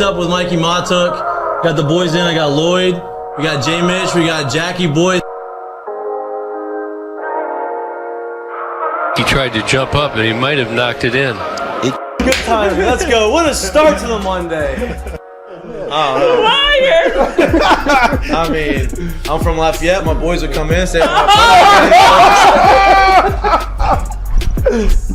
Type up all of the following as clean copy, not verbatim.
hooked up with Mikie Mahtook. Got the boys in. I got Lloyd. We got Mitch. We got Jackie boy. He tried to jump up and he might have knocked it in. Good time. Let's go. What a start to the Monday. Liar! I mean, I'm from Lafayette. My boys would come in and say,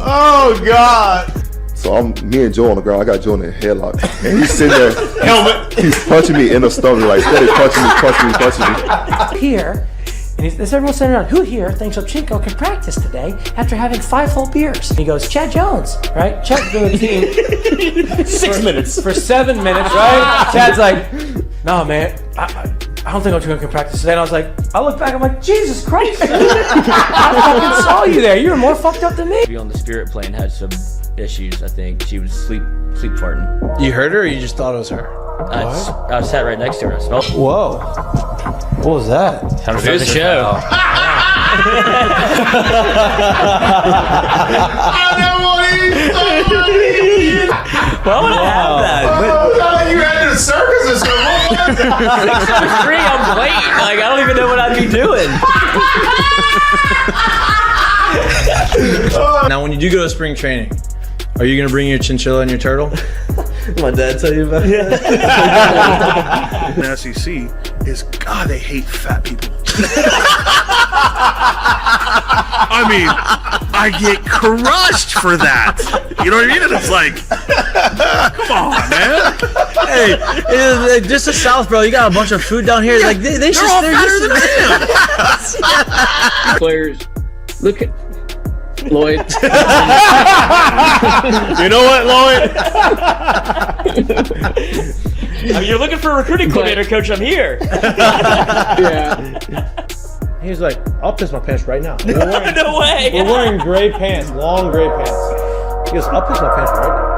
oh, God. So me and Joe on the ground. I got Joe in the headlock. And he's sitting there. helmet. He's punching me in the stomach, like steady punching me. Here, and as everyone's sitting around, who here thinks Ovchinko can practice today after having 5 full beers? And he goes, Chad Jones, right? Chad's doing the team 6 minutes. for 7 minutes, right? Chad's like, no, man, I don't think Ovchinko can practice today. And I was like, I look back, I'm like, Jesus Christ, dude. I fucking saw you there. You were more fucked up than me. Be on the Spirit plane had some issues. I think she was sleep farting. You heard her or you just thought it was her? I sat right next to her. I smelled. Whoa. What was that? How to start the show. Why would I have that? You had the circus or something. 6:03, I'm late. Like, I don't even know what I'd be doing. Now, when you do go to spring training, are you going to bring your chinchilla and your turtle? My dad tell you about it? The SEC is, God, they hate fat people. I mean, I get crushed for that. You know what I mean? And it's like, come on, man. Hey, just the South, bro. You got a bunch of food down here. Like they're all fatter than I am. Players, look at Lloyd. You know what, Lloyd? I mean, you're looking for a recruiting coordinator, coach. I'm here. Yeah. He was like, I'll piss my pants right now. No way. We're wearing gray pants, long gray pants. He goes, I'll piss my pants right now.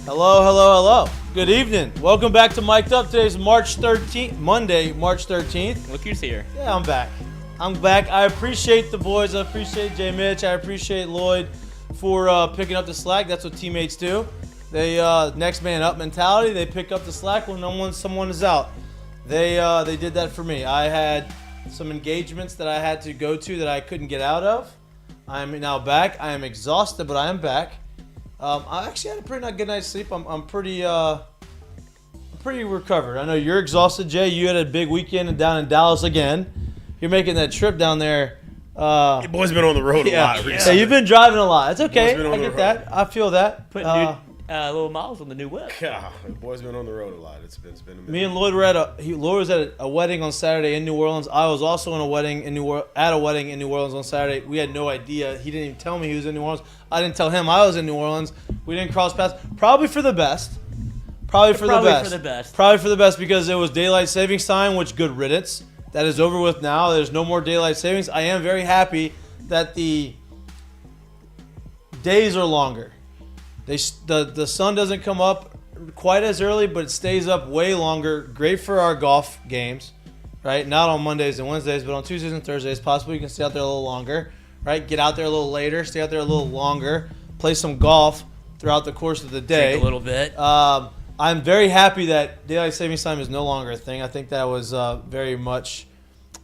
Hello. Good evening. Welcome back to Mik'd Up. Today's March 13th, Monday, March 13th. Look who's here. Yeah, I'm back. I appreciate the boys. I appreciate Mitch. I appreciate Lloyd for picking up the slack. That's what teammates do. They next man up mentality. They pick up the slack when someone is out. They did that for me. I had some engagements that I had to go to that I couldn't get out of. I am now back. I am exhausted, but I am back. I actually had a pretty good night's sleep. I'm pretty recovered. I know you're exhausted, Jay. You had a big weekend down in Dallas again. You're making that trip down there. Your boy's been on the road a lot recently. Yeah, you've been driving a lot. It's okay. I get road. that. I feel that. Putting little miles on the new whip. Yeah, the boy's been on the road a lot. It's been a minute. Me and Lloyd were Lloyd was at a wedding on Saturday in New Orleans. I was also at a wedding in New Orleans on Saturday. We had no idea. He didn't even tell me he was in New Orleans. I didn't tell him I was in New Orleans. We didn't cross paths. Probably for the best. Probably for the best because it was daylight savings time, which good riddance. That is over with now. There's no more daylight savings. I am very happy that the days are longer. The sun doesn't come up quite as early, but it stays up way longer. Great for our golf games, right? Not on Mondays and Wednesdays, but on Tuesdays and Thursdays. Possibly you can stay out there a little longer, right? Get out there a little later, stay out there a little longer, play some golf throughout the course of the day. Drink a little bit. I'm very happy that daylight savings time is no longer a thing. I think that was very much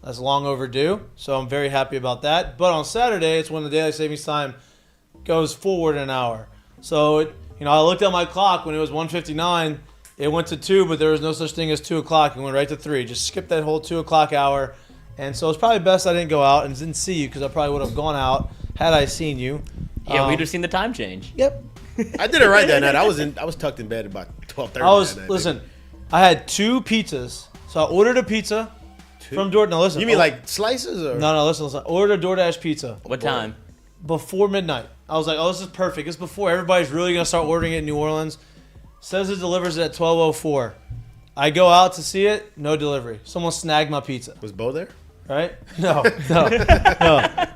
that's long overdue. So I'm very happy about that. But on Saturday, it's when the daylight savings time goes forward an hour. So, I looked at my clock when it was 1:59. It went to 2, but there was no such thing as 2 o'clock. It went right to 3. Just skip that whole 2 o'clock hour. And so it's probably best I didn't go out and didn't see you because I probably would have gone out had I seen you. Yeah, we'd have seen the time change. Yep. I did it right that night. I was tucked in bed about 12:30. Listen, I had 2 pizzas. So I ordered a pizza from DoorDash. No, listen. You mean like slices or? No, listen. I ordered a DoorDash pizza. What time? Before midnight. I was like, oh, this is perfect. It's before everybody's really going to start ordering it in New Orleans. Says it delivers at 12:04. I go out to see it, no delivery. Someone snagged my pizza. Was Bo there? Right? No.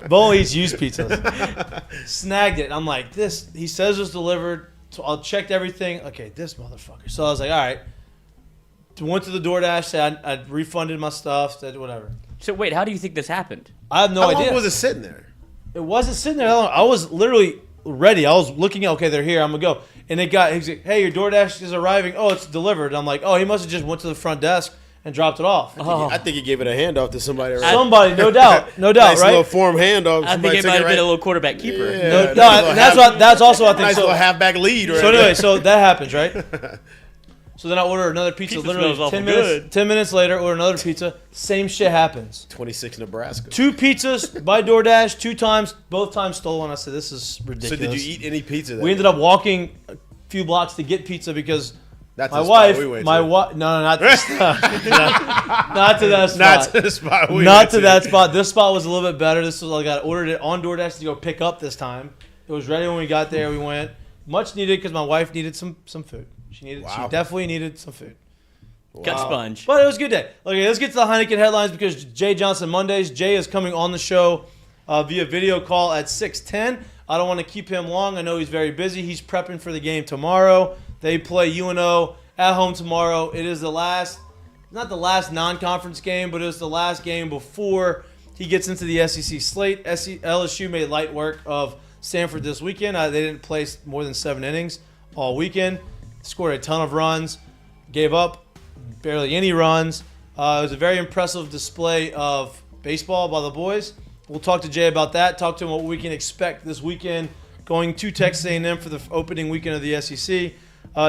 Bo eats used pizzas. Snagged it. I'm like, this. He says it's delivered. So I checked everything. Okay, this motherfucker. So I was like, all right. Went to the DoorDash, said I refunded my stuff, said whatever. So wait, how do you think this happened? I have no How idea. long was it sitting there? It wasn't sitting there that long. I was literally ready. I was looking at, okay, they're here. I'm going to go. And he's like, hey, your DoorDash is arriving. Oh, it's delivered. I'm like, oh, he must have just went to the front desk and dropped it off. I think he gave it a handoff to somebody. Right? Somebody, no doubt. No doubt, Nice right? little form handoff. I think it might have been a little quarterback keeper. Yeah, that's also, I think, nice so. little halfback lead. Right So anyway, so that happens, right? So then I order another pizza. Pizza Literally smells 10 awful minutes. good. 10 minutes later, order another pizza. Same shit happens. 26 Nebraska. 2 pizzas by DoorDash, 2 times. Both times stolen. I said, this is ridiculous. So did you eat any pizza? We ended up walking a few blocks to get pizza because That's my the wife, spot we went my to. wife, no, not to that spot. Not to that spot. Not to the spot we Not went to that spot. This spot was a little bit better. This was like I ordered it on DoorDash to go pick up this time. It was ready when we got there. We went. Much needed because my wife needed some food. She definitely needed some food. Gut sponge. But it was a good day. Okay, let's get to the Heineken headlines because Jay Johnson Mondays. Jay is coming on the show via video call at 6:10. I don't want to keep him long. I know he's very busy. He's prepping for the game tomorrow. They play UNO at home tomorrow. It is not the last non-conference game, but it was the last game before he gets into the SEC slate. LSU made light work of Stanford this weekend. They didn't play more than 7 innings all weekend. Scored a ton of runs. Gave up barely any runs. It was a very impressive display of baseball by the boys. We'll talk to Jay about that. Talk to him what we can expect this weekend going to Texas A&M for the opening weekend of the SEC.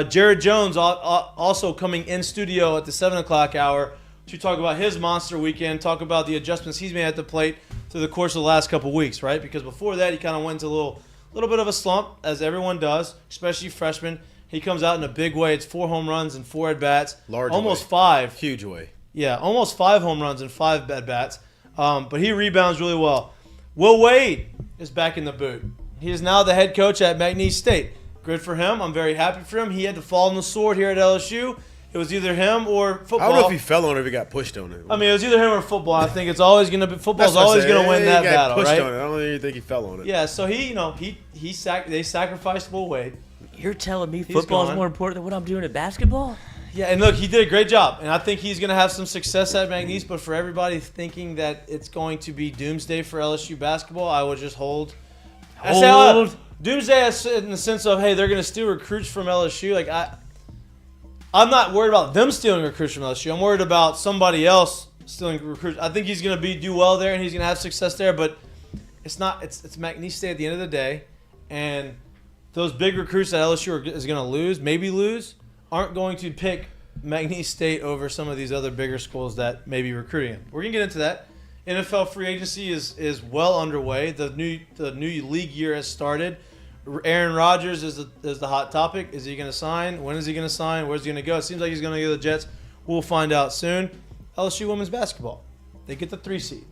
Jared Jones also coming in studio at the 7 o'clock hour to talk about his monster weekend, talk about the adjustments he's made at the plate through the course of the last couple weeks, right? Because before that, he kind of went into a little bit of a slump, as everyone does, especially freshmen. He comes out in a big way. It's 4 home runs and 4 at-bats. Large almost way. 5. Huge way. Yeah, almost 5 home runs and 5 at-bats. But he rebounds really well. Will Wade is back in the boot. He is now the head coach at McNeese State. Good for him. I'm very happy for him. He had to fall on the sword here at LSU. It was either him or football. I don't know if he fell on it or if he got pushed on it. I mean, it was either him or football. I think it's always going to be football's always going to win that battle, pushed right? on it. I don't even think he fell on it. Yeah, so they sacrificed Will Wade. You're telling me football is more important than what I'm doing at basketball? Yeah, and look, he did a great job, and I think he's going to have some success at McNeese. But for everybody thinking that it's going to be doomsday for LSU basketball, I would just hold. Doomsday in the sense of, hey, they're going to steal recruits from LSU. Like I'm not worried about them stealing recruits from LSU. I'm worried about somebody else stealing recruits. I think he's going to do well there, and he's going to have success there. But it's not. It's McNeese State at the end of the day, and those big recruits that LSU is going to lose, aren't going to pick McNeese State over some of these other bigger schools that may be recruiting him. We're going to get into that. NFL free agency is well underway. The new league year has started. Aaron Rodgers is the hot topic. Is he going to sign? When is he going to sign? Where's he going to go? It seems like he's going to go to the Jets. We'll find out soon. LSU women's basketball. They get the 3 seed.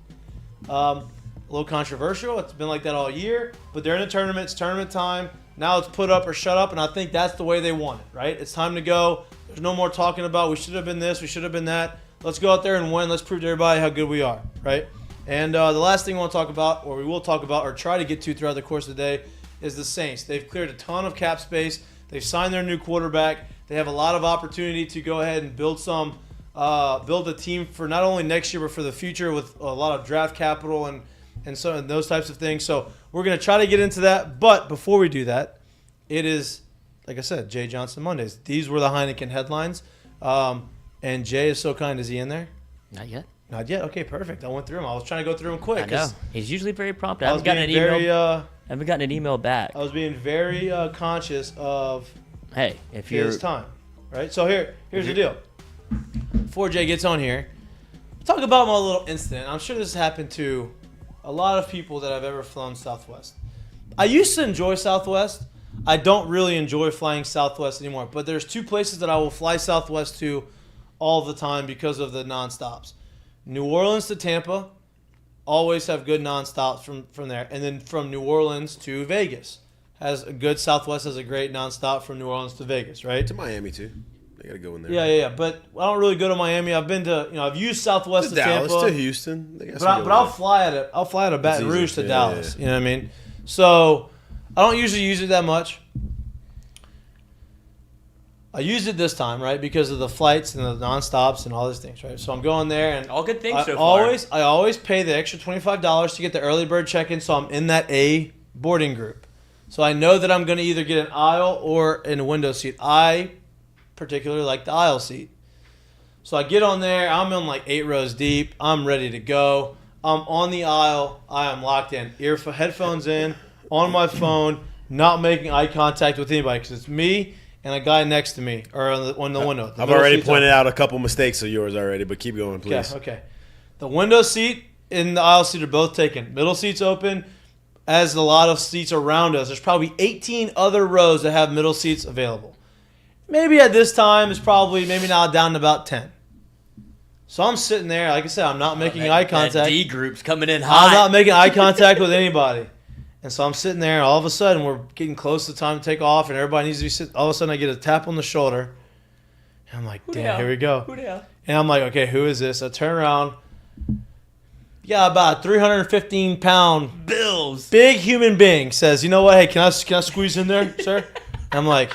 A little controversial. It's been like that all year. But they're in a tournament. It's tournament time. Now it's put up or shut up, and I think that's the way they want it, right? It's time to go. There's no more talking about we should have been this, we should have been that. Let's go out there and win. Let's prove to everybody how good we are, right? And the last thing we want to talk about, or we will talk about, or try to get to throughout the course of the day, is the Saints. They've cleared a ton of cap space. They've signed their new quarterback. They have a lot of opportunity to go ahead and build a team for not only next year but for the future with a lot of draft capital and those types of things. So we're going to try to get into that. But before we do that, it is, like I said, Jay Johnson Mondays. These were the Heineken headlines. And Jay is so kind. Is he in there? Not yet. Not yet? Okay, perfect. I went through them. I was trying to go through them quick. I know. He's usually very prompt. I I haven't gotten an email. I haven't gotten an email back. I was being very conscious of Hey, if you're his time. Right? So here's the deal. Before Jay gets on here, talk about my little incident. I'm sure this has happened to a lot of people that have ever flown Southwest. I used to enjoy Southwest. I don't really enjoy flying Southwest anymore. But there's 2 places that I will fly Southwest to all the time because of the nonstops. New Orleans to Tampa, always have good nonstops from there. And then from New Orleans to Vegas. Southwest has a great nonstop from New Orleans to Vegas, right? To Miami, too. They got to go in there. Yeah. But I don't really go to Miami. I've been to, I've used Southwest to Dallas, Tampa. to Houston. But I'll fly out of Baton Rouge to Dallas. Yeah. You know what I mean? So I don't usually use it that much. I used it this time, right, because of the flights and the nonstops and all these things, right? So I'm going there, and all good things so far. I always pay the extra $25 to get the early bird check-in, so I'm in that A boarding group. So I know that I'm going to either get an aisle or in a window seat. I particularly like the aisle seat. So I get on there. I'm in like 8 rows deep. I'm ready to go. I'm on the aisle. I am locked in. Headphones in, on my phone, not making eye contact with anybody because it's me and a guy next to me or on the window. I've already pointed out a couple mistakes of yours already, but keep going, please. Okay. The window seat and the aisle seat are both taken. Middle seat's open. As a lot of seats around us, there's probably 18 other rows that have middle seats available. Maybe at this time it's probably maybe now down to about 10. So I'm sitting there, like I said, I'm not making eye contact. That D group's coming in hot. I'm not making eye contact with anybody. And so I'm sitting there, and all of a sudden we're getting close to the time to take off, and everybody needs to be sitting. All of a sudden I get a tap on the shoulder. And I'm like, damn, here we go. And I'm like, okay, who is this? I turn around. Yeah, about 315-pound Bills. big human being says, you know what? Hey, can I squeeze in there, sir? I'm like,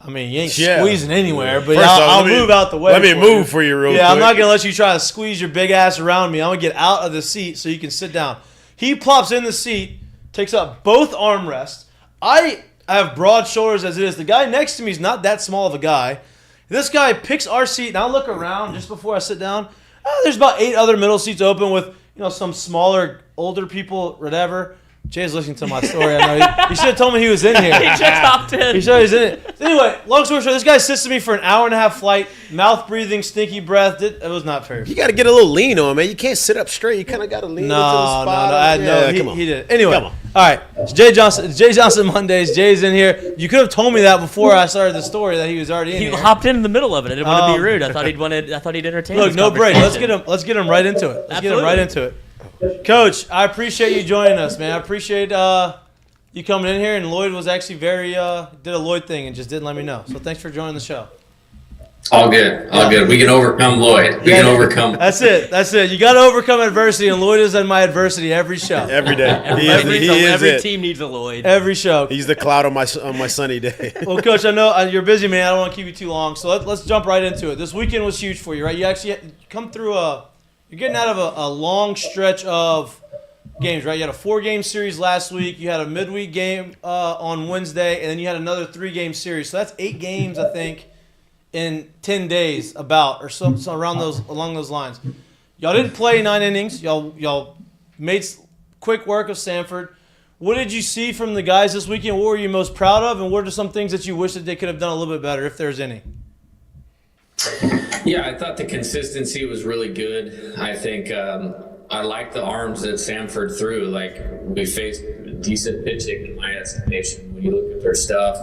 I mean, you ain't squeezing anywhere, but I'll move out the way. Let me move for you real quick. Yeah, I'm not going to let you try to squeeze your big ass around me. I'm going to get out of the seat so you can sit down. He plops in the seat, takes up both armrests. I have broad shoulders as it is. The guy next to me is not that small of a guy. This guy picks our seat, and I look around just before I sit down. There's about 8 other middle seats open with some smaller, older people, whatever. Jay's listening to my story. I know he should have told me he was in here. He just hopped in. He was in it. Anyway, long story short, this guy sits to me for an hour-and-a-half flight, mouth breathing, stinky breath. It was not fair. You got to get a little lean on, man. You can't sit up straight. You kind of got to lean into the spot. No, he did. Anyway, all right. It's Jay Johnson Mondays. Jay's in here. You could have told me that before I started the story that he was already in here. He hopped in the middle of it. I didn't want to be rude. I thought he'd entertain. Look, no break. Let's get him right into it. Let's get him right into it. Coach, I appreciate you joining us, man. I appreciate you coming in here, and Lloyd was actually did a Lloyd thing and just didn't let me know. So thanks for joining the show. All good. We can overcome Lloyd. We can overcome. That's it. You got to overcome adversity, and Lloyd is in my adversity every show. Every day. Every team needs a Lloyd. Every show. He's the cloud on my sunny day. Well, Coach, I know you're busy, man. I don't want to keep you too long, so let's jump right into it. This weekend was huge for you, right? You actually come through you're getting out of a long stretch of games, right? You had a 4-game series last week. You had a midweek game on Wednesday, and then you had another 3-game series. So that's 8 games, I think, in 10 days, or so along those lines. Y'all didn't play 9 innings. Y'all made quick work of Sanford. What did you see from the guys this weekend? What were you most proud of, and what are some things that you wish that they could have done a little bit better, if there's any? Yeah, I thought the consistency was really good. I think I like the arms that Sanford threw. Like, we faced decent pitching in my estimation. When you look at their stuff,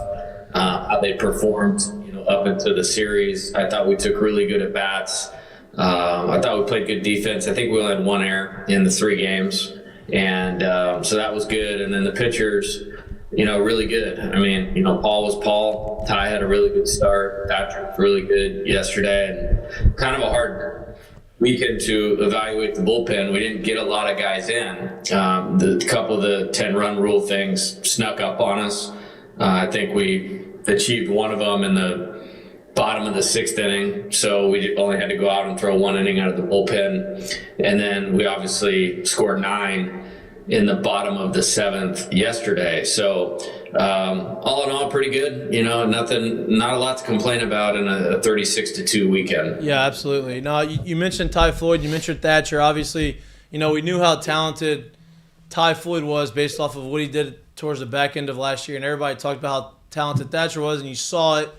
how they performed, up into the series, I thought we took really good at bats. I thought we played good defense. I think we only had 1 error in the 3 games, and so that was good. And then the pitchers, really good. I mean, Paul was Paul. Ty had a really good start. Patrick was really good yesterday, and kind of a hard weekend to evaluate the bullpen. We didn't get a lot of guys in. The couple of the 10-run rule things snuck up on us. I think we achieved one of them in the bottom of the 6th inning, so we only had to go out and throw 1 inning out of the bullpen. And then we obviously scored 9 in the bottom of the 7th yesterday. So all in all, pretty good. Not a lot to complain about in a 36-2 weekend. Yeah, absolutely. No, you mentioned Ty Floyd, you mentioned Thatcher. Obviously, we knew how talented Ty Floyd was based off of what he did towards the back end of last year, and everybody talked about how talented Thatcher was, and you saw it,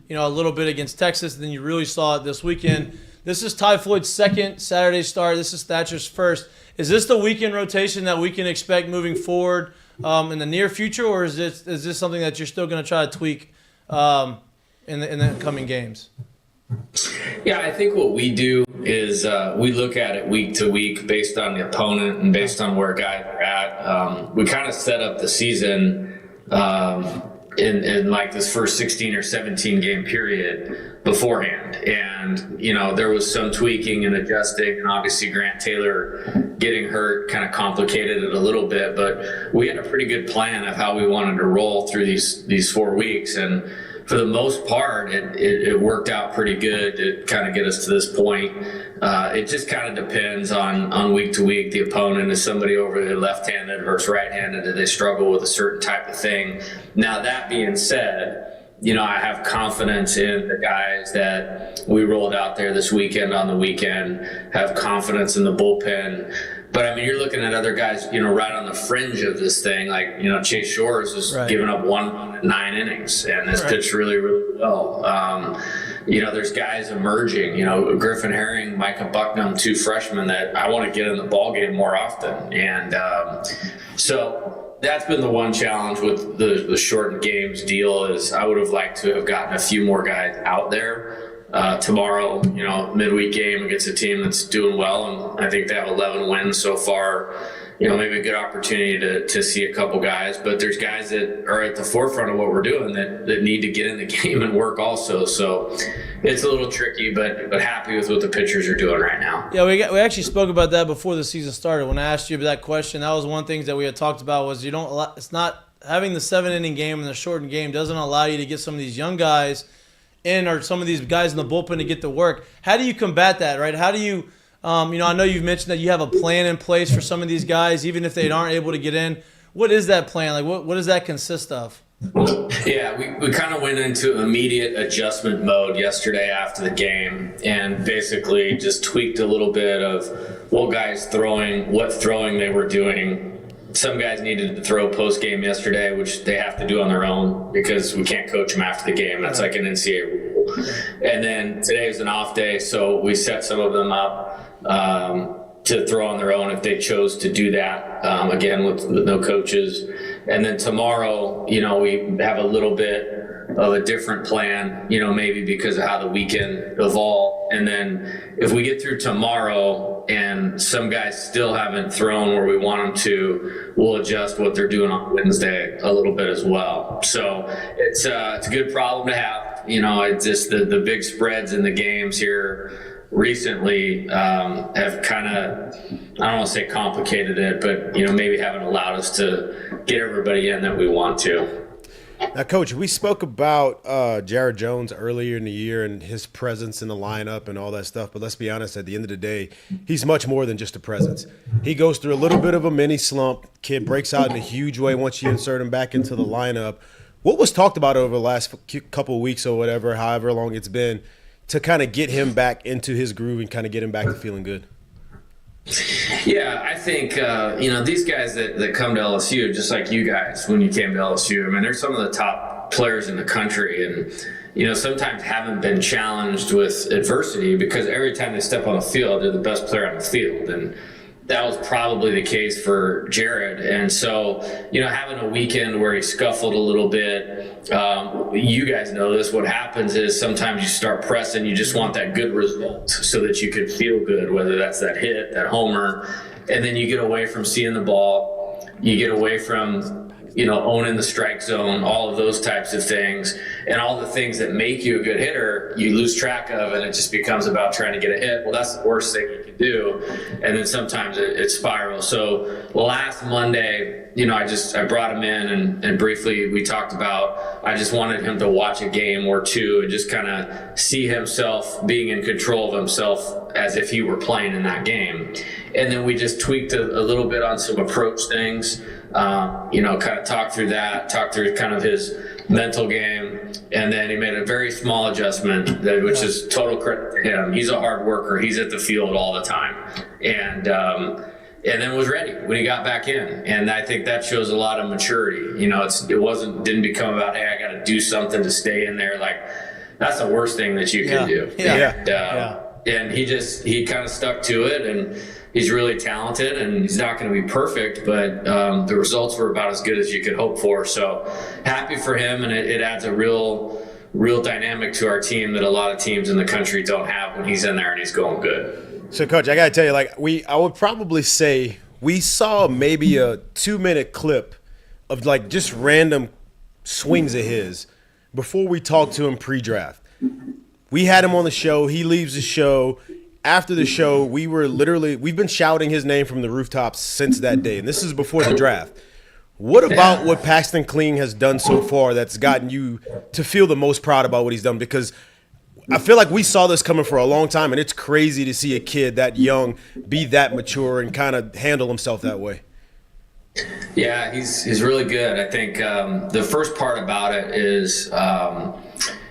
a little bit against Texas, and then you really saw it this weekend. This is Ty Floyd's 2nd Saturday start. This is Thatcher's 1st. Is this the weekend rotation that we can expect moving forward in the near future, or is this something that you're still going to try to tweak in the coming games? Yeah, I think what we do is we look at it week to week based on the opponent and based on where guys are at. We kind of set up the season in like this first 16 or 17 game period beforehand. And, there was some tweaking and adjusting, and obviously Grant Taylor getting hurt kind of complicated it a little bit, but we had a pretty good plan of how we wanted to roll through these 4 weeks. And for the most part, it worked out pretty good to kind of get us to this point. It just kind of depends on week to week. The opponent is somebody over the left-handed versus right-handed. Do they struggle with a certain type of thing? Now, that being said, I have confidence in the guys that we rolled out there this weekend on the weekend, have confidence in the bullpen. But, I mean, you're looking at other guys, right on the fringe of this thing. Like, Chase Shores is giving up 1 run in 9 innings and has pitched really, really well. There's guys emerging, Griffin Herring, Micah Bucknam, 2 freshmen that I want to get in the ballgame more often. And so that's been the one challenge with the shortened games deal is I would have liked to have gotten a few more guys out there. Tomorrow, midweek game against a team that's doing well, and I think they have 11 wins so far. Maybe a good opportunity to see a couple guys, but there's guys that are at the forefront of what we're doing that need to get in the game and work also. So it's a little tricky, but happy with what the pitchers are doing right now. Yeah, we actually spoke about that before the season started. When I asked you that question, that was one of the things that we had talked about was it's not having the 7-inning game and the shortened game doesn't allow you to get some of these young guys in or some of these guys in the bullpen to get to work. How do you combat that, right? How do you, I know you've mentioned that you have a plan in place for some of these guys, even if they aren't able to get in. What is that plan? Like, what does that consist of? Yeah, we kind of went into immediate adjustment mode yesterday after the game and basically just tweaked a little bit of what throwing they were doing. Some guys needed to throw post-game yesterday, which they have to do on their own because we can't coach them after the game. That's like an NCAA rule. And then today is an off day, so we set some of them up to throw on their own if they chose to do that, again, with no coaches. And then tomorrow, we have a little bit of a different plan, maybe because of how the weekend evolved. And then if we get through tomorrow and some guys still haven't thrown where we want them to, we'll adjust what they're doing on Wednesday a little bit as well. So it's a good problem to have. It's just the big spreads in the games here recently have kind of, I don't want to say complicated it, but, maybe haven't allowed us to get everybody in that we want to. Now, Coach, we spoke about Jared Jones earlier in the year and his presence in the lineup and all that stuff, but let's be honest, at the end of the day, he's much more than just a presence. He goes through a little bit of a mini slump. Kid breaks out in a huge way once you insert him back into the lineup. What was talked about over the last couple of weeks or whatever, however long it's been, to kind of get him back into his groove and kind of get him back to feeling good? Yeah, I think, these guys that come to LSU, just like you guys when you came to LSU, I mean, they're some of the top players in the country and, sometimes haven't been challenged with adversity because every time they step on the field, they're the best player on the field. And that was probably the case for Jared. And so, having a weekend where he scuffled a little bit, you guys know this, what happens is sometimes you start pressing, you just want that good result so that you could feel good, whether that's that hit, that homer, and then you get away from seeing the ball, you get away from owning the strike zone, all of those types of things, and all the things that make you a good hitter, you lose track of, and it just becomes about trying to get a hit. Well, that's the worst thing you can do, and then sometimes it spirals. So last Monday, I brought him in, and briefly we talked about, I just wanted him to watch a game or two and just kind of see himself being in control of himself as if he were playing in that game. And then we just tweaked a little bit on some approach things, kind of talk through kind of his mental game. And then he made a very small adjustment, which is total credit to him. He's a hard worker. He's at the field all the time. And then was ready when he got back in. And I think that shows a lot of maturity. It didn't become about, hey, I got to do something to stay in there. Like, that's the worst thing that you can do. Yeah. and he kind of stuck to it, and he's really talented, and he's not going to be perfect, but the results were about as good as you could hope for. So happy for him, and it adds a real dynamic to our team that a lot of teams in the country don't have when he's in there and he's going good. So, Coach, I got to tell you, I would probably say we saw maybe a 2-minute clip of like just random swings of his before we talked to him pre-draft. We had him on the show. He leaves the show. After the show, we've been shouting his name from the rooftops since that day, and this is before the draft. What about what Paxton Kling has done so far that's gotten you to feel the most proud about what he's done? Because I feel like we saw this coming for a long time, and it's crazy to see a kid that young be that mature and kind of handle himself that way. Yeah, he's really good. I think the first part about it is, how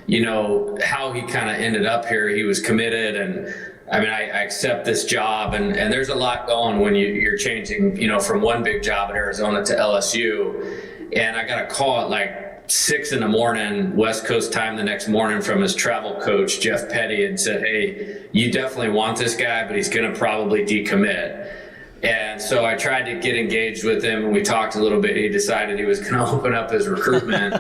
he kind of ended up here. He was committed, and I mean, I accept this job, and there's a lot going when you're changing, from one big job at Arizona to LSU. And I got a call at like 6 a.m. West Coast time the next morning from his travel coach, Jeff Petty, and said, "Hey, you definitely want this guy, but he's going to probably decommit." And so I tried to get engaged with him, and we talked a little bit. He decided he was going to open up his recruitment.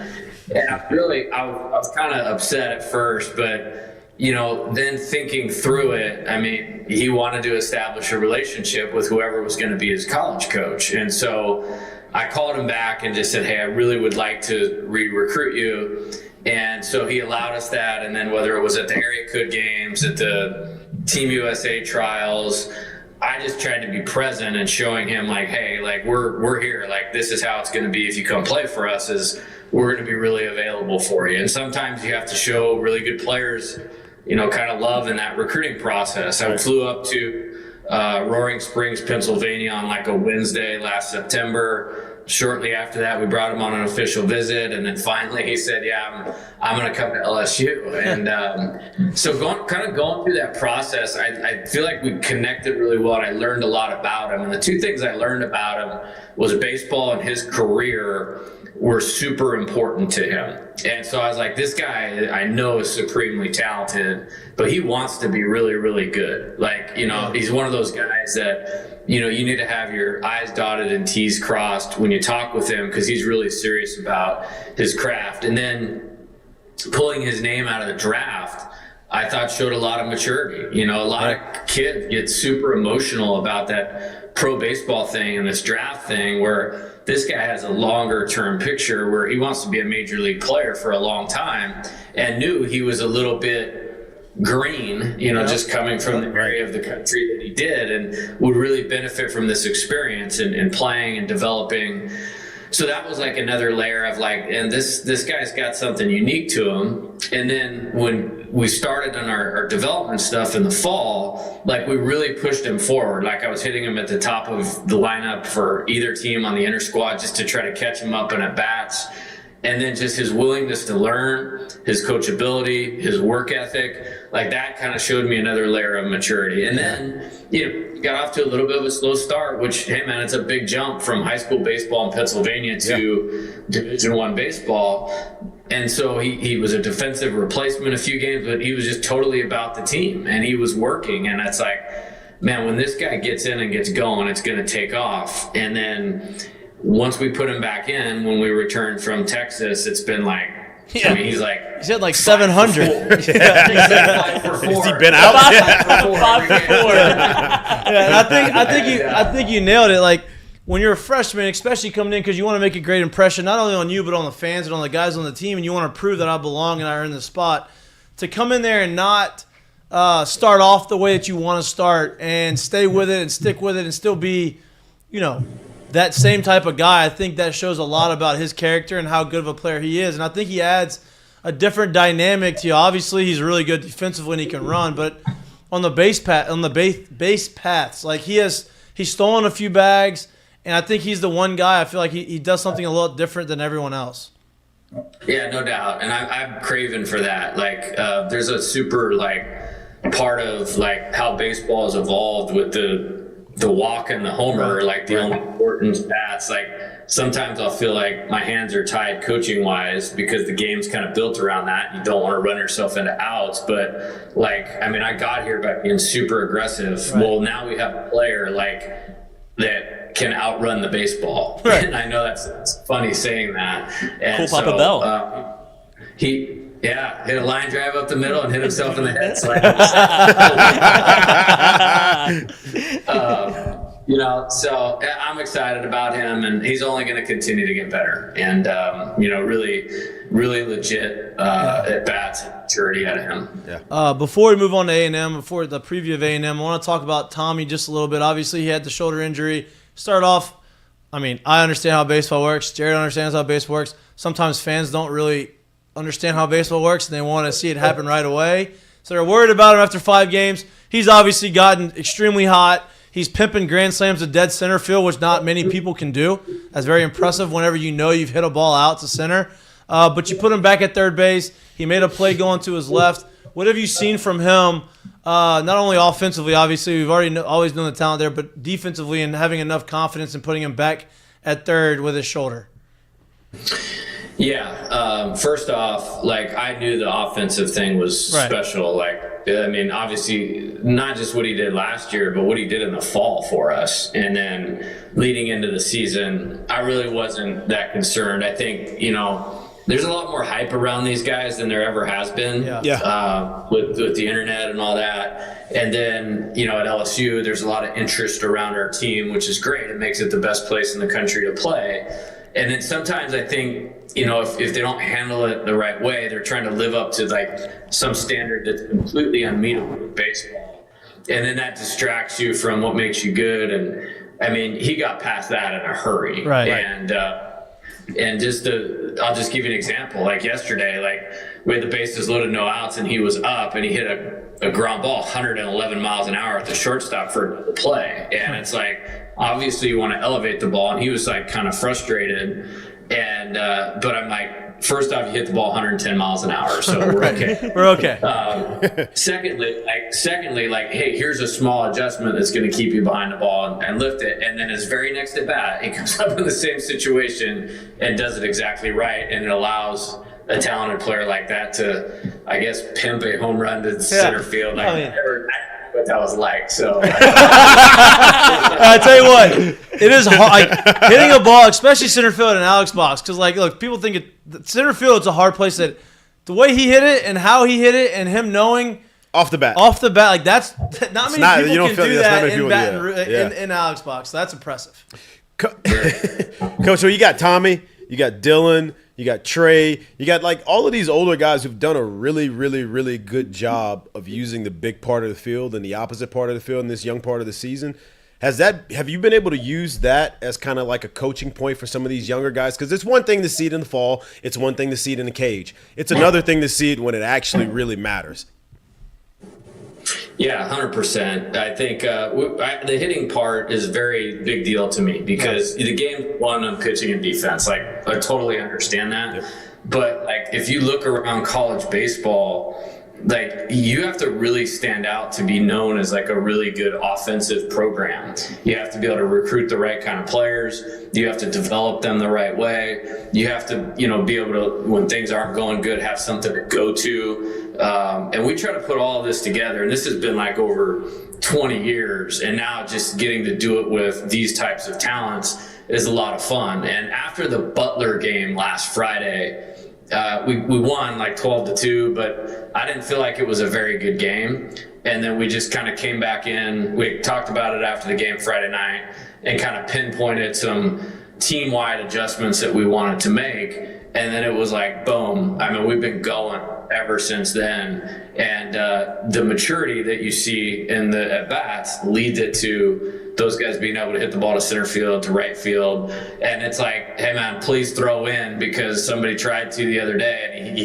And I was kind of upset at first, but, then thinking through it, I mean, he wanted to establish a relationship with whoever was going to be his college coach. And so I called him back and just said, "Hey, I really would like to re-recruit you." And so he allowed us that. And then whether it was at the area code games, at the Team USA trials, I just tried to be present and showing him like, hey, like we're here. Like, this is how it's going to be if you come play for us, is we're going to be really available for you. And sometimes you have to show really good players, kind of love in that recruiting process. I flew up to Roaring Springs, Pennsylvania on like a Wednesday last September. Shortly after that, we brought him on an official visit, and then finally he said, "Yeah, I'm going to come to LSU." And so going through that process, I feel like we connected really well, and I learned a lot about him. And the two things I learned about him was baseball and his career were super important to him. And so I was like, this guy I know is supremely talented, but he wants to be really, really good. Like, he's one of those guys that, you need to have your I's dotted and T's crossed when you talk with him, because he's really serious about his craft. And then pulling his name out of the draft, I thought showed a lot of maturity. A lot of kids get super emotional about that pro baseball thing and this draft thing, where this guy has a longer term picture where he wants to be a major league player for a long time, and knew he was a little bit green, just coming from the area of the country that he did, and would really benefit from this experience and playing and developing. So that was like another layer of like, and this guy's got something unique to him. And then when we started on our development stuff in the fall, like we really pushed him forward. Like I was hitting him at the top of the lineup for either team on the inter squad just to try to catch him up in at bats. And then just his willingness to learn, his coachability, his work ethic, like that kind of showed me another layer of maturity. And then, got off to a little bit of a slow start, which, hey man, it's a big jump from high school baseball in Pennsylvania to Division I baseball. And so he was a defensive replacement a few games, but he was just totally about the team, and he was working. And it's like, man, when this guy gets in and gets going, it's going to take off. And then once we put him back in, when we returned from Texas, it's been like, I mean, he's had like 700. Has he been out? 5 for 4. And I think you nailed it. Like, when you're a freshman, especially coming in, because you want to make a great impression, not only on you, but on the fans and on the guys on the team, and you want to prove that I belong and I earn the spot, to come in there and not start off the way that you want to start and stay with it and stick with it and still be, that same type of guy. I think that shows a lot about his character and how good of a player he is. And I think he adds a different dynamic to you. Obviously, he's really good defensively and he can run, but on the base paths, like he's stolen a few bags, and I think he's the one guy I feel like he does something a little different than everyone else. Yeah, no doubt. And I'm craving for that. Like, there's a super part of how baseball has evolved with the walk and the homer, like the only important stats. Like, sometimes I'll feel like my hands are tied coaching wise because the game's kind of built around that. You don't want to run yourself into outs, but like, I mean, I got here by being super aggressive. Right. Well, now we have a player like that can outrun the baseball. Right. And I know that's funny saying that. And cool Papa Bell. He hit a line drive up the middle and hit himself in the head. So I'm excited about him, and he's only going to continue to get better. And, really, really legit at bats and maturity out of him. Yeah. Before we move on to A&M, before the preview of A&M, I want to talk about Tommy just a little bit. Obviously, he had the shoulder injury. Start off, I mean, I understand how baseball works. Jared understands how baseball works. Sometimes fans don't really understand how baseball works, and they want to see it happen right away. So they're worried about him after 5 games. He's obviously gotten extremely hot. He's pimping grand slams to dead center field, which not many people can do. That's very impressive whenever you know you've hit a ball out to center. But you put him back at third base. He made a play going to his left. What have you seen from him, not only offensively, obviously, we've always known the talent there, but defensively and having enough confidence in putting him back at third with his shoulder? Yeah. First off, like, I knew the offensive thing was special. Like, I mean, obviously not just what he did last year, but what he did in the fall for us. And then leading into the season, I really wasn't that concerned. I think, there's a lot more hype around these guys than there ever has been. With the internet and all that. And then, at LSU, there's a lot of interest around our team, which is great. It makes it the best place in the country to play. And then sometimes I think, if they don't handle it the right way, they're trying to live up to like some standard that's completely unmeetable with baseball. And then that distracts you from what makes you good. And I mean, he got past that in a hurry. Right. And I'll just give you an example. Like yesterday, like we had the bases loaded, no outs, and he was up and he hit a ground ball 111 miles an hour at the shortstop for the play. And it's like, obviously you want to elevate the ball, and he was like kind of frustrated. And but I'm like, first off, you hit the ball 110 miles an hour, so we're okay. We're okay. Secondly, like, hey, here's a small adjustment that's going to keep you behind the ball and lift it. And then his very next at bat, he comes up in the same situation and does it exactly right, and it allows a talented player like that to, I guess, pimp a home run to center field. I never what that was like. So I tell you what, it is hard, like, hitting a ball, especially center field in Alex box, because like, look, people think center field is a hard place. That the way he hit it and how he hit it and him knowing off the bat, like that's not many people can do that in Alex box. So that's impressive. Coach, so you got Tommy, you got Dylan, you got Trey, you got like all of these older guys who've done a really, really, really good job of using the big part of the field and the opposite part of the field in this young part of the season. Have you been able to use that as kind of like a coaching point for some of these younger guys? Because it's one thing to see it in the fall. It's one thing to see it in the cage. It's another thing to see it when it actually really matters. Yeah, 100%. I think the hitting part is a very big deal to me because the game's won on pitching and defense. Like, I totally understand that. Yep. But like, if you look around college baseball, like, you have to really stand out to be known as like a really good offensive program. You have to be able to recruit the right kind of players. You have to develop them the right way. You have to, be able to, when things aren't going good, have something to go to. And we try to put all of this together, and this has been like over 20 years. And now just getting to do it with these types of talents is a lot of fun. And after the Butler game last Friday, we won like 12-2, but I didn't feel like it was a very good game. And then we just kind of came back in. We talked about it after the game Friday night and kind of pinpointed some team-wide adjustments that we wanted to make. And then it was like, boom. I mean, we've been going ever since then. And the maturity that you see in the at-bats leads it to those guys being able to hit the ball to center field, to right field. And it's like, hey, man, please throw in, because somebody tried to the other day and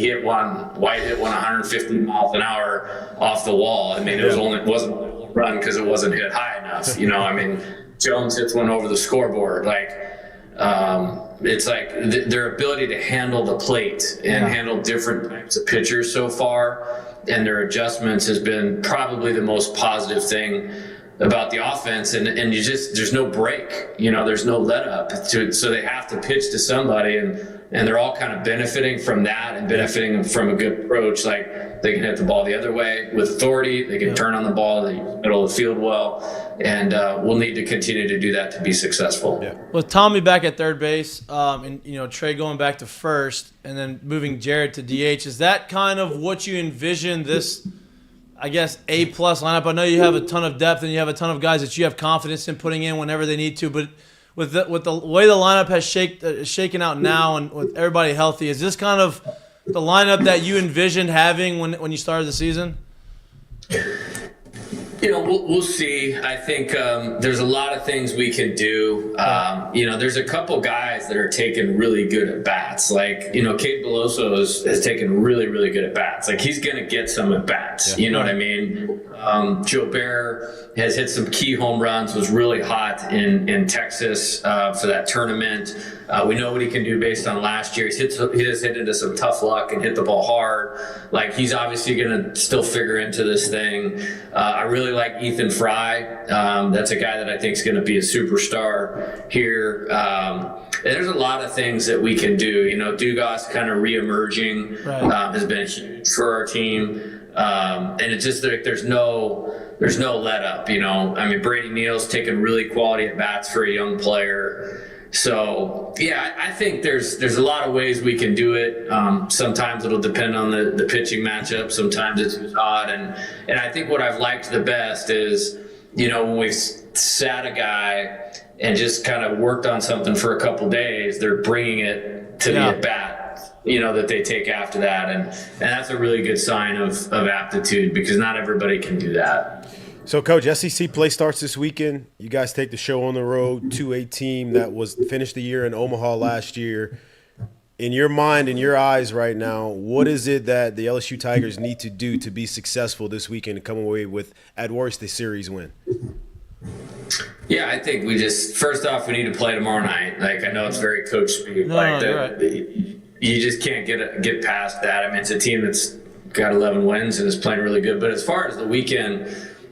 White hit one 150 miles an hour off the wall. I mean, it wasn't a run because it wasn't hit high enough. I mean, Jones hits one over the scoreboard. Like, it's like their ability to handle the plate and handle different types of pitchers so far and their adjustments has been probably the most positive thing about the offense. And there's no break, there's no let up so they have to pitch to somebody, and they're all kind of benefiting from that and benefiting from a good approach. Like, they can hit the ball the other way with authority. They can turn on the ball, they middle of the field well, and we'll need to continue to do that to be successful. Yeah. With Tommy back at third base, and Trey going back to first, and then moving Jared to DH, is that kind of what you envision this, I guess, A-plus lineup? I know you have a ton of depth and you have a ton of guys that you have confidence in putting in whenever they need to, but with the way the lineup has shaken out now, and with everybody healthy, is this kind of the lineup that you envisioned having when you started the season? We'll see. I think there's a lot of things we can do. There's a couple guys that are taking really good at bats. Like, Cade Beloso has taken really, really good at bats. Like, he's going to get some at bats. You know what I mean? Joe Bear has hit some key home runs, was really hot in Texas for that tournament. We know what he can do based on last year. He just hit into some tough luck and hit the ball hard. Like, he's obviously going to still figure into this thing. I really like Ethan Fry. That's a guy that I think is going to be a superstar here. There's a lot of things that we can do. Dugas kind of reemerging has been huge for our team. And it's just like there's no let up. Brady Neal's taking really quality at bats for a young player. So yeah, I think there's a lot of ways we can do it. Sometimes it'll depend on the pitching matchup. Sometimes it's who's hot, and I think what I've liked the best is when we've sat a guy and just kind of worked on something for a couple days, they're bringing it to the at bat. That they take after that, and that's a really good sign of aptitude, because not everybody can do that. So, Coach, SEC play starts this weekend. You guys take the show on the road to a team that was finished the year in Omaha last year. In your mind, in your eyes right now, what is it that the LSU Tigers need to do to be successful this weekend and come away with, at worst, the series win? Yeah, I think first off, we need to play tomorrow night. Like, I know it's very coach speak. You just can't get past that. It's a team that's got 11 wins and is playing really good. But as far as the weekend,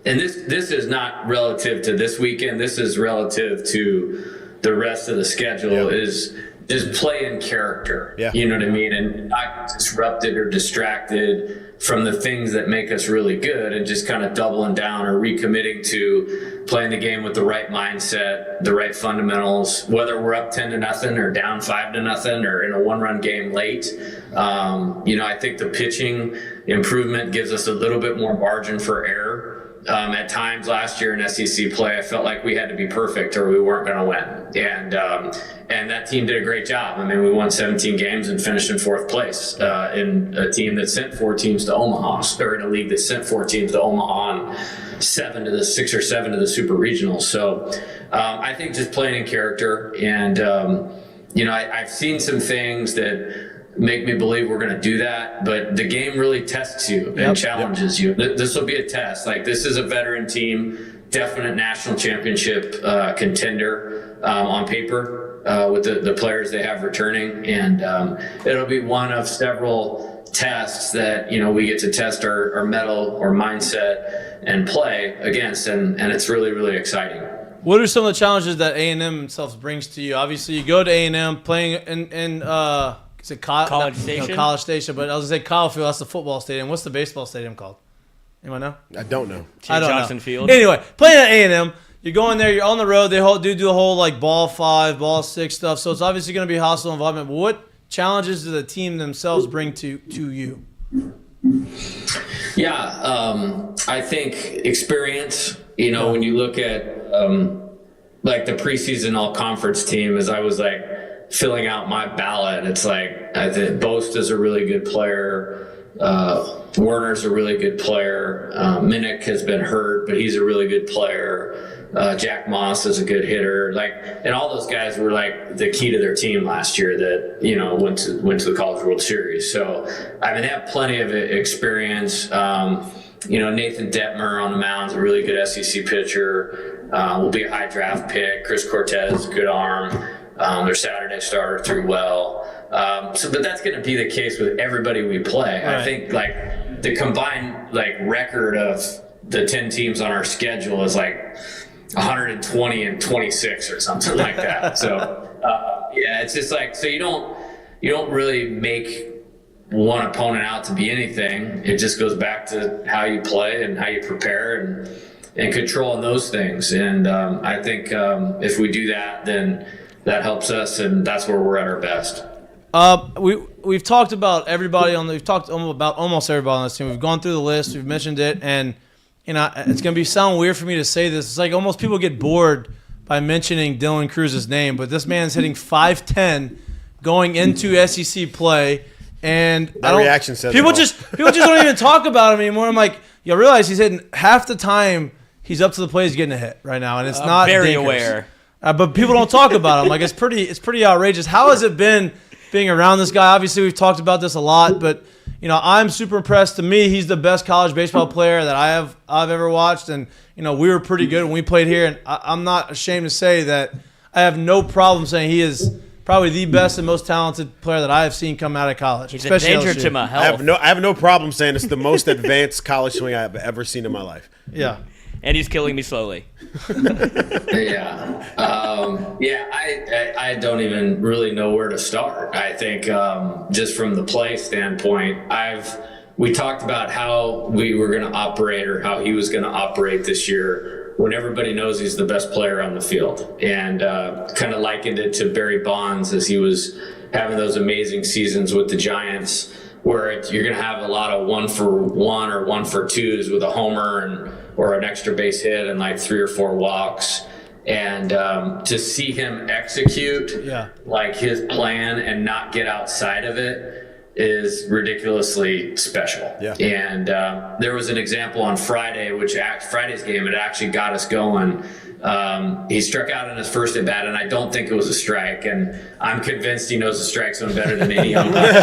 and this is not relative to this weekend, this is relative to the rest of the schedule, is just play in character. Yeah. You know what I mean? And not disrupted or distracted from the things that make us really good, and just kind of doubling down or recommitting to playing the game with the right mindset, the right fundamentals, whether we're up 10-0 or down 5-0 or in a one-run game late. I think the pitching improvement gives us a little bit more margin for error. At times last year in SEC play, I felt like we had to be perfect or we weren't going to win. And that team did a great job. We won 17 games and finished in fourth place in a team that sent 4 teams to Omaha, or in a league that sent 4 teams to Omaha and 6 or 7 to the super regionals. So I think just playing in character, and I've seen some things that make me believe we're going to do that, but the game really tests you and challenges you. This will be a test. Like, this is a veteran team, definite national championship contender on paper with the players they have returning, and it'll be one of several tests that we get to test our mettle or mindset and play against, and it's really, really exciting. What are some of the challenges that A&M themselves brings to you? Obviously, you go to A&M playing in is it College Station? No, College Station, but I was going to say Kyle Field. That's the football stadium. What's the baseball stadium called? Anyone know? I don't know. I don't Johnson know. Field. Anyway, playing at A&M, you're going there, you're on the road. They do the whole like ball 5, ball 6 stuff. So it's obviously going to be a hostile environment. But what challenges do the team themselves bring to you? Yeah, I think experience. When you look at like the preseason all-conference team, as I was like filling out my ballot, it's like I think Boast is a really good player. Werner's a really good player. Minnick has been hurt, but he's a really good player. Jack Moss is a good hitter. And all those guys were like the key to their team last year that went to the College World Series. So they have plenty of experience. Nathan Detmer on the mound is a really good SEC pitcher. Will be a high draft pick. Chris Cortez, good arm. Their Saturday starter threw well. But that's going to be the case with everybody we play. Right. I think the combined like record of the 10 teams on our schedule is like 120 and 26 or something like that. So yeah, it's just like, so you don't really make one opponent out to be anything. It just goes back to how you play and how you prepare and controlling those things. And I think if we do that, then that helps us, and that's where we're at our best. We've talked about everybody we've talked about almost everybody on this team. We've gone through the list, we've mentioned it, and it's gonna sound weird for me to say this. It's like almost people get bored by mentioning Dylan Cruz's name, but this man's hitting .510 going into SEC play. And reaction says people just don't even talk about him anymore. I'm like, you realize he's hitting half the time he's up to the plate, he's getting a hit right now, and it's not very dinkers. aware. But people don't talk about him. Like it's pretty outrageous. How has it been being around this guy? Obviously, we've talked about this a lot, but I'm super impressed. To me, he's the best college baseball player that I've ever watched, and we were pretty good when we played here. And I'm not ashamed to say that I have no problem saying he is probably the best and most talented player that I have seen come out of college. He's a danger to my health. I have no problem saying it's the most advanced college swing I've ever seen in my life. Yeah. And he's killing me slowly. Yeah. I don't even really know where to start. I think just from the play standpoint, we talked about how we were going to operate or how he was going to operate this year when everybody knows he's the best player on the field, and kind of likened it to Barry Bonds as he was having those amazing seasons with the Giants, where you're going to have a lot of 1-for-1 or 1-for-2s with a homer or an extra base hit and like 3 or 4 walks. And to see him execute like his plan and not get outside of it is ridiculously special. Yeah. And there was an example on Friday, Friday's game, it actually got us going. He struck out in his first at bat, and I don't think it was a strike. And I'm convinced he knows the strike zone better than any umpire.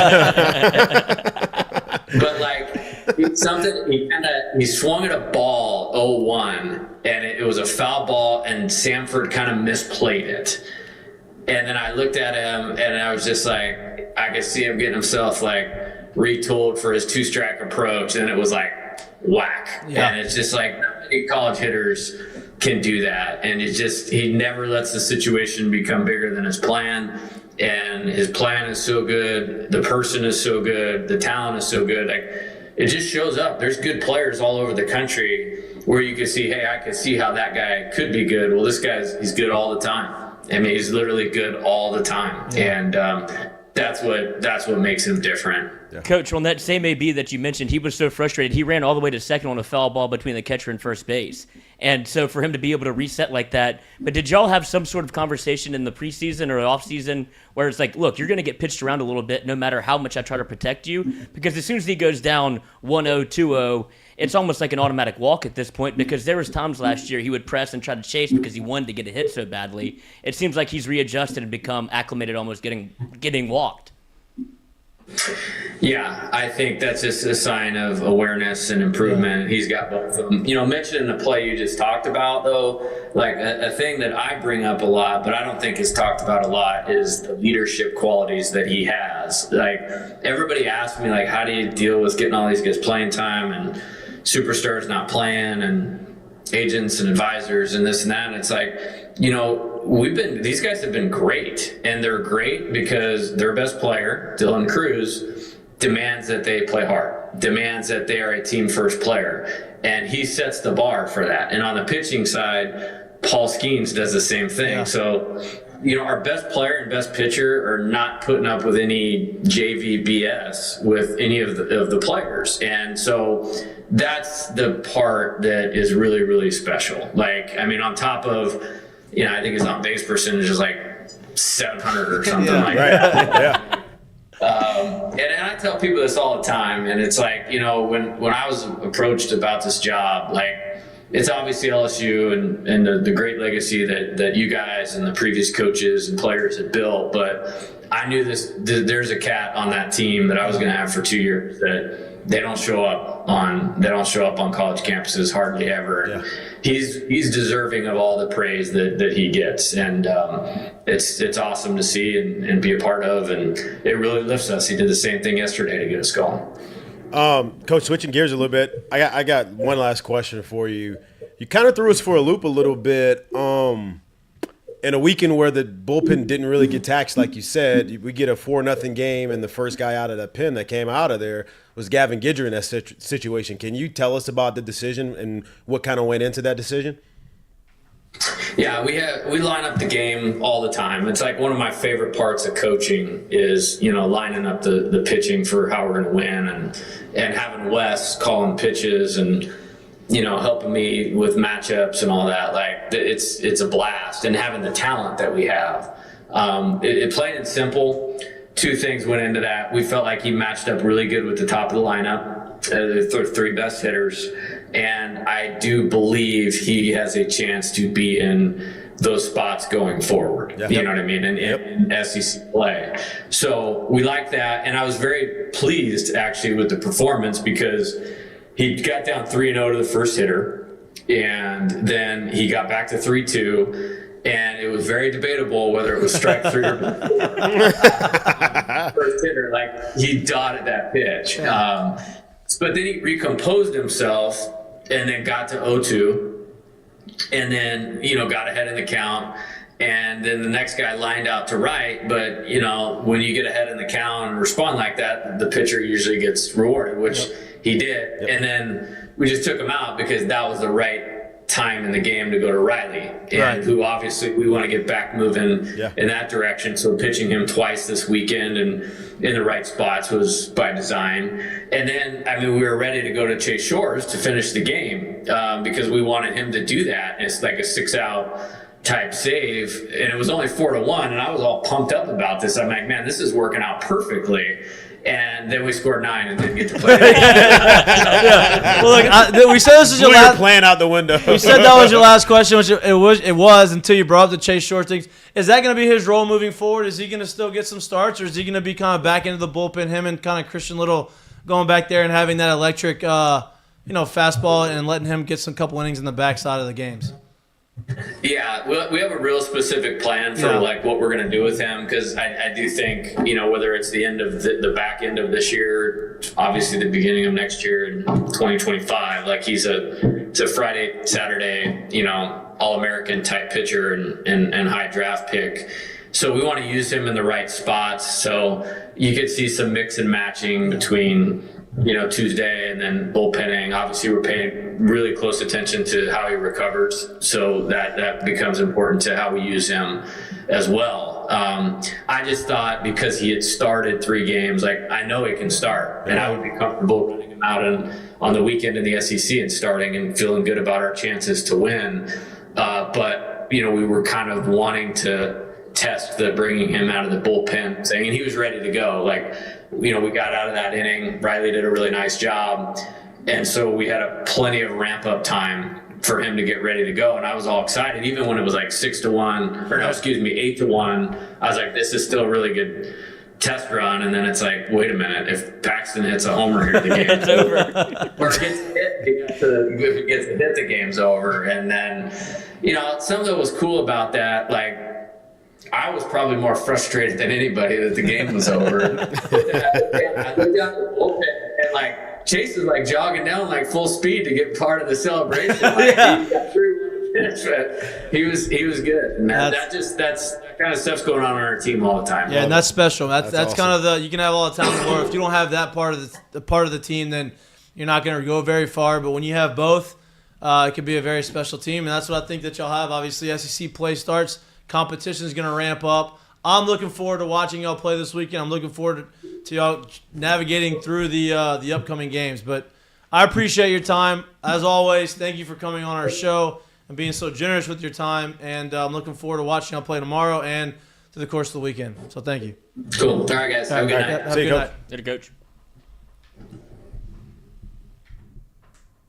But like he swung at a ball 0-1, and it was a foul ball, and Samford kind of misplayed it. And then I looked at him, and I was just like, I could see him getting himself like retooled for his 2-strike approach, and it was like whack. Yeah. And it's just like not many college hitters can do that, and he never lets the situation become bigger than his plan. And his plan is so good, the person is so good, the talent is so good. Like it just shows up. There's good players all over the country where you can see, hey, I can see how that guy could be good. Well, this he's good all the time. I mean, he's literally good all the time. Yeah. And that's what makes him different. Yeah. Coach, on that same AB that you mentioned, he was so frustrated. He ran all the way to second on a foul ball between the catcher and first base. And so for him to be able to reset like that, but did y'all have some sort of conversation in the preseason or offseason where it's like, look, you're going to get pitched around a little bit no matter how much I try to protect you? Because as soon as he goes down 1-0, 2-0, it's almost like an automatic walk at this point, because there was times last year he would press and try to chase because he wanted to get a hit so badly. It seems like he's readjusted and become acclimated, almost getting walked. Yeah, I think that's just a sign of awareness and improvement. He's got both of them. Mentioning the play you just talked about, though, like a thing that I bring up a lot, but I don't think is talked about a lot, is the leadership qualities that he has. Like, everybody asks me, like, how do you deal with getting all these guys playing time and superstars not playing and agents and advisors and this and that? And it's like, these guys have been great, and they're great because their best player, Dylan Cruz, demands that they play hard, demands that they are a team first player, and he sets the bar for that. And on the pitching side, Paul Skeens does the same thing. Yeah. So, our best player and best pitcher are not putting up with any JV BS with any of the players. And so that's the part that is really, really special. Like, I mean, on top of, I think his on-base percentage is like 700 or something like that. Yeah. And I tell people this all the time, and it's like, when I was approached about this job, like, it's obviously LSU and the great legacy that you guys and the previous coaches and players had built, but I knew there's a cat on that team that I was going to have for 2 years that they don't show up on college campuses hardly ever. Yeah. He's deserving of all the praise that he gets, and it's awesome to see and be a part of, and it really lifts us. He did the same thing yesterday to get us going. Coach, switching gears a little bit, I got one last question for you. You kind of threw us for a loop a little bit. In a weekend where the bullpen didn't really get taxed, like you said, we get a 4-0 game, and the first guy out of that pen that came out of there was Gavin Gidger in that situation. Can you tell us about the decision and what kind of went into that decision? Yeah, we line up the game all the time. It's like one of my favorite parts of coaching is, lining up the pitching for how we're going to win and having Wes calling pitches and, helping me with matchups and all that. Like, it's a blast. And having the talent that we have. It plain and simple, two things went into that. We felt like he matched up really good with the top of the lineup, the three best hitters. And I do believe he has a chance to be in those spots going forward. Yeah. You know what I mean? In SEC play. So we like that. And I was very pleased actually with the performance because he got down 3-0 to the first hitter. And then he got back to 3-2. And it was very debatable whether it was strike three or first hitter. Like, he dotted that pitch. But then he recomposed himself and then got to 0-2 and then, got ahead in the count. And then the next guy lined out to right. But, when you get ahead in the count and respond like that, the pitcher usually gets rewarded, which he did. Yep. And then we just took him out because that was the right time in the game to go to Riley, and who obviously we want to get back moving in that direction. So pitching him twice this weekend and in the right spots was by design. And then, we were ready to go to Chase Shores to finish the game because we wanted him to do that. It's like a 6-out type save, and it was only 4-1, and I was all pumped up about this. I'm like, man, this is working out perfectly. And then we scored 9 and didn't get to play. Well, look, we said this is your last plan out the window. We said that was your last question, which it was until you brought up the Chase Short things. Is that going to be his role moving forward? Is he going to still get some starts, or is he going to be kind of back into the bullpen? Him and kind of Christian Little going back there and having that electric, fastball and letting him get some couple innings in the backside of the games. Yeah, we have a real specific plan for what we're going to do with him, because I do think, whether it's the end of the back end of this year, obviously the beginning of next year in 2025, he's a Friday, Saturday, All-American type pitcher and high draft pick. So we want to use him in the right spots. So you could see some mix and matching between Tuesday and then bullpenning. Obviously, we're paying really close attention to how he recovers, so that becomes important to how we use him as well. I just thought because he had started 3 games, I know he can start, and I would be comfortable running him out on the weekend in the SEC and starting and feeling good about our chances to win. But we were kind of wanting to test the bringing him out of the bullpen thing, and he was ready to go. We got out of that inning. Riley did a really nice job. And so we had plenty of ramp up time for him to get ready to go. And I was all excited, even when it was 6-1, 8-1. I was like, this is still a really good test run. And then it's like, wait a minute, if Paxton hits a homer here, the game's over. Or gets hit, if he gets hit, the game's over. And then, something that was cool about that, I was probably more frustrated than anybody that the game was over. I looked down the bullpen and Chase is jogging down full speed to get part of the celebration. He got 3 he was good. And that kind of stuff's going on our team all the time. Yeah, and that's special. That's awesome. kind of you can have all the talent in the world. If you don't have that part of the team, then you're not going to go very far. But when you have both, it could be a very special team, and that's what I think that y'all have. Obviously, SEC play starts. Competition is going to ramp up. I'm looking forward to watching y'all play this weekend. I'm looking forward to y'all navigating through the upcoming games. But I appreciate your time. As always, thank you for coming on our show and being so generous with your time. And I'm looking forward to watching y'all play tomorrow and through the course of the weekend. So thank you. Cool. All right, guys. Have a good night. Have a good night. Later, Coach.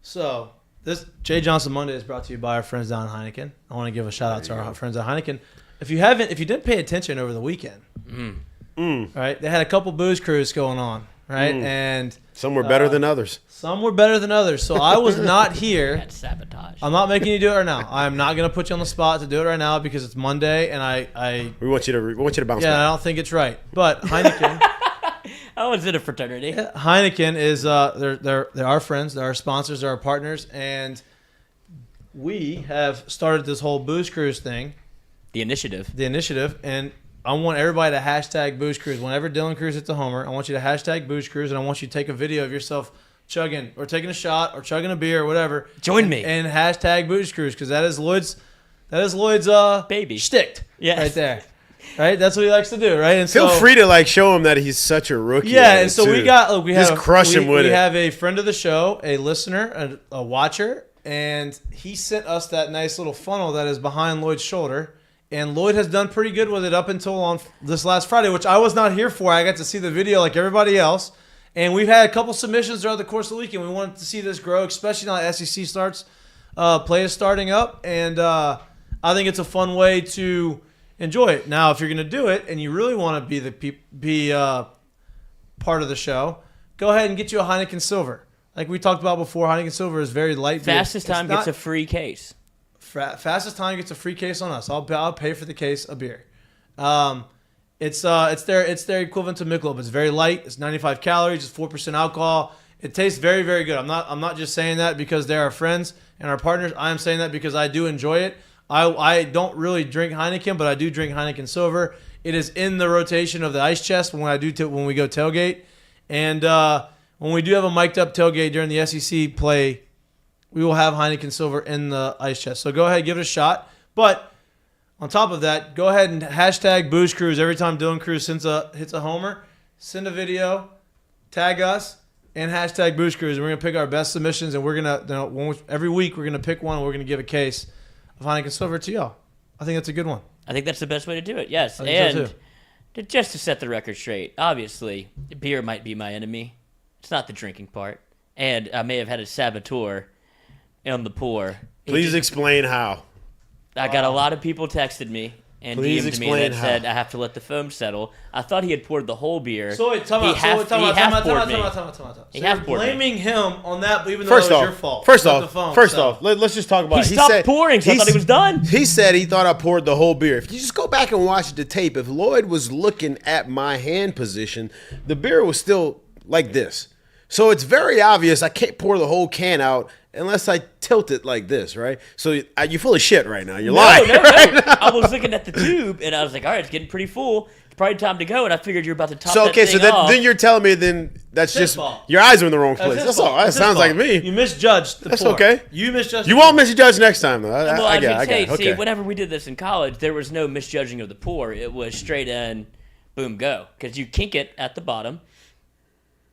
So this Jay Johnson Monday is brought to you by our friends down at Heineken. I want to give a shout out to our friends at Heineken. If you didn't pay attention over the weekend, right? They had a couple booze crews going on, right? And some were better than others. Some were better than others. So I was not here. That's sabotage. I'm not making you do it right now. I'm not going to put you on the spot to do it right now because it's Monday, and we want you to bounce back. back. I don't think it's right. But Heineken. I I was in a fraternity. Heineken is they're our friends, they're our sponsors, they're our partners, and we have started this whole Booze Cruise thing. The initiative, and I want everybody to hashtag Booze Cruise. Whenever Dylan Cruz hits a homer, I want you to hashtag Booze Cruise, and I want you to take a video of yourself chugging or taking a shot or chugging a beer or whatever. Join me and hashtag Booze Cruise, because that is Lloyd's baby shtick right there. Right, that's what he likes to do, right? And feel free to show him that he's such a rookie. Yeah, and so we crush him with it. We have a friend of the show, a listener, a watcher, and he sent us that nice little funnel that is behind Lloyd's shoulder. And Lloyd has done pretty good with it up until on this last Friday, which I was not here for. I got to see the video like everybody else. And we've had a couple submissions throughout the course of the weekend. We wanted to see this grow, especially now that SEC play is starting up. And I think it's a fun way to enjoy it. Now, if you're going to do it and you really want to be part of the show, go ahead and get you a Heineken Silver. Like we talked about before, Heineken Silver is very light. Fastest time gets a free case. Fastest time gets a free case on us. I'll pay for the case of beer. It's their equivalent to Mik'd. It's very light. It's 95 calories. It's 4% alcohol. It tastes very, very good. I'm not just saying that because they're our friends and our partners. I am saying that because I do enjoy it. I don't really drink Heineken, but I do drink Heineken Silver. It is in the rotation of the ice chest when we go tailgate, and when we do have a mic'd up tailgate during the SEC play, we will have Heineken Silver in the ice chest. So go ahead, give it a shot. But on top of that, go ahead and hashtag Booze Cruise every time Dylan Cruz hits a homer. Send a video, tag us, and hashtag Booze Cruise. We're gonna pick our best submissions, and we're gonna every week we're gonna pick one. And we're gonna give a case of Heineken Silver to y'all. I think that's a good one. I think that's the best way to do it. Yes, I think so too. Just to set the record straight, obviously, beer might be my enemy. It's not the drinking part, and I may have had a saboteur on the pour. Please explain how. I got a lot of people texted me and DM'd me that said I have to let the foam settle. I thought he had poured the whole beer. So wait, time out. He half poured me. Blaming him on that, even though it was your fault. First off, let's just talk about it. He stopped pouring, so I thought he was done. He said he thought I poured the whole beer. If you just go back and watch the tape, if Lloyd was looking at my hand position, the beer was still like this. So it's very obvious I can't pour the whole can out unless I tilt it like this, right? So you're full of shit right now. You're lying. No. I was looking at the tube, and I was like, all right, it's getting pretty full. It's probably time to go, and I figured you're about to top that thing off. Then you're telling me that's just your eyes are in the wrong place. That's all. That sounds like me. You misjudged the pour. Okay. You misjudged. You won't misjudge next time, though. I get it. See, whenever we did this in college, there was no misjudging of the pour. It was straight in, boom, go. Because you kink it at the bottom.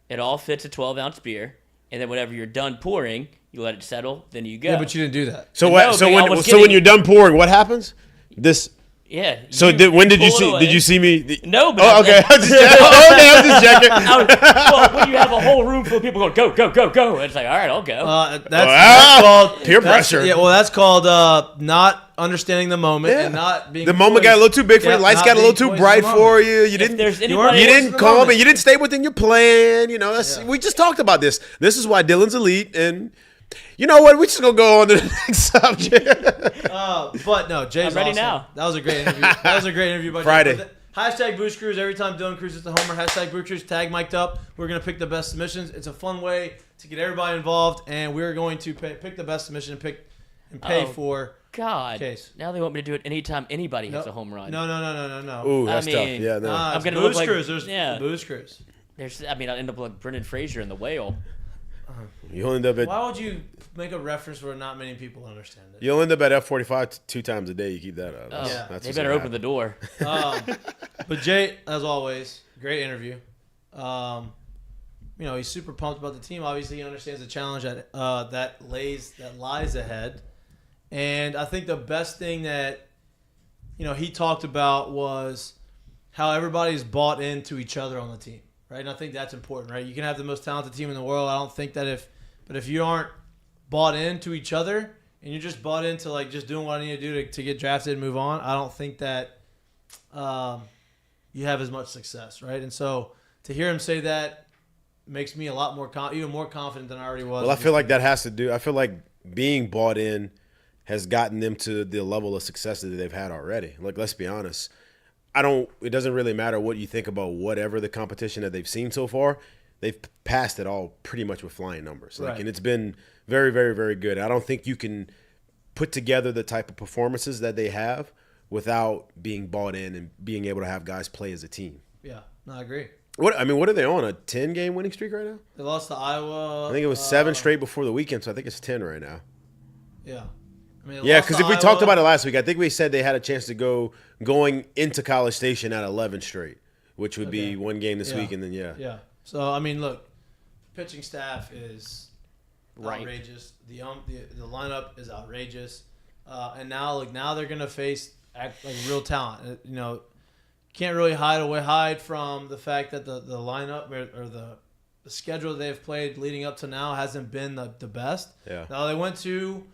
It all fits a 12-ounce beer. And then whenever you're done pouring, you let it settle, then you go. Yeah, but you didn't do that. So when you're done pouring, what happens? Yeah. So when did you see? Did you see me? No, but okay. I'm just checking. Well, when you have a whole room full of people going go, it's like, all right, I'll go. That's called peer pressure. Yeah, well, that's called not understanding the moment and not being. The moment got a little too big for you. Lights got a little too bright for you. You didn't calm it. You didn't stay within your plan. We just talked about this. This is why Dylan's elite and. You know what? We're just going to go on to the next subject. But no, Jay's I'm ready awesome. now. That was a great interview. That was a great interview by Friday. Jay. Hashtag Booze Cruise every time Dylan Cruz is the homer. Hashtag Booze Cruise, tag mic'd up. We're going to pick the best submissions. It's a fun way to get everybody involved, and we're going to pick the best submission and pay for God. case. Now they want me to do it anytime anybody hits a home run. No. Ooh, that's tough. Yeah, no. I'm going to Booze look like Cruise. There's Booze Cruise. I'll end up like Brendan Fraser in The Whale. You'll end up at. Why would you make a reference where not many people understand it? You'll end up at F45 2 times a day. You keep that up. That's they better open the door. But Jay, as always, great interview. He's super pumped about the team. Obviously, he understands the challenge that lies ahead. And I think the best thing that he talked about was how everybody's bought into each other on the team. Right, and I think that's important, right? You can have the most talented team in the world. I don't think that if you aren't bought into each other and you're just bought into like just doing what I need to do to get drafted and move on, I don't think that you have as much success, right? And so to hear him say that makes me a lot more even more confident than I already was. Well, I feel like that has to do. I feel like being bought in has gotten them to the level of success that they've had already. Like, let's be honest. It doesn't really matter what you think about whatever the competition that they've seen so far. They've passed it all pretty much with flying numbers. Right. And it's been very, very, very good. I don't think you can put together the type of performances that they have without being bought in and being able to have guys play as a team. Yeah, no, I agree. What are they on? A 10-game winning streak right now? They lost to Iowa. I think it was 7 straight before the weekend, so I think it's 10 right now. Yeah. I mean, Yeah, because if we talked about it last week, I think we said they had a chance to going into College Station at 11 straight, which would be one game this week, and then Yeah. So I mean, look, pitching staff is outrageous. The lineup is outrageous, and now they're gonna face real talent. Can't really hide from the fact that the lineup or the schedule they've played leading up to now hasn't been the best. Yeah. Now they went to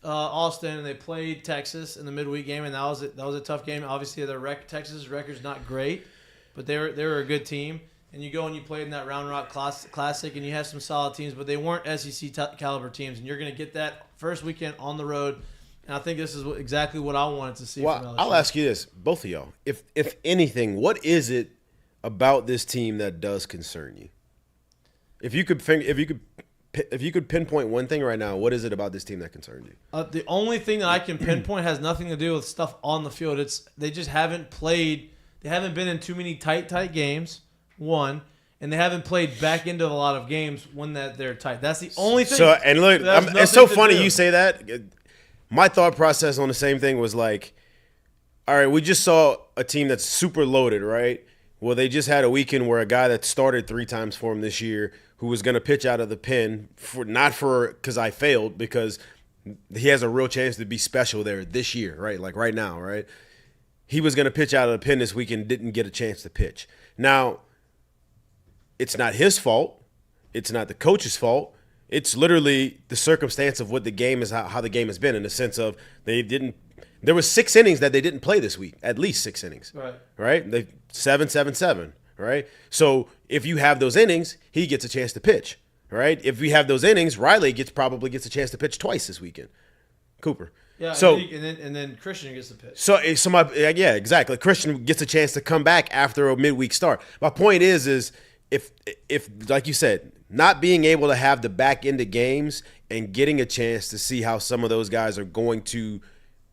Austin and they played Texas in the midweek game, and that was a tough game. Obviously, Texas record's not great, but they were a good team. And you go and you played in that Round Rock Classic, and you have some solid teams, but they weren't SEC caliber teams. And you're going to get that first weekend on the road. And I think this is exactly what I wanted to see from LSU. I'll ask you this, both of y'all. If anything, what is it about this team that does concern you? If you could pinpoint one thing right now, what is it about this team that concerns you? The only thing that I can pinpoint has nothing to do with stuff on the field. They just haven't played. They haven't been in too many tight games. One, and they haven't played back into a lot of games when they're tight. That's the only thing. So, and look, it's so funny you say that. My thought process on the same thing was like, all right, we just saw a team that's super loaded, right? Well, they just had a weekend where a guy that started 3 times for him this year, who was going to pitch out of the pen, because I failed, because he has a real chance to be special there this year, right? Like right now, right? He was going to pitch out of the pen this week and didn't get a chance to pitch. Now, it's not his fault. It's not the coach's fault. It's literally the circumstance of what the game is, how the game has been, in the sense of there was 6 innings that they didn't play this week, at least 6 innings. Right? They 7-7-7, right? So if you have those innings, he gets a chance to pitch, right? If we have those innings, Riley probably gets a chance to pitch twice this weekend. Cooper. Yeah, so, and then Christian gets the pitch. Yeah, exactly. Christian gets a chance to come back after a midweek start. My point is if like you said, not being able to have the back end of games and getting a chance to see how some of those guys are going to,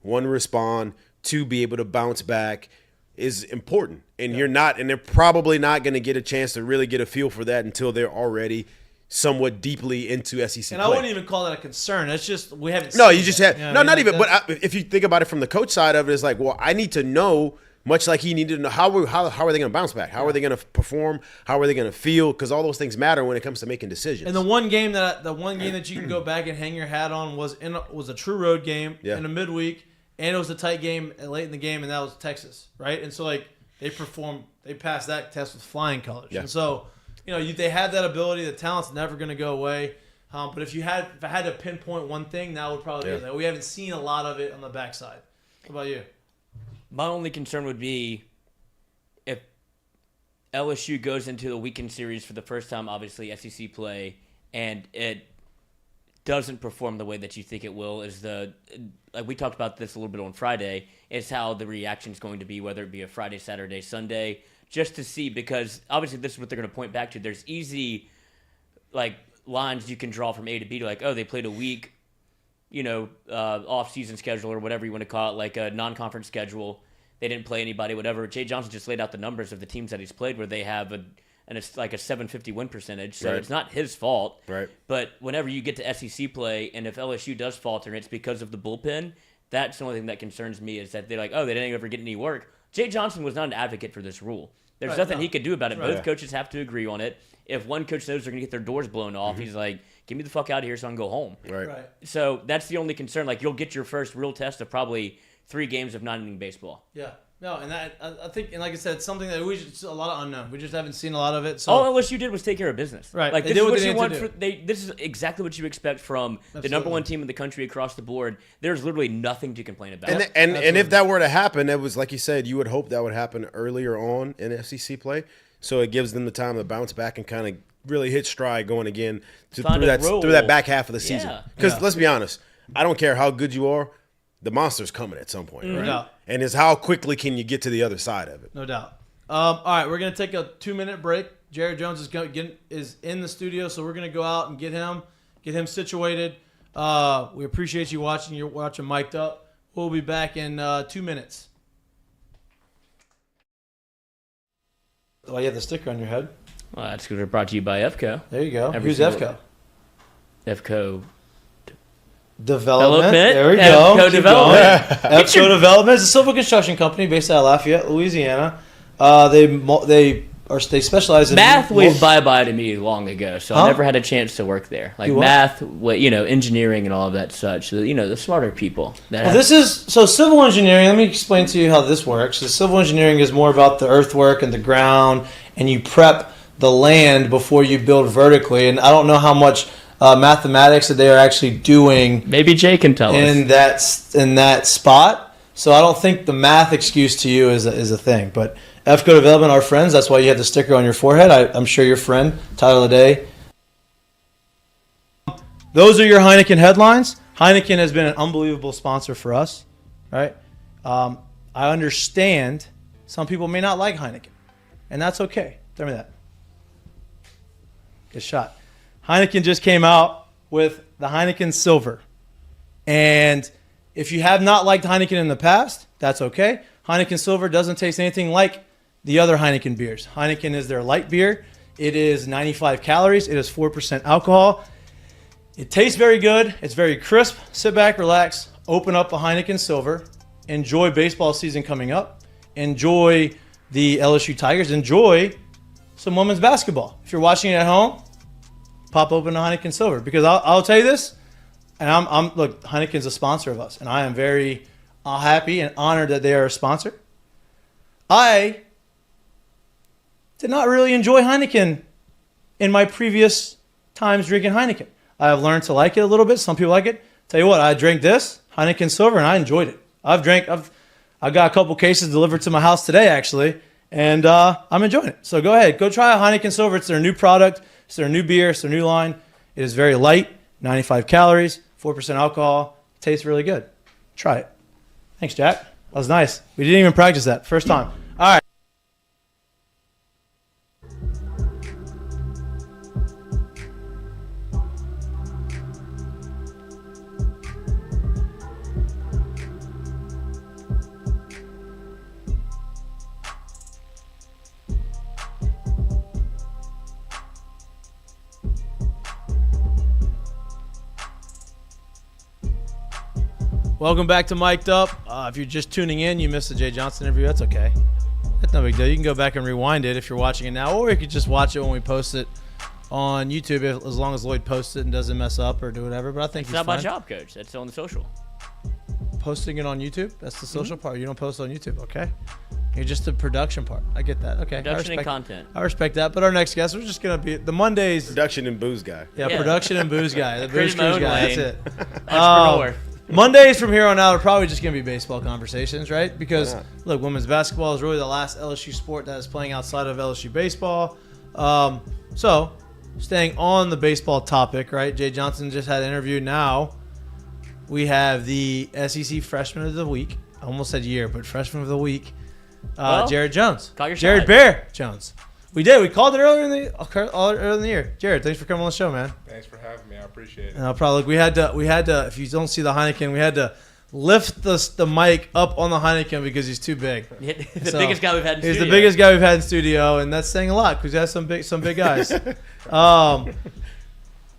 1, respond, 2, be able to bounce back is important. And they're probably not going to get a chance to really get a feel for that until they're already somewhat deeply into SEC and play. I wouldn't even call that a concern. It's just we haven't. No, you just had not even. But if you think about it from the coach side of it, it's like, well, I need to know, much like he needed to know how are they going to bounce back? How are they going to perform? How are they going to feel? Because all those things matter when it comes to making decisions. And the one game that you can go back and hang your hat on was a true road game in a midweek, and it was a tight game late in the game, and that was Texas, right? And so they passed that test with flying colors, and so. They had that ability. The talent's never going to go away. But if I had to pinpoint one thing, that would probably be that. We haven't seen a lot of it on the backside. What about you? My only concern would be if LSU goes into the weekend series for the first time, obviously SEC play, and it doesn't perform the way that you think it will. Like we talked about this a little bit on Friday, is how the reaction is going to be, whether it be a Friday, Saturday, Sunday. Just to see, because obviously this is what they're going to point back to. There's easy, lines you can draw from A to B to they played a week, off-season schedule or whatever you want to call it, like a non-conference schedule. They didn't play anybody, whatever. Jay Johnson just laid out the numbers of the teams that he's played where they have it's like a 750 win percentage, so it's not his fault. Right. But whenever you get to SEC play, and if LSU does falter, and it's because of the bullpen, that's the only thing that concerns me, is that they're like, they didn't ever get any work. Jay Johnson was not an advocate for this rule. There's nothing he could do about it. Both coaches have to agree on it. If one coach knows they're going to get their doors blown off, he's like, get me the fuck out of here so I can go home. Right. So that's the only concern. You'll get your first real test of probably 3 games of 9-inning baseball. Yeah. No, and that I think, and like I said, it's something that it's a lot of unknown. We just haven't seen a lot of it. So all LSU did was take care of business. Right. This is what you want. This is exactly what you expect from the number 1 team in the country across the board. There's literally nothing to complain about. And if that were to happen, it was like you said, you would hope that would happen earlier on in SEC play, so it gives them the time to bounce back and kind of really hit stride going again through that back half of the season. Because let's be honest, I don't care how good you are. the monster's coming at some point, No right? doubt. And it's how quickly can you get to the other side of it? No doubt. All right, we're gonna take a 2-minute break. Jared Jones is in the studio, so we're gonna go out and get him situated. We appreciate you watching. You're watching Miked Up. We'll be back in 2 minutes. Oh, you have the sticker on your head. Well, that's because we're brought to you by Evco. There you go. Every Who's single- Evco? Evco Development. There we go. Evco Keep Development. going. Evco Development is a civil construction company based out of Lafayette, Louisiana. They specialize in Math waved bye-bye to me long ago, so I never had a chance to work there. Like You what? math, engineering and all of that such. So, the smarter people. So civil engineering, let me explain to you how this works. So civil engineering is more about the earthwork and the ground, and you prep the land before you build vertically. And I don't know how much mathematics that they are actually doing. Maybe Jay can tell us. In that spot. So I don't think the math excuse to you is a thing. But Evco Development, our friends, that's why you have the sticker on your forehead. I'm sure your friend, Tyler Day. Those are your Heineken headlines. Heineken has been an unbelievable sponsor for us, right? I understand some people may not like Heineken, and that's okay. Tell me that. Good shot. Heineken just came out with the Heineken Silver. And if you have not liked Heineken in the past, that's okay. Heineken Silver doesn't taste anything like the other Heineken beers. Heineken is their light beer. It is 95 calories. It is 4% alcohol. It tastes very good. It's very crisp. Sit back, relax, open up a Heineken Silver. Enjoy baseball season coming up. Enjoy the LSU Tigers. Enjoy some women's basketball. If you're watching it at home, pop open a Heineken Silver. Because I'll tell you this, and look, Heineken's a sponsor of us, and I am very happy and honored that they are a sponsor. I did not really enjoy Heineken in my previous times drinking Heineken. I have learned to like it a little bit. Some people like it. Tell you what, I drank this Heineken Silver, and I enjoyed it. I got a couple cases delivered to my house today, actually, and I'm enjoying it. So go ahead, go try a Heineken Silver. It's their new product. It's their new beer. It's their new line. It is very light, 95 calories, 4% alcohol. It tastes really good. Try it. Thanks, Jack. That was nice. We didn't even practice that. First time. All right. Welcome back to Mic'd Up. If you're just tuning in, you missed the Jay Johnson interview. That's okay. That's no big deal. You can go back and rewind it if you're watching it now, or you could just watch it when we post it on YouTube, as long as Lloyd posts it and doesn't mess up or do whatever. But I think It's not my job, Coach. That's on the social. Posting it on YouTube? That's the social part. You don't post it on YouTube, okay? You're just the production part. I get that. Okay. Production and content. I respect that. But our next guest, we're just going to be the Mondays. Production and booze guy. Yeah, production and booze guy. The booze Created my cruise own guy. lane. That's it. Entrepreneur. Mondays from here on out are probably just going to be baseball conversations, right? Because, look, women's basketball is really the last LSU sport that is playing outside of LSU baseball. So, staying on the baseball topic, right? Jay Johnson just had an interview. Now, we have the SEC Freshman of the Week. I almost said year, but Freshman of the Week. Jared Jones. Call your Jared shot. Bear Jones. We did. We called it earlier in the year. Jared, thanks for coming on the show, man. Thanks for having me. I appreciate it. And probably we had to. If you don't see the Heineken, we had to lift the mic up on the Heineken because he's too big. The biggest guy we've had in He's studio. the biggest guy we've had in studio, and that's saying a lot because he has some big guys.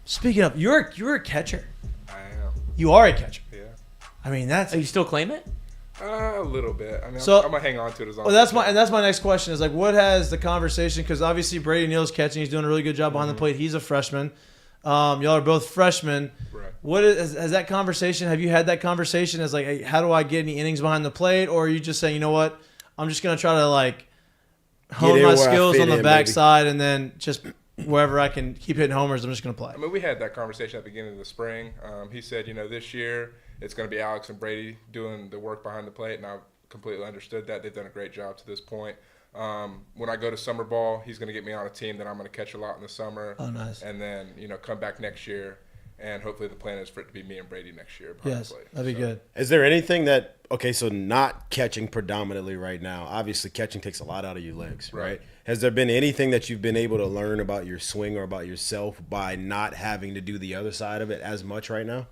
Speaking of, you're a catcher. I am. You are a catcher. Yeah. I mean, that's. Oh, you still claim it? A little bit. I mean, So- I'm gonna hang on to it as long. Well, as that's my next question is like, what has the conversation? Because obviously Brady Neal's catching, he's doing a really good job behind the plate. He's a freshman. Y'all are both freshmen. Right. What has that conversation? Have you had that conversation as like, hey, how do I get any innings behind the plate, or are you just saying, you know what, I'm just gonna try to like hone in my where I skills fit on the in, backside, and then just wherever I can keep hitting homers, I'm just gonna play. I mean, we had that conversation at the beginning of the spring. He said, this year it's going to be Alex and Brady doing the work behind the plate, and I completely understood that. They've done a great job to this point. When I go to summer ball, he's going to get me on a team that I'm going to catch a lot in the summer. Oh, nice. And then, come back next year And hopefully the plan is for it to be me and Brady next year behind Yes, the plate. that'd be good. Is there anything that so not catching predominantly right now? Obviously, catching takes a lot out of your legs, right? Has there been anything that you've been able to learn about your swing or about yourself by not having to do the other side of it as much right now?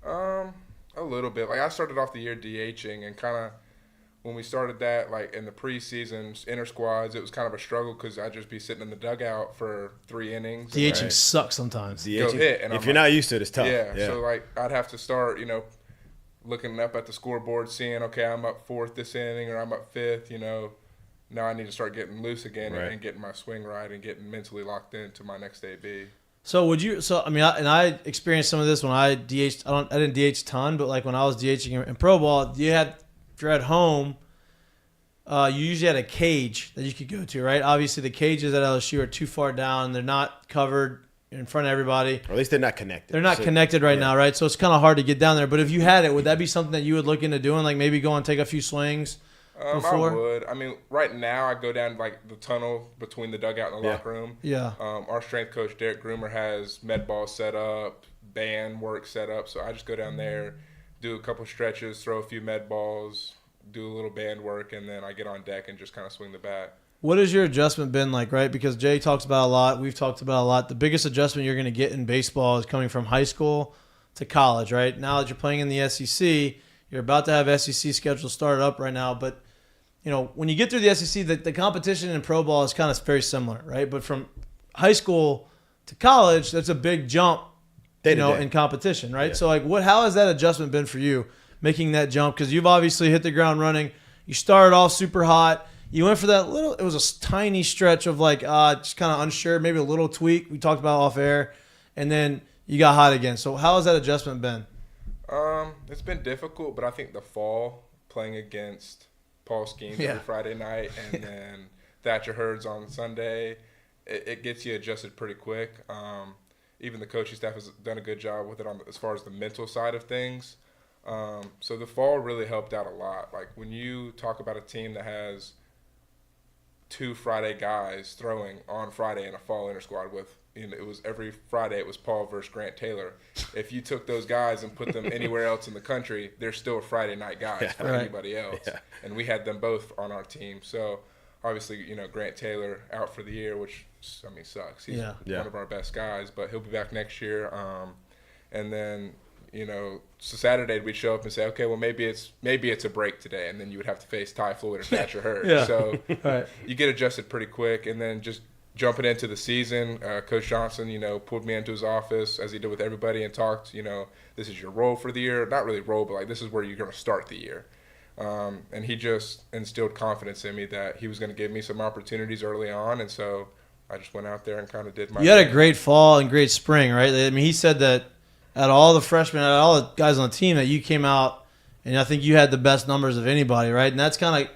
A little bit. Like I started off the year DHing, and kind of when we started that, like in the preseason inter squads, it was kind of a struggle because I'd just be sitting in the dugout for 3 innings. DHing sucks sometimes. Go hit, and if you're not used to it, it's tough. Yeah. So like I'd have to start, looking up at the scoreboard, seeing, okay, I'm up 4th this inning, or I'm up 5th. Now I need to start getting loose again and getting my swing right and getting mentally locked into my next AB. So would you? So I mean, I experienced some of this when I DH'd. I didn't DH a ton, but like when I was DHing in pro ball, if you're at home, you usually had a cage that you could go to, right? Obviously, the cages at LSU are too far down; they're not covered in front of everybody. Or at least they're not connected. They're not connected right now, right? So it's kind of hard to get down there. But if you had it, would that be something that you would look into doing? Like maybe go and take a few swings before? I would. I mean, right now I go down like the tunnel between the dugout and the locker room. Yeah. Our strength coach, Derek Groomer, has med balls set up, band work set up. So I just go down there, do a couple stretches, throw a few med balls, do a little band work, and then I get on deck and just kind of swing the bat. What has your adjustment been like, right? Because Jay talks about a lot. We've talked about a lot. The biggest adjustment you're going to get in baseball is coming from high school to college, right? Now that you're playing in the SEC, you're about to have SEC schedule started up right now. But, when you get through the SEC, the competition in pro ball is kind of very similar, right? But from high school to college, that's a big jump, in competition, right? Yeah. So, like, how has that adjustment been for you, making that jump? Because you've obviously hit the ground running. You started off super hot. You went for that it was a tiny stretch of like, just kind of unsure, maybe a little tweak. We talked about off air. And then you got hot again. So how has that adjustment been? It's been difficult, but I think the fall, playing against Paul Skeens every Friday night and then Thatcher Hurds on Sunday, it gets you adjusted pretty quick. Even the coaching staff has done a good job with it as far as the mental side of things. So the fall really helped out a lot. Like when you talk about a team that has 2 Friday guys throwing on Friday in a fall inter squad with, it was every Friday it was Paul versus Grant Taylor. If you took those guys and put them anywhere else in the country, they're still Friday night guys for anybody else. Yeah. And we had them both on our team. So obviously, Grant Taylor out for the year, which sucks. He's one of our best guys, but he'll be back next year. And then so Saturday we'd show up and say, okay, well maybe it's a break today, and then you would have to face Ty Floyd or Thatcher Hurd. So you get adjusted pretty quick, and then just jumping into the season, Coach Johnson, pulled me into his office as he did with everybody and talked. This is your role for the year, not really role, but like this is where you're going to start the year. And he just instilled confidence in me that he was going to give me some opportunities early on, and so I just went out there and kind of did my. You had a great fall and great spring, right? I mean, he said that. At all the freshmen, at all the guys on the team, that you came out, and I think you had the best numbers of anybody, right? And that's got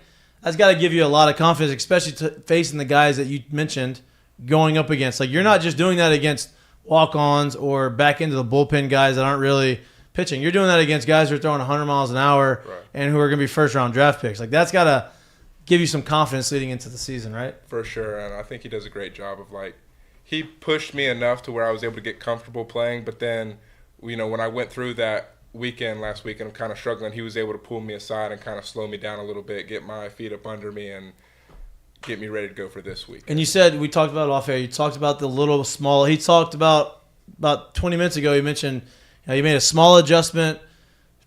to give you a lot of confidence, especially facing the guys that you mentioned going up against. Like, you're not just doing that against walk-ons or back into the bullpen guys that aren't really pitching. You're doing that against guys who are throwing 100 miles an hour and who are going to be first-round draft picks. Like, that's got to give you some confidence leading into the season, right? For sure, and I think he does a great job of, he pushed me enough to where I was able to get comfortable playing, but then – when I went through that weekend last week and I'm kind of struggling, he was able to pull me aside and kind of slow me down a little bit, get my feet up under me, and get me ready to go for this week. And you said, we talked about it off air, you talked about the little small, he talked about 20 minutes ago, he mentioned you made a small adjustment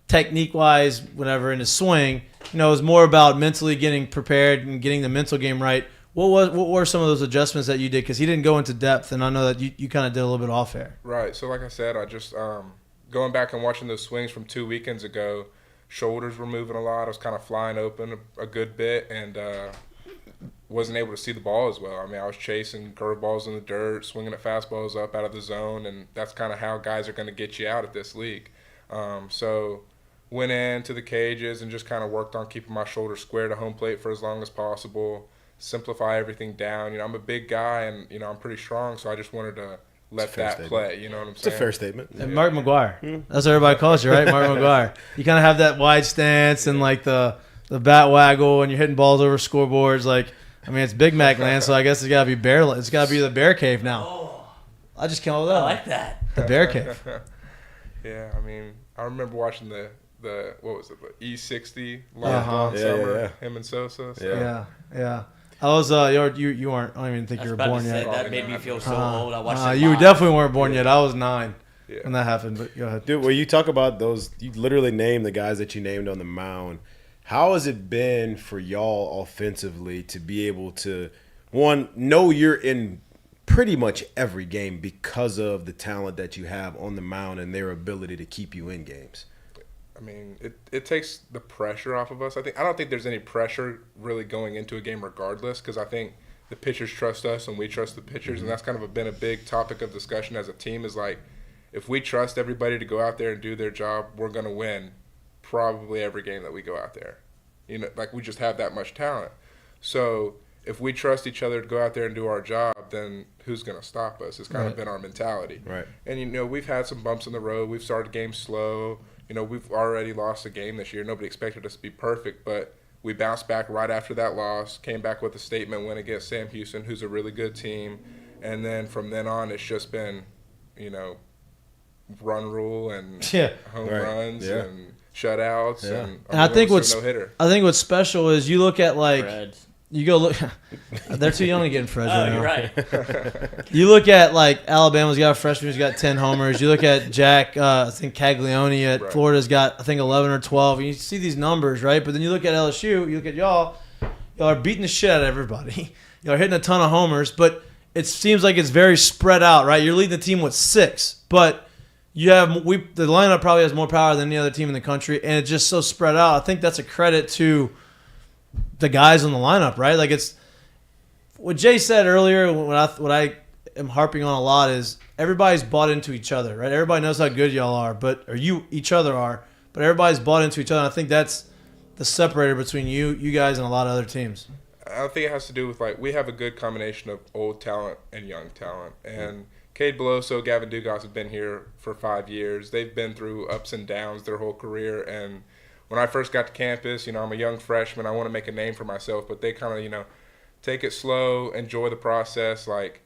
technique-wise, whatever, in his swing. It was more about mentally getting prepared and getting the mental game right. What were some of those adjustments that you did? Because he didn't go into depth, and I know that you kind of did a little bit off air. Right. So like I said, I just going back and watching those swings from 2 weekends ago, shoulders were moving a lot. I was kind of flying open a good bit and wasn't able to see the ball as well. I mean, I was chasing curveballs in the dirt, swinging at fastballs up out of the zone, and that's kind of how guys are going to get you out at this league. So went into the cages and just kind of worked on keeping my shoulders square to home plate for as long as possible. Simplify everything down. I'm a big guy and, I'm pretty strong, so I just wanted to let that play. You know what I'm saying? It's a fair statement. And Mark McGuire. That's what everybody calls you, right? Mark McGuire. You kind of have that wide stance and like the bat waggle and you're hitting balls over scoreboards. Like, I mean, it's Big Mac land, so I guess it's got to be the bear cave now. I just came up with that. I like that. The bear cave. Yeah, I mean, I remember watching the what was it, the E60 long summer, him and Sosa. So. Yeah. I was you weren't. I don't even think you were born yet. That made me feel so old. I watched it you live. definitely weren't born yet. I was 9 when that happened. But go ahead, dude. When you talk about those, you literally named the guys that you named on the mound. How has it been for y'all offensively to be able to, one, know you're in pretty much every game because of the talent that you have on the mound and their ability to keep you in games? I mean, it takes the pressure off of us. I don't think there's any pressure really going into a game regardless, because I think the pitchers trust us and we trust the pitchers, and that's kind of been a big topic of discussion as a team is like, if we trust everybody to go out there and do their job, we're going to win probably every game that we go out there. You know, like we just have that much talent. So if we trust each other to go out there and do our job, then who's going to stop us? It's kind of been our mentality. Right. And, you know, we've had some bumps in the road. We've started games slow. You know, we've already lost a game this year. Nobody expected us to be perfect, but we bounced back right after that loss, came back with a statement win against Sam Houston, who's a really good team. And then from then on, it's just been, you know, run rule and home runs and shutouts. And I think what's special is you look at like Reds. you go look. They're too young to get in Fred right now. You're right. You look at like Alabama's got a freshman who's got 10 homers. You look at Jack, I think Caglione at Florida's got I think 11 or 12. And you see these numbers, right? But then you look at LSU, you look at y'all are beating the shit out of everybody. Y'all are hitting a ton of homers, but it seems like it's very spread out, right? You're leading the team with 6, but you have the lineup probably has more power than any other team in the country, and it's just so spread out. I think that's a credit to the guys in the lineup, right? Like it's what Jay said earlier. What I am harping on a lot is everybody's bought into each other, right? Everybody knows how good y'all are, but everybody's bought into each other. And I think that's the separator between you guys and a lot of other teams. I think it has to do with like we have a good combination of old talent and young talent, and Cade Beloso, Gavin Dugas have been here for 5 years. They've been through ups and downs their whole career. And when I first got to campus, you know, I'm a young freshman. I want to make a name for myself. But they kind of, you know, take it slow, enjoy the process. Like,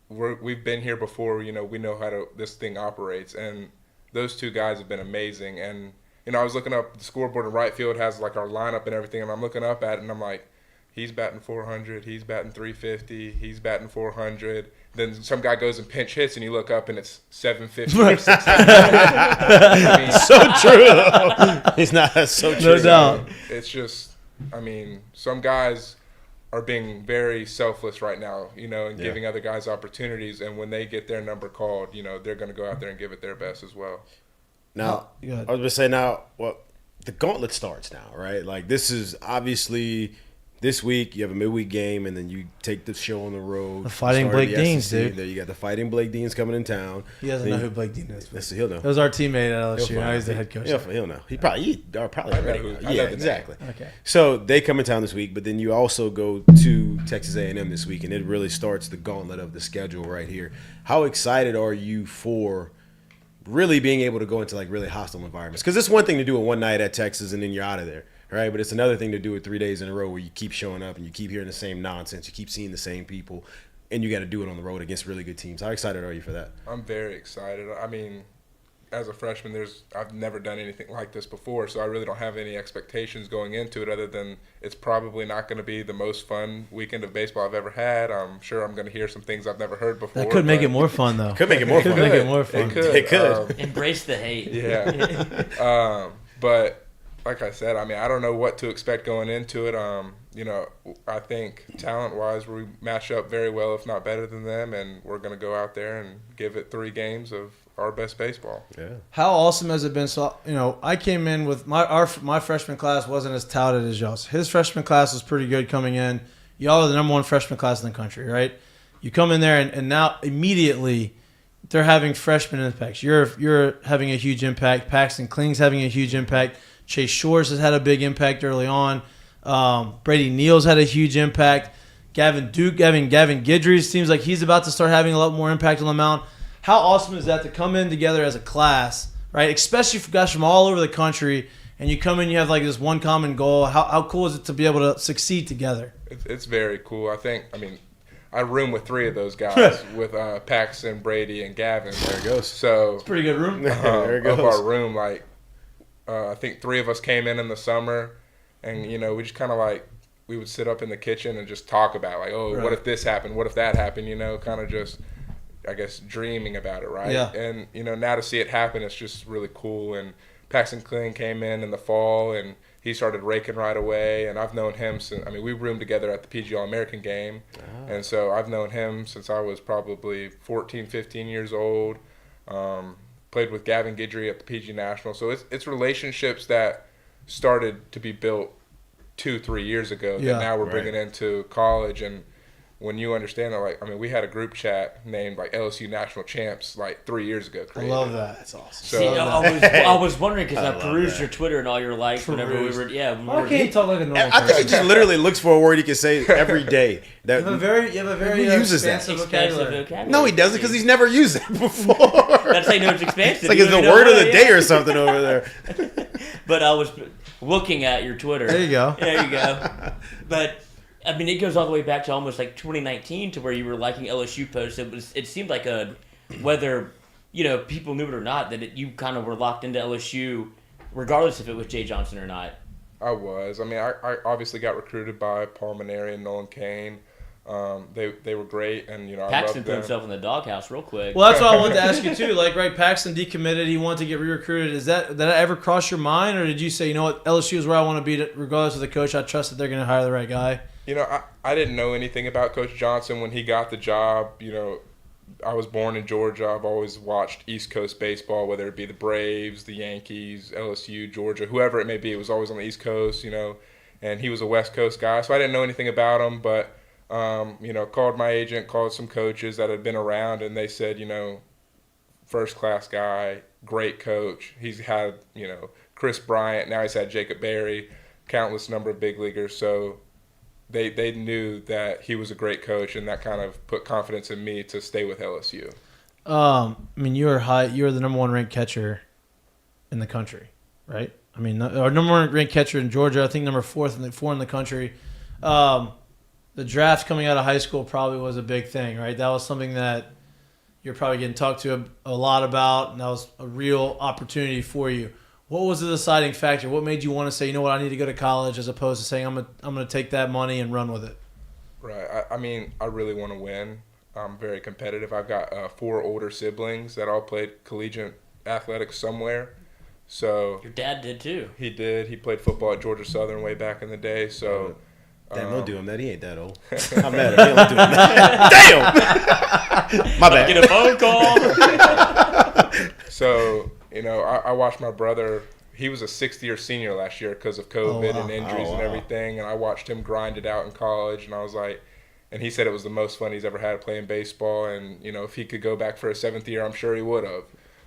we've been here before. You know, we know how this thing operates. And those two guys have been amazing. And, you know, I was looking up the scoreboard in right field has, like, our lineup and everything. And I'm looking up at it, and I'm like, he's batting 400. He's batting 350. He's batting 400. Then some guy goes and pinch hits, and you look up, and it's 750 or 600. I mean, so true. He's not so true. No doubt. It's just, I mean, some guys are being very selfless right now, you know, and giving other guys opportunities. And when they get their number called, you know, they're going to go out there and give it their best as well. Now, I was going to say the gauntlet starts now, right? Like, this is obviously – this week, you have a midweek game, and then you take the show on the road. The Fighting Blake Deans, dude. There you got the Fighting Blake Deans coming in town. He doesn't know who Blake Dean is. He'll know. It was our teammate at LSU. Now he's the head coach. He'll know. He probably already know. Yeah, exactly. Okay. So they come in town this week, but then you also go to Texas A&M this week, and it really starts the gauntlet of the schedule right here. How excited are you for really being able to go into like really hostile environments? Because it's one thing to do it one night at Texas, and then you're out of there. Right, but it's another thing to do it 3 days in a row where you keep showing up and you keep hearing the same nonsense, you keep seeing the same people, and you got to do it on the road against really good teams. How excited are you for that? I'm very excited. I mean, as a freshman, I've never done anything like this before, so I really don't have any expectations going into it other than it's probably not going to be the most fun weekend of baseball I've ever had. I'm sure I'm going to hear some things I've never heard before. That could make it more fun, though. Could make it more fun. Make it more fun. It could. Embrace the hate. Yeah. But like I said, I mean, I don't know what to expect going into it. You know, I think talent-wise, we match up very well, if not better than them, and we're going to go out there and give it 3 games of our best baseball. Yeah. How awesome has it been? So, you know, I came in with my freshman class wasn't as touted as y'all's. His freshman class was pretty good coming in. Y'all are the number 1 freshman class in the country, right? You come in there, and now immediately they're having freshman impacts. You're having a huge impact. Paxton Kling's having a huge impact. Chase Shores has had a big impact early on. Brady Neal's had a huge impact. Gavin Guidry seems like he's about to start having a lot more impact on the mound. How awesome is that to come in together as a class, right? Especially for guys from all over the country, and you come in, you have like this one common goal. How cool is it to be able to succeed together? It's very cool. I I room with 3 of those guys with Paxton, Brady, and Gavin. There it goes. So It's a pretty good room. There it goes. Of our room, like I think 3 of us came in the summer, and we just kind of like we would sit up in the kitchen and just talk about like, oh, Right. what if this happened? What if that happened? Kind of just, I guess, dreaming about it, right? Yeah. And now to see it happen, it's just really cool. And Paxton Kling came in the fall, and he started raking right away. And I've known him since. I mean, we roomed together at the PG All-American game, and so I've known him since I was probably 14, 15 years old. Played with Gavin Guidry at the PG National, so it's relationships that started to be built 2-3 years ago Yeah. that now we're bringing into college. And when you understand that, like, I mean, we had a group chat named like LSU National Champs like 3 years ago. I created. love that. That's awesome. So See, I was wondering because I perused that. your Twitter and all your likes whenever we were. Yeah, we Why were, can't you talk like a normal I think he person? just literally looks for a word he can say every day. That You have a very who uses that? expansive expansive vocabulary. vocabulary. No, he doesn't because he's never used it before. That's how you know it's expansive. It's like You it's don't the even word know of the what- day yeah. or something over there. But I was looking at your Twitter. There you go. There you go. But I mean, it goes all the way back to almost like 2019 to where you were liking LSU posts. It seemed like whether people knew it or not that you kind of were locked into LSU, regardless if it was Jay Johnson or not. I was. I mean, I obviously got recruited by Paul Maneri and Nolan Kane. They were great, and I Paxton loved put them. himself in the doghouse real quick. Well, that's what I wanted to ask you too. Like, right, Paxton decommitted. He wanted to get re-recruited. Did that ever cross your mind, or did you say, you know what, LSU is where I want to be, regardless of the coach? I trust that they're going to hire the right guy. I didn't know anything about Coach Johnson when he got the job. I was born in Georgia. I've always watched East Coast baseball, whether it be the Braves, the Yankees, LSU, Georgia, whoever it may be. It was always on the East Coast, and he was a West Coast guy. So I didn't know anything about him, but, called my agent, called some coaches that had been around, and they said, first-class guy, great coach. He's had, Chris Bryant. Now he's had Jacob Berry, countless number of big leaguers. So they knew that he was a great coach, and that kind of put confidence in me to stay with LSU. I mean, you were the number 1 ranked catcher in the country, right? I mean, our number 1 ranked catcher in Georgia. I think number 4 in the country. The draft coming out of high school probably was a big thing, right? That was something that you're probably getting talked to a lot about, and that was a real opportunity for you. What was the deciding factor? What made you want to say, you know what, I need to go to college, as opposed to saying, I'm gonna take that money and run with it? Right. I mean, I really want to win. I'm very competitive. I've got 4 older siblings that all played collegiate athletics somewhere. So Your dad did too. he did. He played football at Georgia Southern way back in the day. So Damn, don't do him that. He ain't that old. I'm mad at him. Don't do him that. Damn! My bad. Get a phone call. So, I watched my brother. He was a 6th-year senior last year because of COVID and injuries and everything. And I watched him grind it out in college. And I was like, and he said it was the most fun he's ever had playing baseball. And, if he could go back for a 7th year, I'm sure he would have.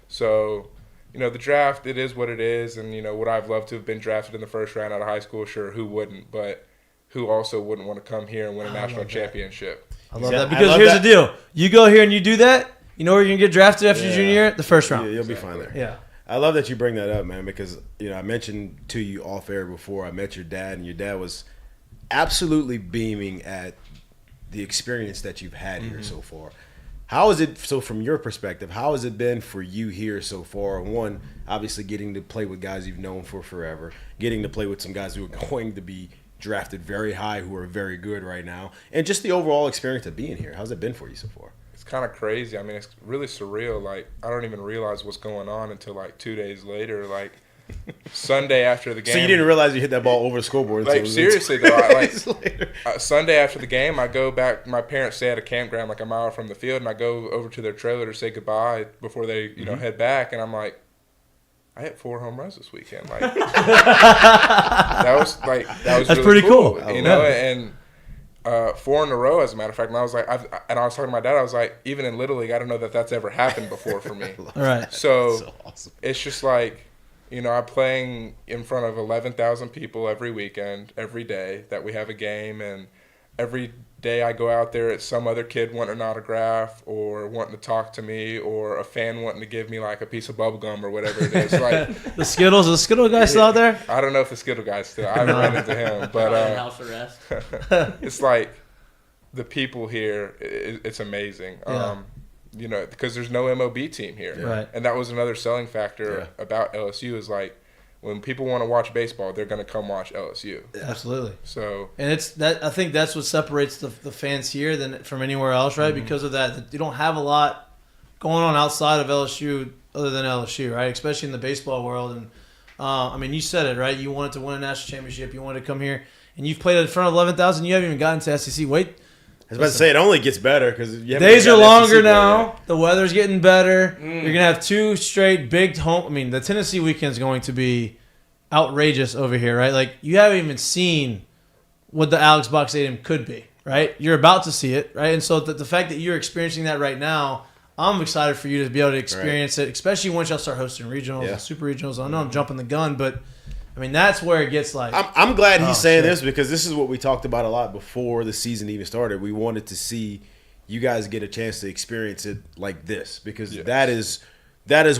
So, the draft, it is what it is. And, would I've loved to have been drafted in the first round out of high school? Sure, who wouldn't? But who also wouldn't want to come here and win a national championship? I love that, because here's the deal. You go here and you do that, you know where you're going to get drafted after your junior year? The first round. You'll be fine there. Yeah. I love that you bring that up, man, because, I mentioned to you off air before I met your dad, and your dad was absolutely beaming at the experience that you've had here so far. How is it, so from your perspective, how has it been for you here so far? One, obviously getting to play with guys you've known for forever, getting to play with some guys who are going to be drafted very high, who are very good right now, and just the overall experience of being here. How's it been for you so far? It's kind of crazy. I mean, it's really surreal. Like, I don't even realize what's going on until like 2 days later. Like, Sunday after the game. So you didn't realize you hit that ball over the scoreboard? Like, seriously though, Sunday after the game, I go back. My parents stay at a campground like a mile from the field, and I go over to their trailer to say goodbye before they, head back. And I'm like, I hit 4 home runs this weekend. Like, that was That's really pretty cool. And 4 in a row, as a matter of fact. And I was like, I was talking to my dad. I was like, even in Little League, I don't know that that's ever happened before for me. Right. So awesome. It's just like, I'm playing in front of 11,000 people every weekend, every day that we have a game, and every day I go out there, it's some other kid wanting an autograph or wanting to talk to me or a fan wanting to give me like a piece of bubble gum or whatever it is. Like The Skittles, is the Skittle guy still out there? I don't know if the Skittle guy's still. I haven't run into him, but House arrest. it's like the people here, it's amazing. Yeah. You know, because there's no MLB team here. Right. And that was another selling factor about LSU is like, when people want to watch baseball, they're going to come watch LSU. Absolutely. So, and it's that I think that's what separates the fans here than from anywhere else, right? Because of that, you don't have a lot going on outside of LSU other than LSU, right? Especially in the baseball world. And I mean, you said it, right? You wanted to win a national championship. You wanted to come here, and you've played in front of 11,000. You haven't even gotten to SEC. Wait. I was about to say it only gets better because days are longer now. The weather's getting better. You're gonna have 2 straight big home. I mean, the Tennessee weekend is going to be outrageous over here, right? Like you haven't even seen what the Alex Box Stadium could be, right? You're about to see it, right? And so the fact that you're experiencing that right now, I'm excited for you to be able to experience it, especially once y'all start hosting regionals and super regionals. I know I'm jumping the gun, but I mean, that's where it gets like... I'm glad he's saying this because this is what we talked about a lot before the season even started. We wanted to see you guys get a chance to experience it like this because that is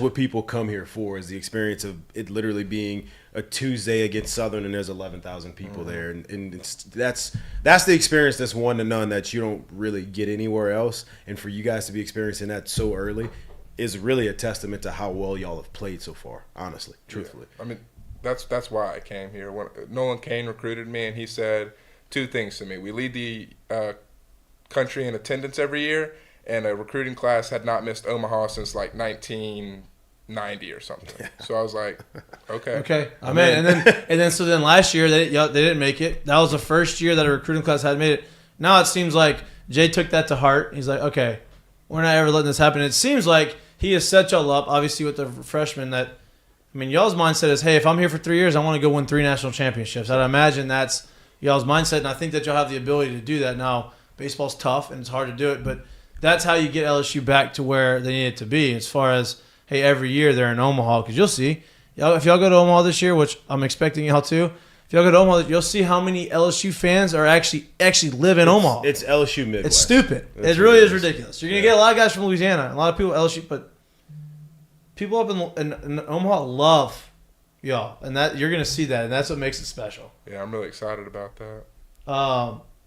what people come here for, is the experience of it literally being a Tuesday against Southern and there's 11,000 people there. And that's the experience that's one to none that you don't really get anywhere else. And for you guys to be experiencing that so early is really a testament to how well y'all have played so far, honestly, truthfully. I mean, that's why I came here. When Nolan Kane recruited me, and he said 2 things to me. We lead the country in attendance every year, and a recruiting class had not missed Omaha since like 1990 or something. So I was like, okay. I'm in. And then last year they didn't make it. That was the first year that a recruiting class had made it. Now it seems like Jay took that to heart. He's like, okay, we're not ever letting this happen. It seems like he has set y'all up, obviously with the freshmen that. I mean, y'all's mindset is, hey, if I'm here for 3 years, I want to go win 3 national championships. I'd imagine that's y'all's mindset, and I think that y'all have the ability to do that. Now, baseball's tough, and it's hard to do it, but that's how you get LSU back to where they need it to be as far as, hey, every year they're in Omaha. Because you'll see, if y'all go to Omaha this year, which I'm expecting y'all to, if y'all go to Omaha, you'll see how many LSU fans are actually live in Omaha. It's LSU Midwest. It's stupid. It really is ridiculous. You're going to get a lot of guys from Louisiana, a lot of people LSU, but people up in Omaha love y'all, and that you're gonna see that, and that's what makes it special. Yeah, I'm really excited about that.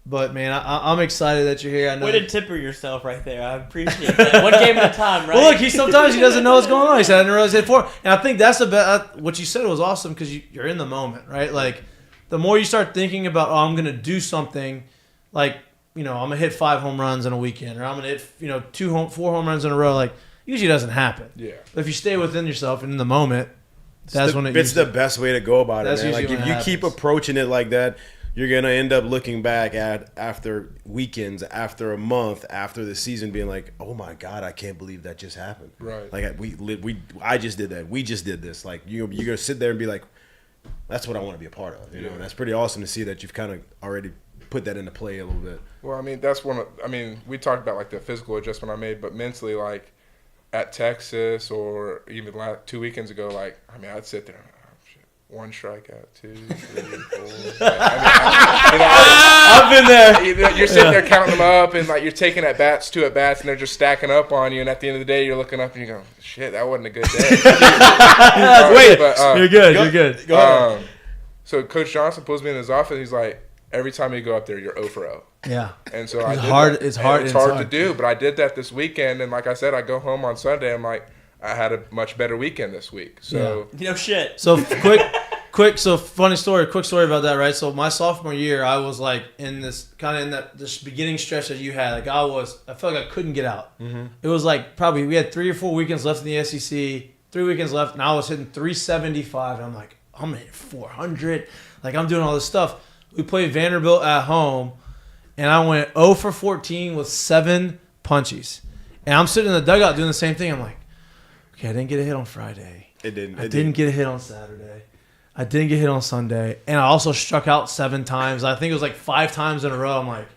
But man, I'm excited that you're here. I know. Way to temper yourself right there. I appreciate that. One game at a time, right? Well, look, sometimes he doesn't know what's going on. He said, "I didn't realize it before," and I think that's what you said was awesome because you're in the moment, right? Like the more you start thinking about, I'm gonna do something, like I'm gonna hit 5 home runs in a weekend, or I'm gonna hit 4 home runs in a row, like. Usually doesn't happen. Yeah. But if you stay within yourself and in the moment, that's when it's the best way to go about it, man. Like if you keep approaching it like that, you're gonna end up looking back at after weekends, after a month, after the season, being like, "Oh my God, I can't believe that just happened." Right. Like I just did that. We just did this. Like you're gonna sit there and be like, "That's what I want to be a part of." You know, and that's pretty awesome to see that you've kind of already put that into play a little bit. Well, I mean, we talked about like the physical adjustment I made, but mentally, like. At Texas or even 2 weekends ago, like, I mean, I'd sit there and, 1 strikeout, 2, 3, 4. I've been there. You're sitting there counting them up, and like you're taking at bats, and they're just stacking up on you. And at the end of the day, you're looking up and you go, "Shit, that wasn't a good day." You're good. You're good. Go ahead. So Coach Johnson pulls me in his office. He's like, "Every time you go up there, you're 0 for 0." Yeah. And so It's hard to do, but I did that this weekend, and like I said, I go home on Sunday. I'm like, I had a much better weekend this week. So shit. So funny story. Quick story about that, right? So my sophomore year, I was like in this beginning stretch that you had. Like I felt like I couldn't get out. Mm-hmm. It was like probably we had 3 or 4 weekends left in the SEC. 3 weekends left, and I was hitting 375. And I'm like, I'm gonna hit 400. Like I'm doing all this stuff. We played Vanderbilt at home. And I went 0 for 14 with 7 punchies. And I'm sitting in the dugout doing the same thing. I'm like, okay, I didn't get a hit on Friday. I didn't get a hit on Saturday. I didn't get hit on Sunday. And I also struck out 7 times. I think it was like 5 times in a row. I'm like,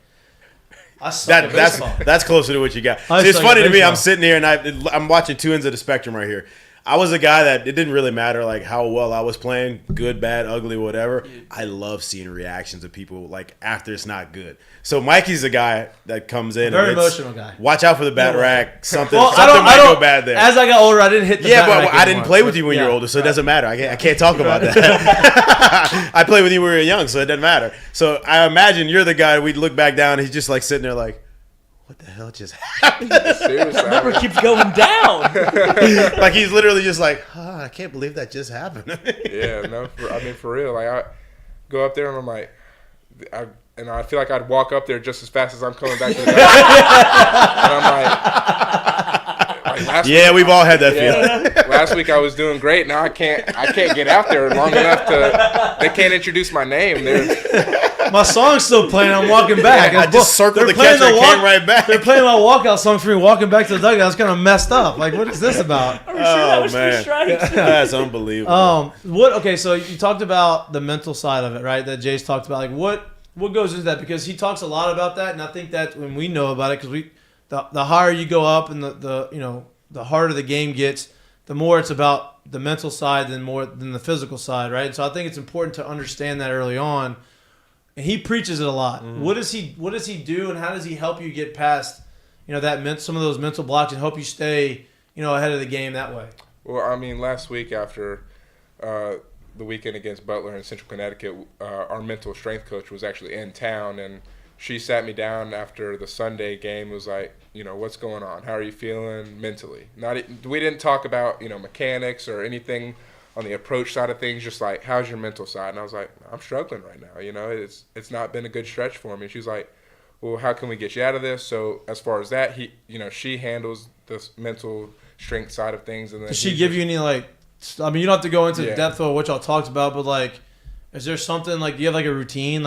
I suck at baseball. That's closer to what you got. See, it's funny to me. I'm sitting here and I'm watching 2 ends of the spectrum right here. I was a guy that it didn't really matter like how well I was playing, good, bad, ugly, whatever. I love seeing reactions of people like after it's not good. So Mikey's a guy that comes in. Very emotional guy. Watch out for the bat rack. Something might go bad there. As I got older, I didn't hit the bat rack but I didn't play with you when you were older, so it doesn't matter. I can't talk about that. I played with you when we were young, so it doesn't matter. So I imagine you're the guy we'd look back down and he's just like sitting there like, what the hell just happened? Seriously, The number keeps going down. Like he's literally just like, I can't believe that just happened. Yeah, no, for real. Like I go up there and I'm like, I feel like I'd walk up there just as fast as I'm coming back to the back. And I'm like yeah, we've all had that feeling. Last week I was doing great. Now I can't get out there long enough to. They can't introduce my name. My song's still playing. I'm walking back. I just circled the catcher and came right back. They're playing my walkout song for me walking back to the dugout. I was kind of messed up. Like, what is this about? Are we sure that was 3 strikes? That's unbelievable. Okay, so you talked about the mental side of it, right? That Jay's talked about. Like, what goes into that? Because he talks a lot about that, and I think that when we know about it, because the higher you go up and the harder the game gets, the more it's about the mental side than the physical side, right? And so I think it's important to understand that early on. And he preaches it a lot. Mm-hmm. What does he do, and how does he help you get past, some of those mental blocks and help you stay, ahead of the game that way? Well, I mean, last week after the weekend against Butler in Central Connecticut, our mental strength coach was actually in town, and she sat me down after the Sunday game. Was like, what's going on? How are you feeling mentally? We didn't talk about mechanics or anything on the approach side of things, just like, how's your mental side? And I was like, I'm struggling right now. It's not been a good stretch for me. She's like, well, how can we get you out of this? So as far as that, she handles the mental strength side of things. And then does she give you any you don't have to go into the depth of what y'all talked about, but is there something do you have a routine,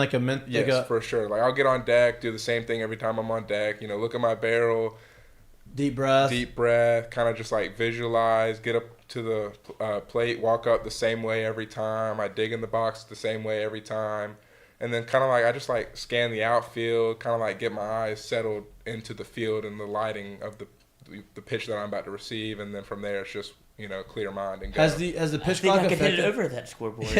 Yes, for sure. I'll get on deck, do the same thing every time I'm on deck. Look at my barrel, deep breath, kind of just visualize, get up to the plate, walk up the same way every time. I dig in the box the same way every time. And then kind of I just scan the outfield, kind of get my eyes settled into the field and the lighting of the pitch that I'm about to receive. And then from there, it's just, clear mind and go. Has the pitch clock I can affected? hit it over that scoreboard.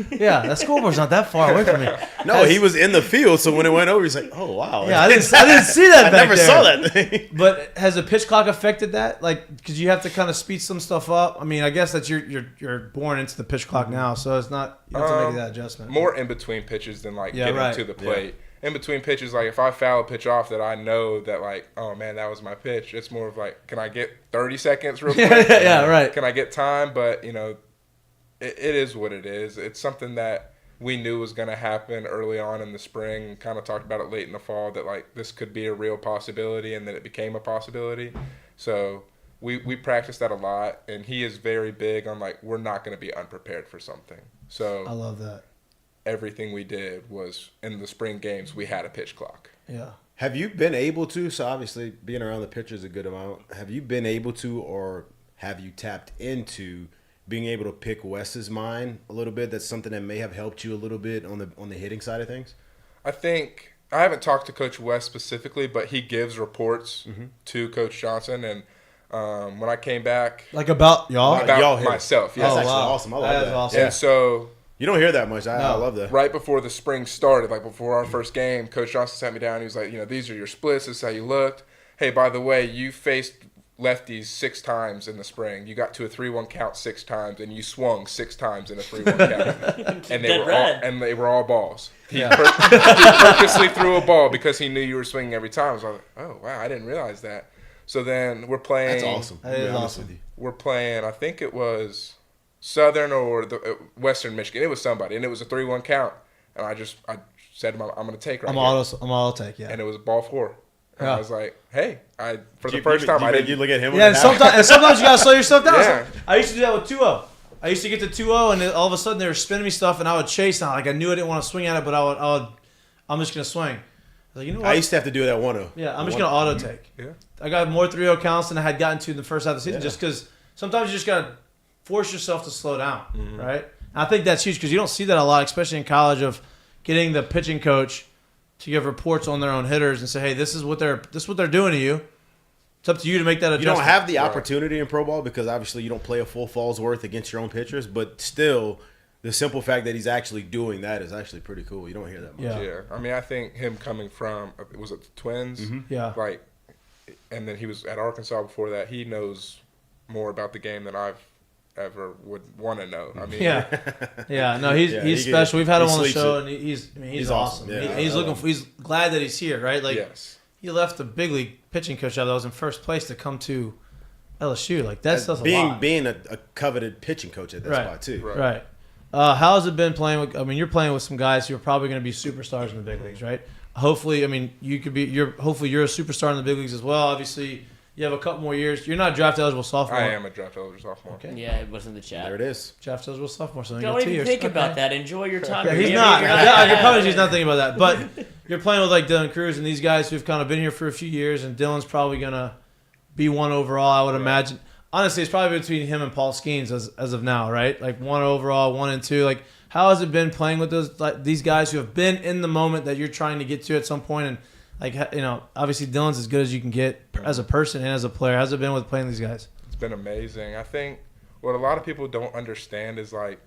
Yeah, that scoreboard's not that far away from me. No, he was in the field, so when it went over, he's like, "Oh wow!" Yeah, I didn't see that. I never saw that thing. But has the pitch clock affected that? Because you have to kind of speed some stuff up. I mean, I guess that you're born into the pitch clock now, so it's not you have to make that adjustment. More in between pitches than getting to the plate. Yeah. In between pitches, if I foul a pitch off that I know that oh man, that was my pitch. It's more of can I get 30 seconds real quick? Yeah, right. Can I get time? But it is what it is. It's something that we knew was going to happen early on in the spring. Kind of talked about it late in the fall that this could be a real possibility, and then it became a possibility. So we practiced that a lot, and he is very big on we're not going to be unprepared for something. So I love that. Everything we did was in the spring games. We had a pitch clock. Yeah. Have you been able to? So obviously, being around the pitchers a good amount. Have you been able to, or have you tapped into being able to pick Wes's mind a little bit? That's something that may have helped you a little bit on the hitting side of things. I think I haven't talked to Coach Wes specifically, but he gives reports to Coach Johnson, and when I came back, about y'all, about myself. Yeah, that's actually awesome. I love that. Awesome. And so. You don't hear that much. I love that. Right before the spring started, before our first game, Coach Johnson sat me down. He was like, these are your splits. This is how you looked. Hey, by the way, you faced lefties 6 times in the spring. You got to a 3-1 count 6 times, and you swung 6 times in a 3-1 count. And they were all balls. He purposely threw a ball because he knew you were swinging every time. So I was like, oh, wow, I didn't realize that. So then we're playing. That's awesome. That is awesome. We're playing, I think it was Southern or the Western Michigan. It was somebody, and it was a 3-1 count. And I said to him, I'm going to take right here. I'm auto take, yeah. And it was ball 4. And I was like, hey, for the you first time, I didn't. You look at him. Yeah, and sometimes you got to slow yourself down. Yeah. I used to do that with 2-0. I used to get to 2-0, and then all of a sudden they were spinning me stuff, and I would chase. And I knew I didn't want to swing at it, but I'm just going to swing. Like, you know what? I used to have to do that 1-0. Yeah, I'm just going to auto take. Yeah. I got more 3-0 counts than I had gotten to in the first half of the season, just because sometimes you just got to force yourself to slow down, right? And I think that's huge because you don't see that a lot, especially in college, of getting the pitching coach to give reports on their own hitters and say, hey, this is what they're doing to you. It's up to you to make that You adjustment. don't have the opportunity in pro ball because obviously you don't play a full fall's worth against your own pitchers, but still, the simple fact that he's actually doing that is actually pretty cool. You don't hear that much. Yeah. I mean, I think him coming from, was it the Twins? Yeah. Like, and then he was at Arkansas before that. He knows more about the game than I've ever would want to know. I mean, yeah. No, he's special. We've had him on the show, and he's awesome. Yeah, he's glad that he's here, right? Like, yes. he left the big league pitching coach job that was in first place to come to LSU. Like, that's a lot. Being a coveted pitching coach at that spot too. Right. How has it been playing with? I mean, you're playing with some guys who are probably going to be superstars in the big leagues, right? Hopefully, I mean, you could be. Hopefully, you're a superstar in the big leagues as well. Obviously, you have a couple more years. You're not a draft eligible sophomore. I am a draft eligible sophomore. Okay. Yeah, it was in the chat. There it is. Draft eligible sophomore. So you Don't got 2 even years. think about that. Enjoy your time. Yeah, he's not. I can promise he's not thinking about that. But you're playing with like Dylan Cruz and these guys who've kind of been here for a few years, and Dylan's probably gonna be 1 overall. I would imagine. Honestly, it's probably between him and Paul Skeens as of now, right? Like 1 overall, 1 and 2. Like, how has it been playing with these guys who have been in the moment that you're trying to get to at some point? And like, you know, obviously Dylan's as good as you can get as a person and as a player. How's it been with playing these guys? It's been amazing. I think what a lot of people don't understand is like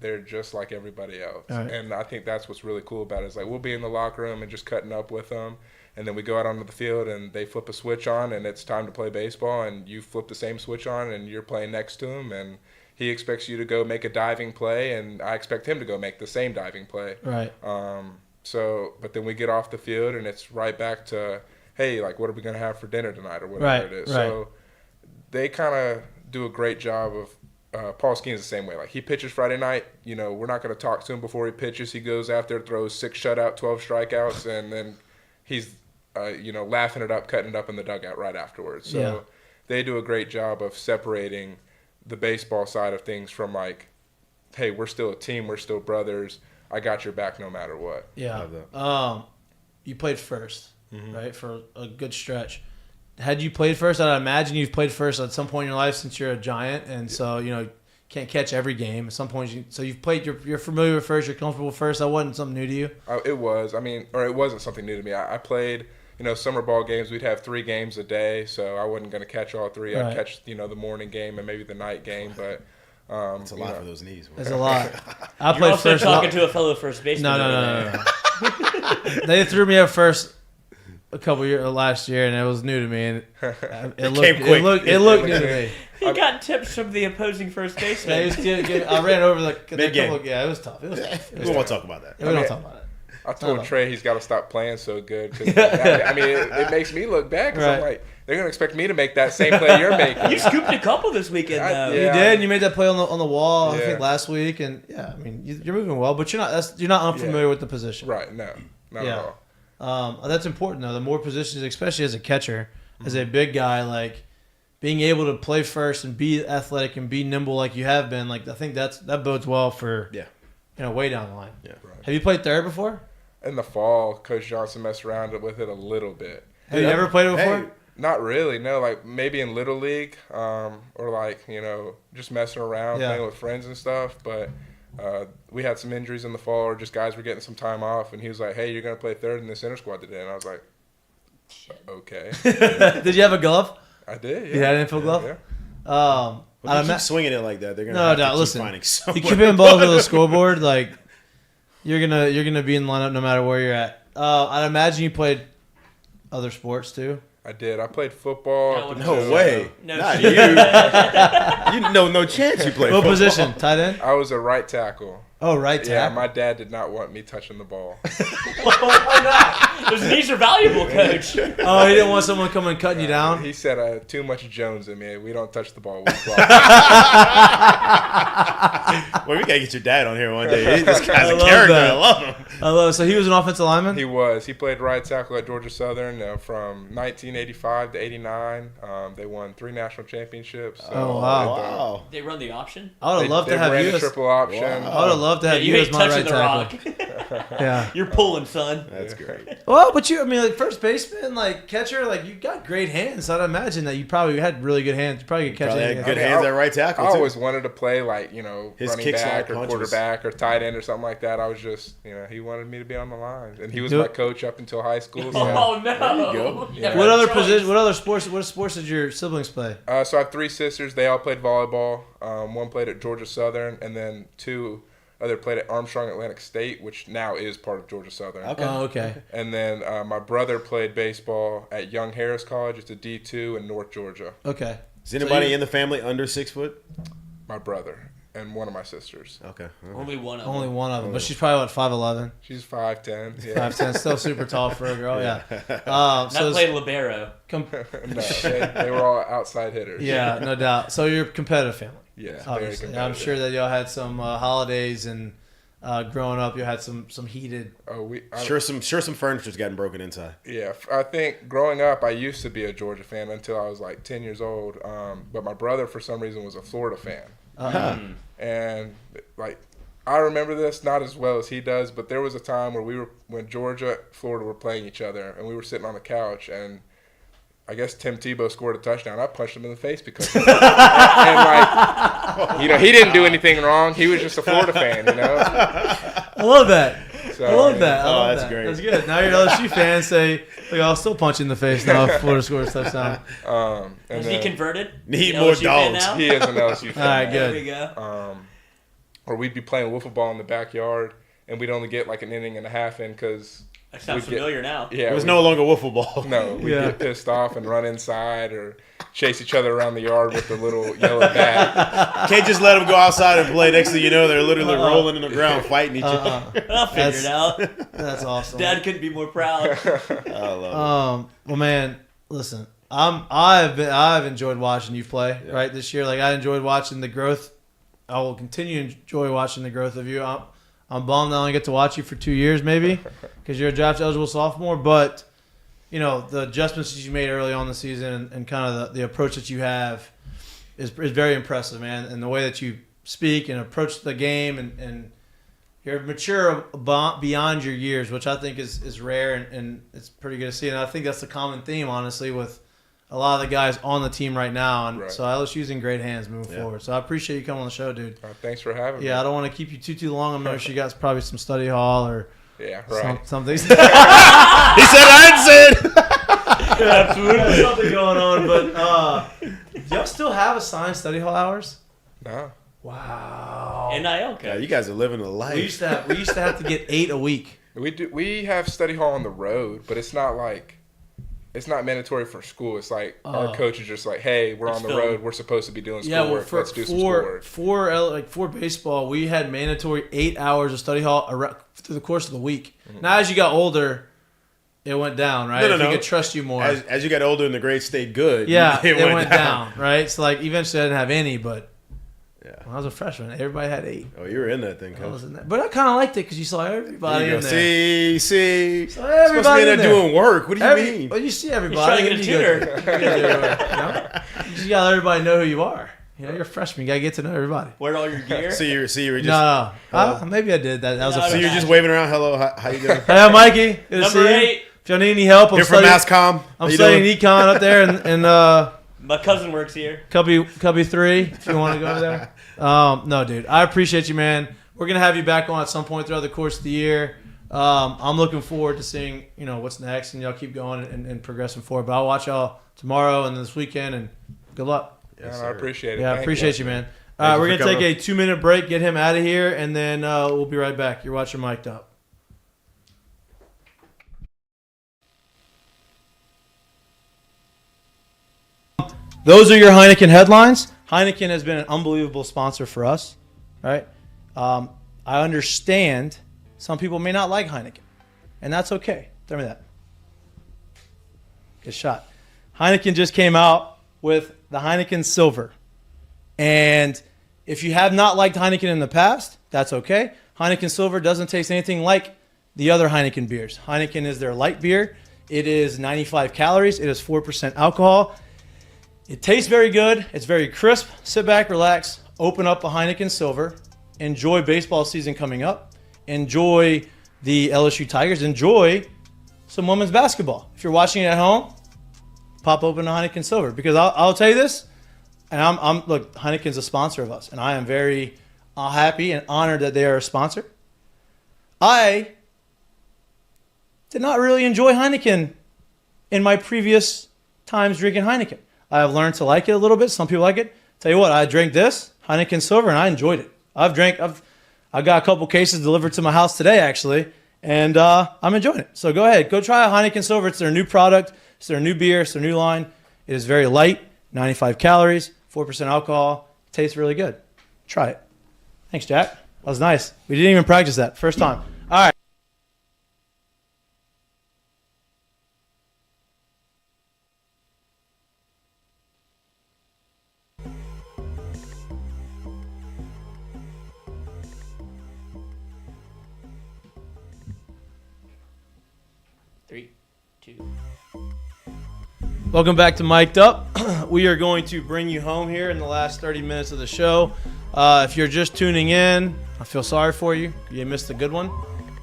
they're just like everybody else, and I think that's what's really cool about it. Is like we'll be in the locker room and just cutting up with them. And then we go out onto the field and they flip a switch on and it's time to play baseball and you flip the same switch on and you're playing next to him and he expects you to go make a diving play and I expect him to go make the same diving play. Right. But then we get off the field and it's right back to, hey, like what are we going to have for dinner tonight or whatever it is. Right. So they kind of do a great job of Paul Skeens the same way. Like he pitches Friday night, you know, we're not going to talk to him before he pitches. He goes out there, throws 6 shutout, 12 strikeouts, and then he's laughing it up, cutting it up in the dugout right afterwards. So they do a great job of separating the baseball side of things from like, hey, we're still a team, we're still brothers. I got your back no matter what. Yeah. You played first, right, for a good stretch. Had you played first, I'd imagine you've played first at some point in your life since you're a Giant, and so you know can't catch every game. At some point, so you've played. You're familiar with first. You're comfortable with first. That wasn't something new to you. It was. I mean, or it wasn't something new to me. I played. You know, summer ball games, we'd have 3 games a day, so I wasn't going to catch all 3. I'd catch, the morning game and maybe the night game, but it's a lot for those knees. It's a lot. I You're played also first. talking to a fellow first baseman. No. They threw me at first a couple years last year, and it was new to me, and it looked new to me. He got tips from the opposing first baseman. I ran over the mid-game. Yeah, it was tough. We don't want to talk about that. We don't talk about it. I told Trey he's got to stop playing so good. Cause, I mean, it makes me look bad because I'm like, they're going to expect me to make that same play you're making. You scooped a couple this weekend, though. You did. And you made that play on the wall, I think, last week. And, I mean, you're moving well, but you're not unfamiliar with the position. Right, no. Not at all. That's important, though. The more positions, especially as a catcher, as a big guy, like, being able to play first and be athletic and be nimble like you have been, like, I think that bodes well for, way down the line. Yeah. Right. Have you played third before? In the fall, Coach Johnson messed around with it a little bit. Have you ever played it before? Hey, not really, no. Like maybe in Little League, or like, just messing around, playing with friends and stuff. But we had some injuries in the fall, or just guys were getting some time off, and he was like, hey, you're going to play third in the center squad today. And I was like, okay. Did you have a glove? I did, yeah. You had an infield glove? Yeah. If you keep swinging it like that, they're going to listen, keep finding somewhere. You keep hitting balls to the scoreboard, like, you're gonna be in lineup no matter where you're at. I'd imagine you played other sports too. I did. I played football. No way. Not you. You no chance you played What football. Position? Tight end? I was a right tackle. Oh, right tackle. Yeah, my dad did not want me touching the ball. Why not? Those knees are valuable, Coach. Oh, he didn't want someone coming cutting you down? He said, too much Jones in me. We don't touch the ball. Well, we got to get your dad on here one day. This guy's a character. I love him. I love it. So he was an offensive lineman? He was. He played right tackle at Georgia Southern from 1985 to 89. They won 3 national championships. So wow. They run the option? I would have loved to have you as triple option. I would have loved to have you as my right tackle. Yeah. You're pulling, son. That's great. Well, but I mean, like first baseman, like catcher, like you got great hands. So I'd imagine that you probably had really good hands. You probably could catch Probably anything. had good hands at right tackle, I too. always wanted to play like, His running kicks back like or punches. quarterback or tight end or something like that. I was just, he wanted me to be on the line. And he was Do my it. coach up until high school. So. Oh no! There you go. Yeah. What other position? What sports did your siblings play? So I have 3 sisters. They all played volleyball. One played at Georgia Southern, and then 2 other played at Armstrong Atlantic State, which now is part of Georgia Southern. Okay. Oh, okay. And then my brother played baseball at Young Harris College. It's a D2 in North Georgia. Okay. Is anybody in the family under 6 foot? My brother and one of my sisters. Okay. Only one of them. Only one of them, but she's probably what 5'11". She's 5'10". Yeah. 5'10", still super tall for a girl. Yeah. Not So played libero. No, they were all outside hitters. yeah, no doubt. So you're a competitive family. Yeah, very Obviously. competitive. I'm sure that y'all had some holidays and growing up, you had some heated. Sure some furniture's gotten broken inside. Yeah, I think growing up, I used to be a Georgia fan until I was like 10 years old. But my brother, for some reason, was a Florida fan. And like, I remember this not as well as he does, but there was a time where when Georgia, Florida were playing each other, and we were sitting on the couch, and I guess Tim Tebow scored a touchdown. I punched him in the face because of and he didn't do anything wrong. He was just a Florida fan, I love that. So, I love that. I love that's that. great. That's good. Now you're an LSU fan. Say, look, I'll still punch you in the face now if Florida scores a touchdown. Is he converted? Need An more LSU fan dogs. now? He is an LSU fan. All right, There good. we go. Or we'd be playing wiffle ball in the backyard, and we'd only get like an inning and a half in because That sounds familiar now. Yeah, It was no longer wiffle ball. No, we Yeah. get pissed off and run inside or chase each other around the yard with the little yellow bat. Can't just let them go outside and play. Next thing you know, they're literally rolling in the ground fighting each other. I'll figure it out. That's awesome. Dad couldn't be more proud. I love Well, man, listen, I've enjoyed watching you play right this year. Like I enjoyed watching the growth. I will continue to enjoy watching the growth of you. I'm bummed I only get to watch you for 2 years, maybe, because you're a draft eligible sophomore. But the adjustments that you made early on in the season and kind of the approach that you have is very impressive, man. And the way that you speak and approach the game and you're mature beyond your years, which I think is rare and it's pretty good to see. And I think that's the common theme, honestly, with a lot of the guys on the team right now. And Right. so LSU's in great hands moving forward. So I appreciate you coming on the show, dude. Thanks for having me. Yeah, I don't want to keep you too long. I'm sure you guys probably some study hall or something. He said I said. Absolutely. Something going on. But y'all still have assigned study hall hours? No. Wow. NIL Yeah, coach. you guys are living a life. We used to have to get 8 a week. We have study hall on the road, but it's not mandatory for school. It's like our coach is just like, hey, we're on the road. We're supposed to be doing schoolwork. Let's do some schoolwork. For baseball, we had mandatory 8 hours of study hall through the course of the week. Now, as you got older, it went down, right? No. We could trust you more. As you got older and the grades stayed good, Yeah, it went down, right? So, like, eventually I didn't have any, but when I was a freshman, everybody had 8. Oh, you were in that thing, I coach. was in that. But I kind of liked it because you saw everybody There you in go. there. See. So Supposed to be everybody in there in there. doing work. What do you mean? Well, you see everybody. He's trying to get a You tutor. You just got to let everybody know who you are. You're a freshman. You got to get to know everybody. Wear all your gear. So you were just. No. Maybe I did that. That was a No, So freshman. you're just waving around. Hello, how you doing? Hey, I'm Mikey. Good to Number see you. 8. If y'all need any help, Here from MassCom. I'm studying econ up there in My cousin works here. Cubby 3, if you want to go over there. No, dude. I appreciate you, man. We're going to have you back on at some point throughout the course of the year. I'm looking forward to seeing, what's next, and y'all keep going and progressing forward. But I'll watch y'all tomorrow and this weekend, and good luck. I appreciate it. Yeah, I Thank appreciate you, man. All right, we're going to take a 2-minute break, get him out of here, and then we'll be right back. You're watching Mik'd Up. Those are your Heineken headlines. Heineken has been an unbelievable sponsor for us, right? I understand some people may not like Heineken, and that's okay. Tell me that. Good shot. Heineken just came out with the Heineken Silver. And if you have not liked Heineken in the past, that's okay. Heineken Silver doesn't taste anything like the other Heineken beers. Heineken is their light beer. It is 95 calories. It is 4% alcohol. It tastes very good. It's very crisp. Sit back, relax, open up a Heineken Silver. Enjoy baseball season coming up. Enjoy the LSU Tigers enjoy some women's basketball. If you're watching it at home, pop open a Heineken Silver, because I'll tell you this, and look, Heineken's a sponsor of us, and I am very happy and honored that they are a sponsor. I did not really enjoy Heineken in my previous times drinking Heineken. I have learned to like it a little bit. Some people like it. Tell you what, I drank this Heineken Silver and I enjoyed it. I got a couple cases delivered to my house today actually, and I'm enjoying it. So go ahead, go try a Heineken Silver. It's their new product. It's their new beer. It's their new line. It is very light, 95 calories, 4% alcohol. Tastes really good. Try it. Thanks, Jack. That was nice. We didn't even practice that. First time. All right. Welcome back to Mik'd Up. We are going to bring you home here in the last 30 minutes of the show. If you're just tuning in, I feel sorry for you. You missed a good one.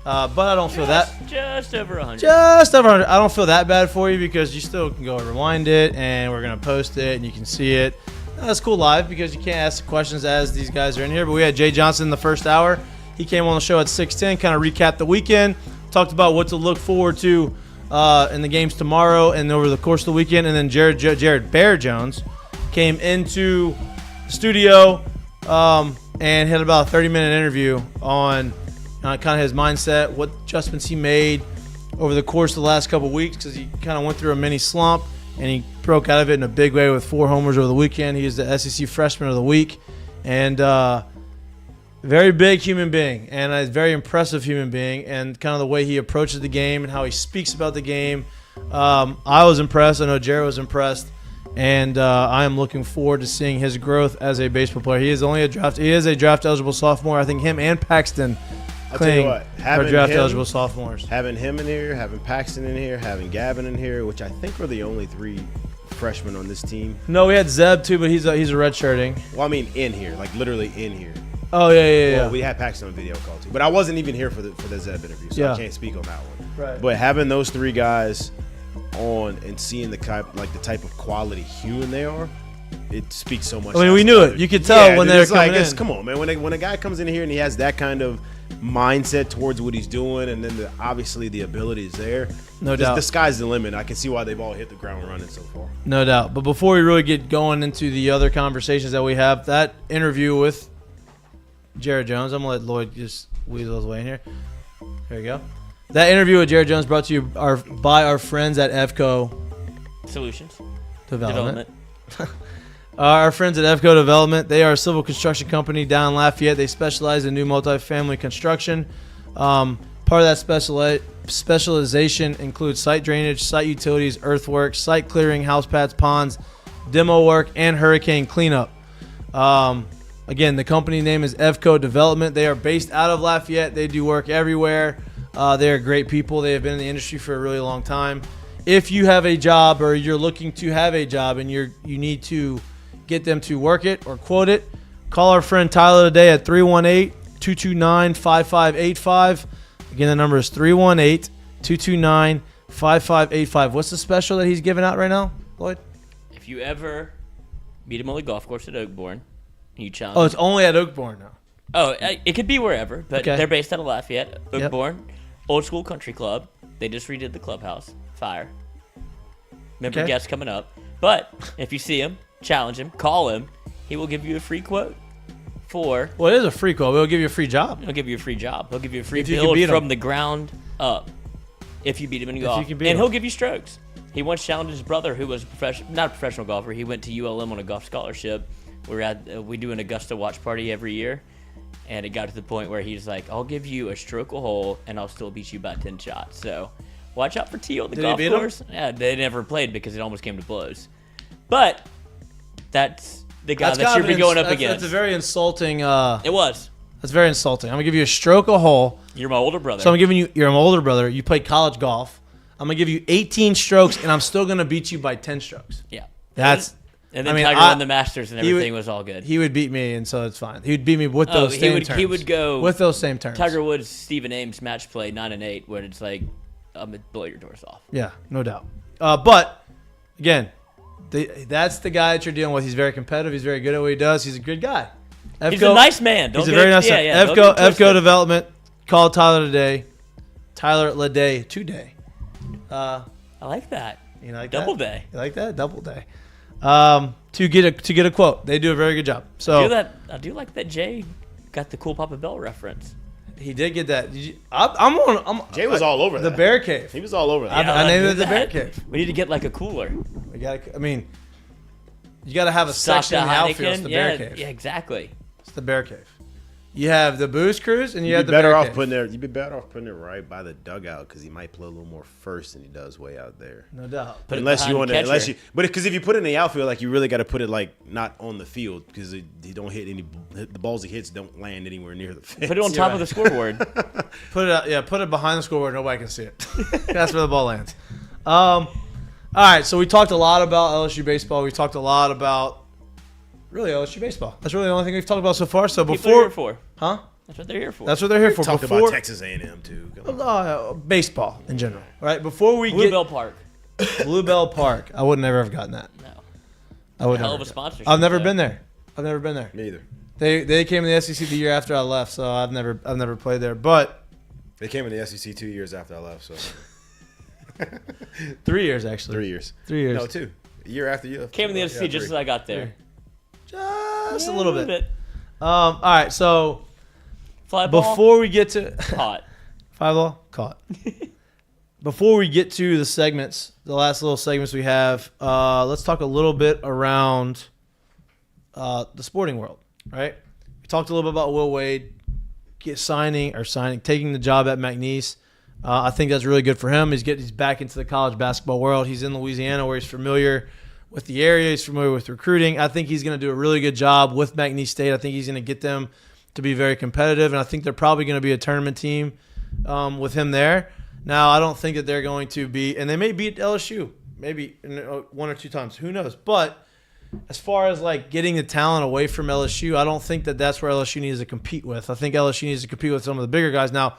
But I don't feel that. Just over 100. Just over 100. I don't feel that bad for you because you still can go rewind it and we're going to post it and you can see it. That's cool live because you can't ask questions as these guys are in here. But we had Jay Johnson in the first hour. He came on the show at 6:10, kind of recapped the weekend, talked about what to look forward to in the games tomorrow and over the course of the weekend. And then Jared Bear Jones came into the studio and had about a 30-minute interview on kind of his mindset, what adjustments he made over the course of the last couple of weeks, because he kind of went through a mini slump and he broke out of it in a big way with 4 homers over the weekend. He is the SEC Freshman of the Week, and very big human being and a very impressive human being, and kind of the way he approaches the game and how he speaks about the game. I was impressed. I know Jared was impressed, and I am looking forward to seeing his growth as a baseball player. He is a draft eligible sophomore. I think him and Paxton I'll tell you what, are draft eligible sophomores. Having him in here, having Paxton in here, having Gavin in here, which I think were the only 3 freshmen on this team. No, we had Zeb too, but he's a redshirting. Well, I mean in here, like literally in here. Oh yeah. Well, we had Paxton on video call too, but I wasn't even here for the Zeb interview, so I can't speak on that one. Right. But having those 3 guys on and seeing the type of quality human they are, it speaks so much. I mean, we knew it. You could tell when they were coming in. Come on, man. When a guy comes in here and he has that kind of mindset towards what he's doing, and then obviously the ability is there. No doubt. The sky's the limit. I can see why they've all hit the ground running so far. No doubt. But before we really get going into the other conversations that we have, that interview with Jared Jones, I'm going to let Lloyd just weasel his way in here. There you go. That interview with Jared Jones brought to you by our friends at Evco Solutions Development. Our friends at Evco Development, they are a civil construction company down in Lafayette. They specialize in new multifamily construction. Part of that specialization includes site drainage, site utilities, earthworks, site clearing, house pads, ponds, demo work, and hurricane cleanup. Again, the company name is Evco Development. They are based out of Lafayette. They do work everywhere. They are great people. They have been in the industry for a really long time. If you have a job or you're looking to have a job and you need to get them to work it or quote it, call our friend Tyler today at 318-229-5585. Again, the number is 318-229-5585. What's the special that he's giving out right now, Lloyd? If you ever meet him on the golf course at Oakbourne, you challenge. Oh, it's only at Oakbourne now. Oh, it could be wherever, but Okay. they're based out of Lafayette. Oakbourne, Old School Country Club. They just redid the clubhouse. Fire. Member Okay. guests coming up. But if you see him, challenge him, call him. He will give you a free quote for. Well, it is a free quote. We'll give you a free job. He'll give you a free job. He'll give you a free If you can build beat him. from the ground up. If you beat him in golf, you can beat and him. he'll give you strokes. He once challenged his brother, who was not a professional golfer. He went to ULM on a golf scholarship. We do an Augusta watch party every year, and it got to the point where he's like, "I'll give you a stroke a hole, and I'll still beat you by 10 shots." So, watch out for T on the Did he golf beat him? course. Yeah, they never played because it almost came to blows. But that's the guy that you'll be going up against. That's a very insulting. It was. That's very insulting. I'm gonna give you a stroke a hole. You're my older brother. So I'm giving you. You're my older brother. You play college golf. I'm gonna give you 18 strokes, and I'm still gonna beat you by 10 strokes. Yeah. That's And then I mean, Tiger won the Masters and he would- everything was all good. He would beat me, and so it's fine. He would beat me with those same terms. He would go with those same terms. Tiger Woods, Stephen Ames match play 9-8, when it's like I'm gonna blow your doors off. Yeah, no doubt. But again, that's the guy that you're dealing with. He's very competitive. He's very good at what he does. He's a good guy. Evco, He's a nice man. He's a very nice man. Evco Development called Tyler today. today. I like that. You like Double that? day. You like that? Double day. To get a quote. They do a very good job. So I do like that Jay got the cool Papa Bell reference. he did get that. Jay was all over the that. Bear Cave. He was all over that. I named it the Bear Cave. We need to get like a cooler. We got. I mean, you got to have a Stock section in the outfield. It's Heineken. the Bear Cave. Yeah, exactly. It's the Bear Cave. You have the booze cruise and you have the better Bear off Cave. You'd be better off putting it right by the dugout because he might play a little more first than he does way out there. No doubt. Put it Unless you behind want the to, catcher. but because if you put it in the outfield, like you really got to put it like not on the field because he don't hit any. The balls he hits don't land anywhere near the fence. Put it on top of the scoreboard. Put it out, yeah. Put it behind the scoreboard. Nobody can see it. That's where the ball lands. All right. So we talked a lot about LSU baseball. We talked a lot about really LSU baseball. That's really the only thing we've talked about so far. So People are before, here for. huh? That's what they're here for. That's what they're here for. Talked Before about Texas A&M too. Come on. Baseball in general, right? Before we Bluebell Park. Bluebell Park, I would never have gotten that. No. I would Hell never. of a sponsorship. I've never though. been there. I've never been there. Me either. They came in the SEC the year after I left, so I've never played there. But They came in the SEC 2 years after I left, so 3 years actually. 3 years. 3 years. no, 2. A year after you. Came in the SEC just as I got there. Just a little bit. All right, so Fly ball. before we get to Caught. 5-ball caught. Before we get to the segments, the last little segments we have, let's talk a little bit around the sporting world, right? We talked a little bit about Will Wade taking the job at McNeese. I think that's really good for him. He's back into the college basketball world. He's in Louisiana where he's familiar with the area. He's familiar with recruiting. I think he's going to do a really good job with McNeese State. I think he's going to get them to be very competitive, and I think they're probably going to be a tournament team with him there. Now, I don't think that they're going to be – and they may beat LSU maybe one or two times. Who knows? But as far as, like, getting the talent away from LSU, I don't think that that's where LSU needs to compete with. I think LSU needs to compete with some of the bigger guys. Now,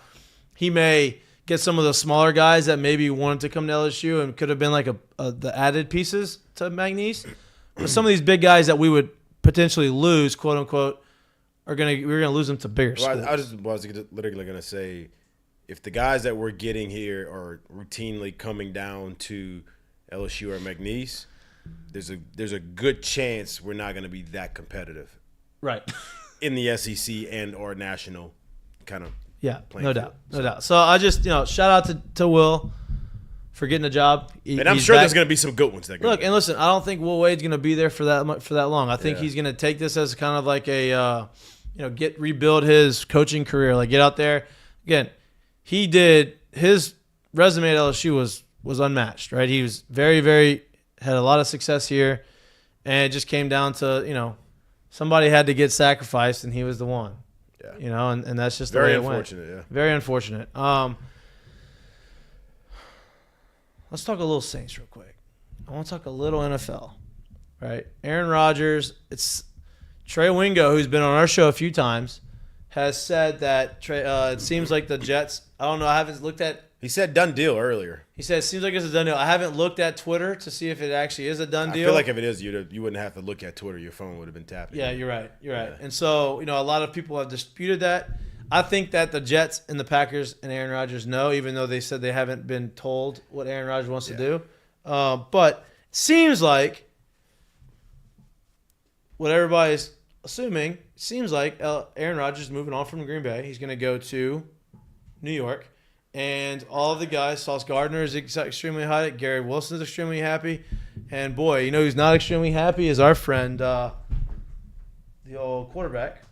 he may get some of the smaller guys that maybe wanted to come to LSU and could have been, like, the added pieces to McNeese. But some of these big guys that we would potentially lose, quote-unquote, we're gonna lose them to bigger schools. I was literally going to say, if the guys that we're getting here are routinely coming down to LSU or McNeese, there's a good chance we're not going to be that competitive, Right. in the SEC and or national kind of. Yeah, playing field. no doubt. So I just shout out to Will for getting a job. And I'm sure there's going to be some good ones. Look, and listen, I don't think Will Wade's going to be there for that long. I think he's going to take this as kind of like a rebuild his coaching career, like get out there again. He did his resume at LSU was unmatched, right? He was very, very had a lot of success here, and it just came down to somebody had to get sacrificed, and he was the one. Yeah. And that's just Very the way it unfortunate, went. yeah. Very unfortunate. Let's talk a little Saints real quick. I want to talk a little NFL, right? Aaron Rodgers. It's Trey Wingo, who's been on our show a few times, has said that it seems like the Jets. I don't know. I haven't looked at. He said done deal earlier. He said it seems like it's a done deal. I haven't looked at Twitter to see if it actually is a done deal. I feel like if it is, you wouldn't have to look at Twitter. Your phone would have been tapping. Yeah, you're right. And so, a lot of people have disputed that. I think that the Jets and the Packers and Aaron Rodgers know, even though they said they haven't been told what Aaron Rodgers wants to do. But it seems like what everybody's assuming, seems like Aaron Rodgers is moving on from Green Bay. He's going to go to New York. And all of the guys, Sauce Gardner is extremely hot. Gary Wilson is extremely happy. And, boy, who's not extremely happy is our friend, the old quarterback.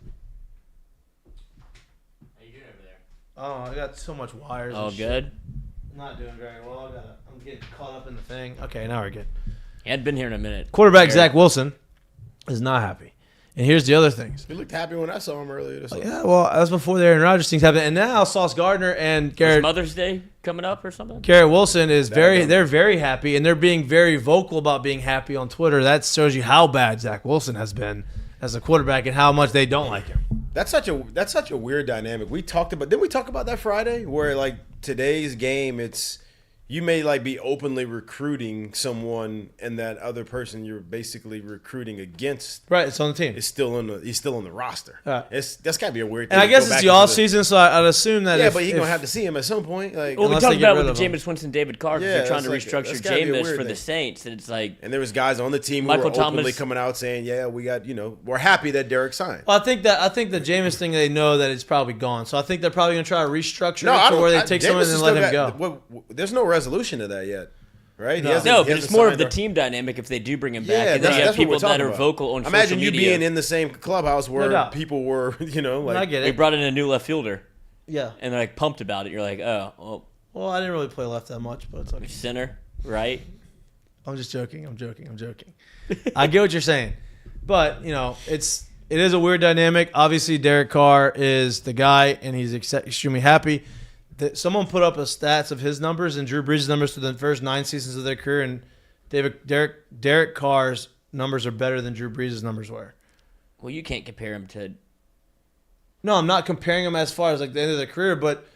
How you doing over there? Oh, I got so much wires. Oh, and good. shit. I'm not doing very well. I'm getting caught up in the thing. Okay, now we're good. He hadn't been here in a minute. Quarterback Gary. Zach Wilson is not happy. And here's the other things. He looked happy when I saw him earlier this week. Yeah, well, that was before the Aaron Rodgers things happened. And now Sauce Gardner and Is Garrett Mother's Day coming up or something? Garrett Wilson is they're very happy, and they're being very vocal about being happy on Twitter. That shows you how bad Zach Wilson has been as a quarterback and how much they don't like him. That's such a weird dynamic. Didn't we talk about that Friday where like today's game, it's you may like be openly recruiting someone and that other person you're basically recruiting against. Right, it's on the team. He's still on the roster. That's gotta be a weird thing. And I guess it's the off season, so I'd assume that but you're gonna have to see him at some point. Like, well, we talked about with the Jameis Winston, David Carr, because they're trying to like, restructure Jameis for the Saints, and it's like. And there was guys on the team who Michael were openly Thomas coming out saying, "Yeah, we got we're happy that Derek signed." Well, I think the Jameis thing, they know that it's probably gone. So I think they're probably gonna try to restructure it to where they take someone and then let him go. There's no resolution to that yet. Right? No, but it's more of the team dynamic if they do bring him back. Yeah, and then you have people that are about. vocal on social Imagine media. you being in the same clubhouse where people were, like. I get it. We brought in a new left fielder. Yeah. And they're like pumped about it. You're like, oh, well, I didn't really play left that much, but it's okay. Center, right? I'm just joking. I get what you're saying. But, it is a weird dynamic. Obviously, Derek Carr is the guy, and he's extremely happy. Someone put up a stats of his numbers and Drew Brees' numbers for the first 9 seasons of their career, and Derek Carr's numbers are better than Drew Brees' numbers were. Well, you can't compare him to. No, I'm not comparing them as far as like the end of their career, but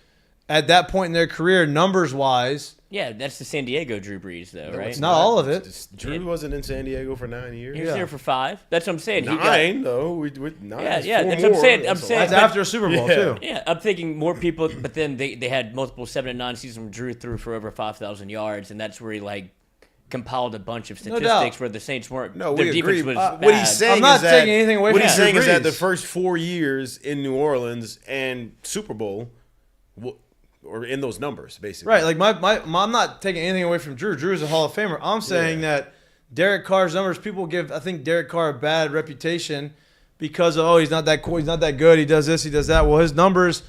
at that point in their career, numbers wise. Yeah, that's the San Diego Drew Brees, though, right? Not all of it. Drew wasn't in San Diego for 9 years. He was there for 5. That's what I'm saying. 9, though. Nine. Yeah, that's what I'm saying. That's after a Super Bowl, too. Yeah, I'm thinking more people, but then they had multiple 7 and 9 seasons when Drew threw for over 5,000 yards, and that's where he compiled a bunch of statistics where the Saints weren't. No, their we defense agree. was What bad. he's saying I'm not is that taking anything away from what he's Drew saying is that Brees. the first 4 years in New Orleans and Super Bowl, or in those numbers, basically. Right, I'm not taking anything away from Drew. Drew's a Hall of Famer. I'm saying that Derek Carr's numbers, people give, I think, Derek Carr a bad reputation because of, he's not that cool, he's not that good, he does this, he does that. Well, his numbers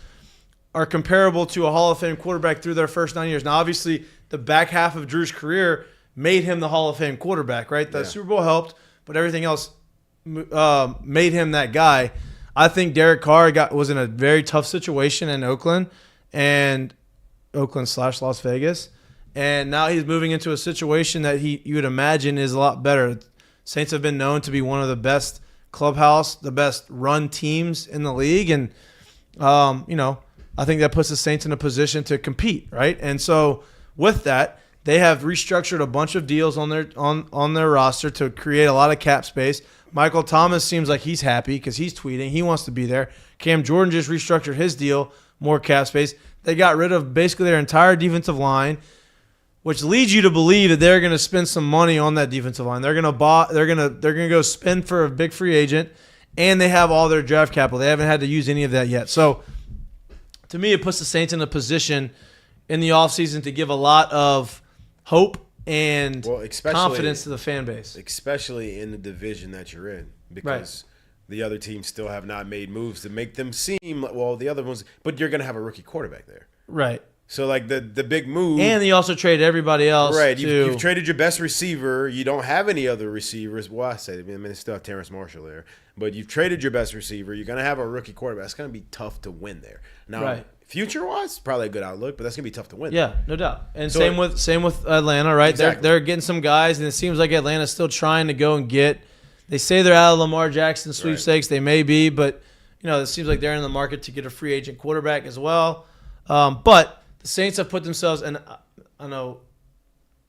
are comparable to a Hall of Fame quarterback through their first 9 years. Now, obviously, the back half of Drew's career made him the Hall of Fame quarterback, right? The Super Bowl helped, but everything else made him that guy. I think Derek Carr was in a very tough situation in Oakland and Oakland/Las Vegas, and now he's moving into a situation that you would imagine is a lot better. Saints have been known to be one of the best clubhouse, the best run teams in the league, and I think that puts the Saints in a position to compete, right? And so with that, they have restructured a bunch of deals on their roster to create a lot of cap space. Michael Thomas seems like he's happy because he's tweeting. He wants to be there. Cam Jordan just restructured his deal, more cap space. They got rid of basically their entire defensive line, which leads you to believe that they're going to spend some money on that defensive line. They're going to go spend for a big free agent, and they have all their draft capital. They haven't had to use any of that yet. So to me, it puts the Saints in a position in the offseason to give a lot of hope and confidence to the fan base. Especially in the division that you're in, because the other teams still have not made moves to make them seem like, well, the other ones, but you're going to have a rookie quarterback there. Right. So, like, the big move. And you also traded everybody else. Right. You've traded your best receiver. You don't have any other receivers. Well, I mean, still have Terrence Marshall there. But you've traded your best receiver. You're going to have a rookie quarterback. It's going to be tough to win there. Now, future-wise, probably a good outlook, but that's going to be tough to win. Yeah, no doubt. And so same with Atlanta, right? Exactly. They're getting some guys, and it seems like Atlanta's still trying to go and get – they say they're out of Lamar Jackson sweepstakes. They may be, but, it seems like they're in the market to get a free agent quarterback as well. But the Saints have put themselves – and I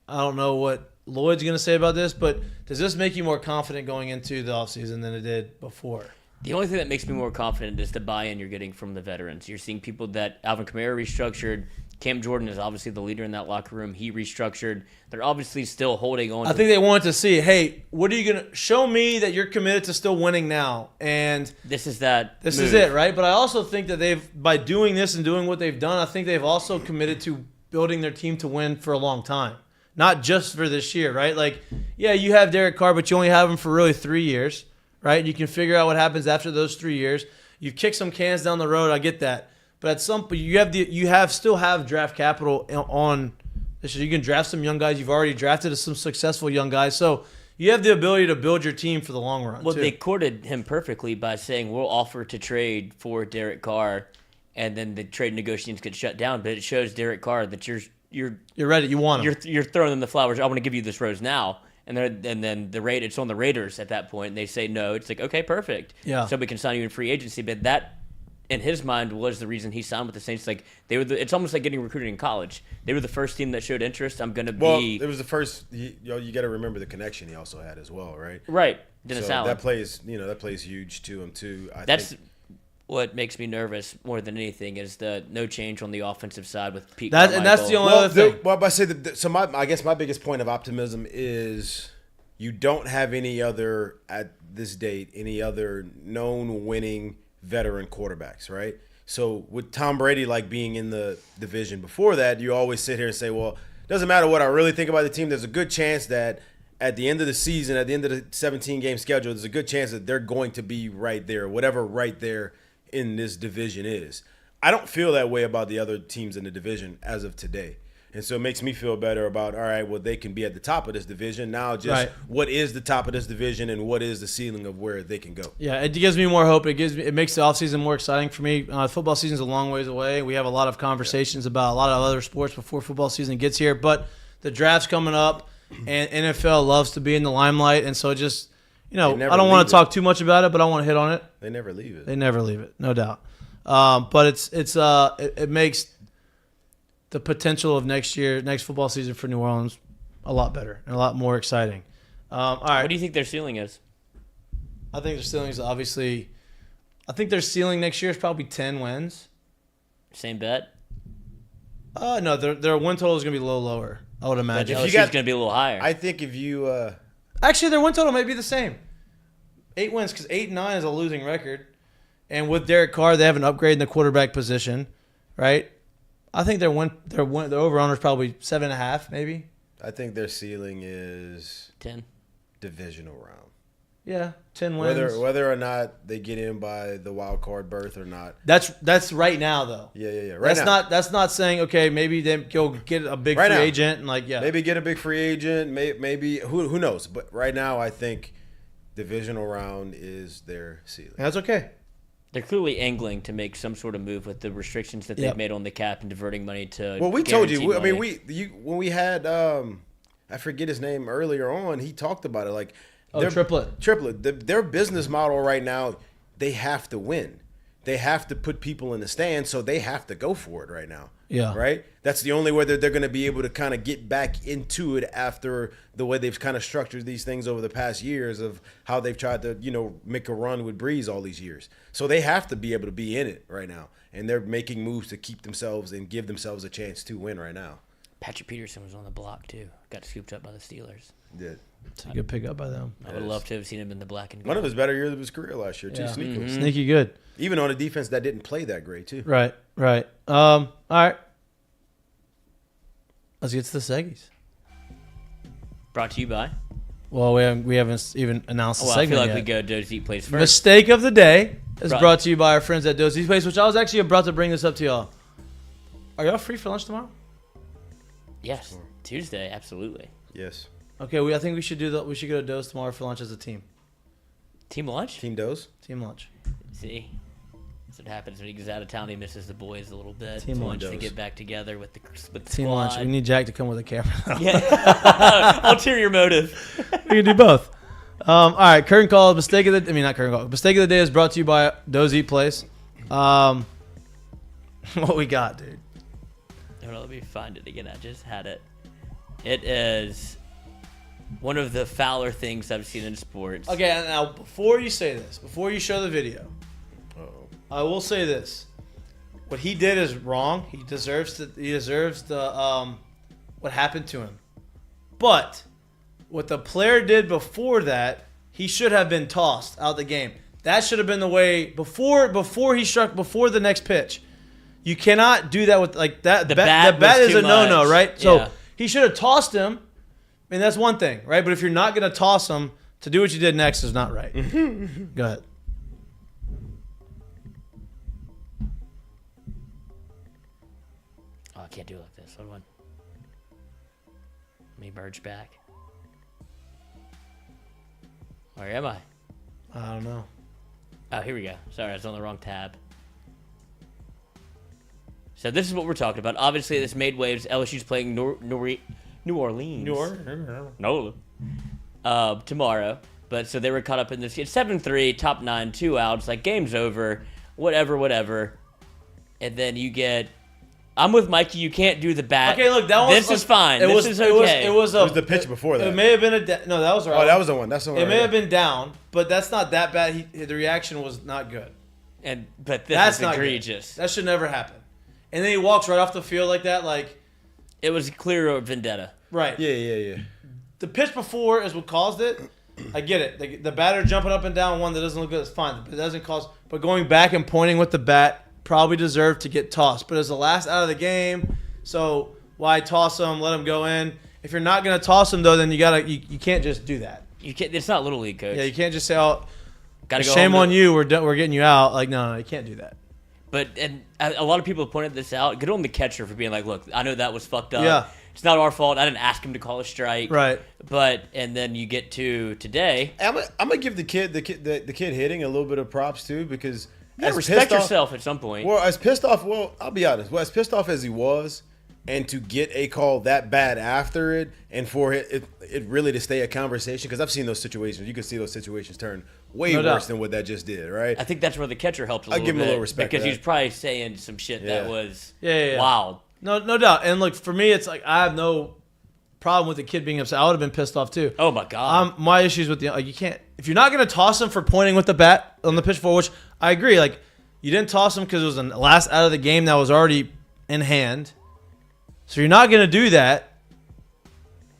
don't know what Lloyd's going to say about this, but does this make you more confident going into the offseason than it did before? The only thing that makes me more confident is the buy-in you're getting from the veterans. You're seeing people that Alvin Kamara restructured. Cam Jordan is obviously the leader in that locker room. He restructured. They're obviously still holding on. I think they wanted to see, hey, what are you going to show me that you're committed to still winning now? And this is it, right? But I also think that by doing this and doing what they've done, I think they've also committed to building their team to win for a long time. Not just for this year, right? Like, yeah, you have Derek Carr, but you only have him for really 3 years, right? You can figure out what happens after those 3 years. You've kicked some cans down the road. I get that. But at some point, you still have draft capital on this. You can draft some young guys. You've already drafted some successful young guys. So you have the ability to build your team for the long run. Well, too. they courted him perfectly by saying we'll offer to trade for Derek Carr, and then the trade negotiations get shut down. But it shows Derek Carr that you're ready. You want him. You're throwing them the flowers. I want to give you this rose now. And then it's on the Raiders at that point, and they say no. It's like, okay, perfect. Yeah. So we can sign you in free agency. But that, in his mind, was the reason he signed with the Saints. Like it's almost like getting recruited in college. They were the first team that showed interest. I'm gonna be. Well, it was the first. You got to remember the connection he also had as well, right? Right, Dennis Allen. That plays huge to him too. That's what makes me nervous more than anything is the no change on the offensive side with Pete. And that's the only other thing. Well, I say that. I guess my biggest point of optimism is you don't have any other at this date any other known winning veteran quarterbacks, right? So with Tom Brady being in the division before that, you always sit here and say, well, it doesn't matter what I really think about the team. There's a good chance that at the end of the season, at the end of the 17-game schedule, there's a good chance that they're going to be right there, whatever right there in this division is. I don't feel that way about the other teams in the division as of today. And so it makes me feel better about, all right, well, they can be at the top of this division. Now just what is the top of this division and what is the ceiling of where they can go? Yeah, it gives me more hope. It makes the offseason more exciting for me. Football season's a long ways away. We have a lot of conversations about a lot of other sports before football season gets here. But the draft's coming up, and NFL loves to be in the limelight. And so just, I don't want to talk too much about it, but I want to hit on it. They never leave it. They never leave it, no doubt. But it makes the potential of next football season for New Orleans a lot better and a lot more exciting. All right. What do you think their ceiling is? I think their ceiling is obviously – I think their ceiling next year is probably 10 wins. Same bet? No, their win total is going to be a little lower, I would imagine. LSU's going to be a little higher. I think if you actually, their win total may be the same. 8 wins because 8-9 is a losing record. And with Derek Carr, they have an upgrade in the quarterback position, right? I think their over-under is probably 7.5, maybe. I think their ceiling is 10. Divisional round. Yeah, 10 wins. Whether or not they get in by the wild card berth or not. That's right now though. Yeah. Right now. That's not saying okay, maybe they go get a big free agent and maybe get a big free agent. Maybe who knows? But right now, I think divisional round is their ceiling. And that's okay. They're clearly angling to make some sort of move with the restrictions that they've made on the cap and diverting money to. Well, we told you. When we had I forget his name earlier on, he talked about it Triplet. Their business model right now, they have to win. They have to put people in the stands, so they have to go for it right now. Yeah. Right? That's the only way that they're going to be able to kind of get back into it after the way they've kind of structured these things over the past years of how they've tried to, make a run with Breeze all these years. So they have to be able to be in it right now. And they're making moves to keep themselves and give themselves a chance to win right now. Patrick Peterson was on the block, too. Got scooped up by the Steelers. Did. It's a good pickup by them. I would have loved to have seen him in the black and gold. One of his better years of his career last year, too. Yeah. Sneaky good. Even on a defense that didn't play that great, too. Right. All right. Let's get to the seggies. Brought to you by? Well, we haven't even announced the segment I feel like yet. we go Doe's Eat Place first. Mistake of the day is brought to you by our friends at Doe's Eat Place, which I was actually about to bring this up to y'all. Are y'all free for lunch tomorrow? Yes. Tuesday, absolutely. Yes. Okay, I think we should we should go to Doe's tomorrow for lunch as a team. Team lunch? Team Doe's? Team lunch. See? That's what happens when he goes out of town. He misses the boys a little bit. Team lunch lunch. to get back together with the team squad. lunch. We need Jack to come with a camera. Yeah. Ulterior motive. We can do both. All right, curtain call. Mistake of the day is brought to you by Doe's Eat Place. What we got, dude? Let me find it again. I just had it. It is one of the fouler things I've seen in sports. Okay, now before you say this, before you show the video, I will say this: what he did is wrong. He deserves the what happened to him. But what the player did before that, he should have been tossed out the game. That should have been the way before he struck before the next pitch. You cannot do that with that. The bat is a no-no, right? So he should have tossed him. I mean, that's one thing, right? But if you're not going to toss him, to do what you did next is not right. Go ahead. Oh, I can't do it like this. Hold on. Let me merge back. Where am I? I don't know. Oh, here we go. Sorry, I was on the wrong tab. So this is what we're talking about. Obviously, this made waves. LSU's playing New Orleans. Tomorrow. But so they were caught up in this. It's 7-3, top 9, 2 outs. Like, game's over. Whatever. And then you get... I'm with Mikey. You can't do the bat. Okay, look, that was... This is fine. This is okay. It was the pitch before that. It may have been a... No, that was right. Oh, that was the one. That's the one. It may have been down, but that's not that bad. The reaction was not good. But this is egregious. That should never happen. And then he walks right off the field like that, like... It was clear vendetta. Right. Yeah. The pitch before is what caused it. I get it. The batter jumping up and down one that doesn't look good is fine. It doesn't cause... But going back and pointing with the bat probably deserved to get tossed. But it's the last out of the game, so why toss him, let him go in? If you're not going to toss him, though, then you can't just do that. You can't. It's not Little League, coach. Yeah, you can't just say, oh, Gotta go shame home on you, we're getting you out. Like, no, you can't do that. But a lot of people have pointed this out. Good on the catcher for being like, look, I know that was fucked up. Yeah. It's not our fault. I didn't ask him to call a strike. Right. And then you get to today. I'm gonna give the kid hitting a little bit of props too, because respect yourself at some point. Well, I'll be honest. Well, as pissed off as he was, and to get a call that bad after it, and for it really to stay a conversation, because I've seen those situations. You can see those situations turn way worse than what that just did, right? I think that's where the catcher helped a little bit. I give him a little respect because he's probably saying some shit that was wild. No doubt. And look, for me, it's like I have no problem with the kid being upset. I would have been pissed off too. Oh my god. My issues with you can't, if you're not going to toss him for pointing with the bat on the pitch forward, which I agree. Like, you didn't toss him because it was the last out of the game that was already in hand. So you're not going to do that.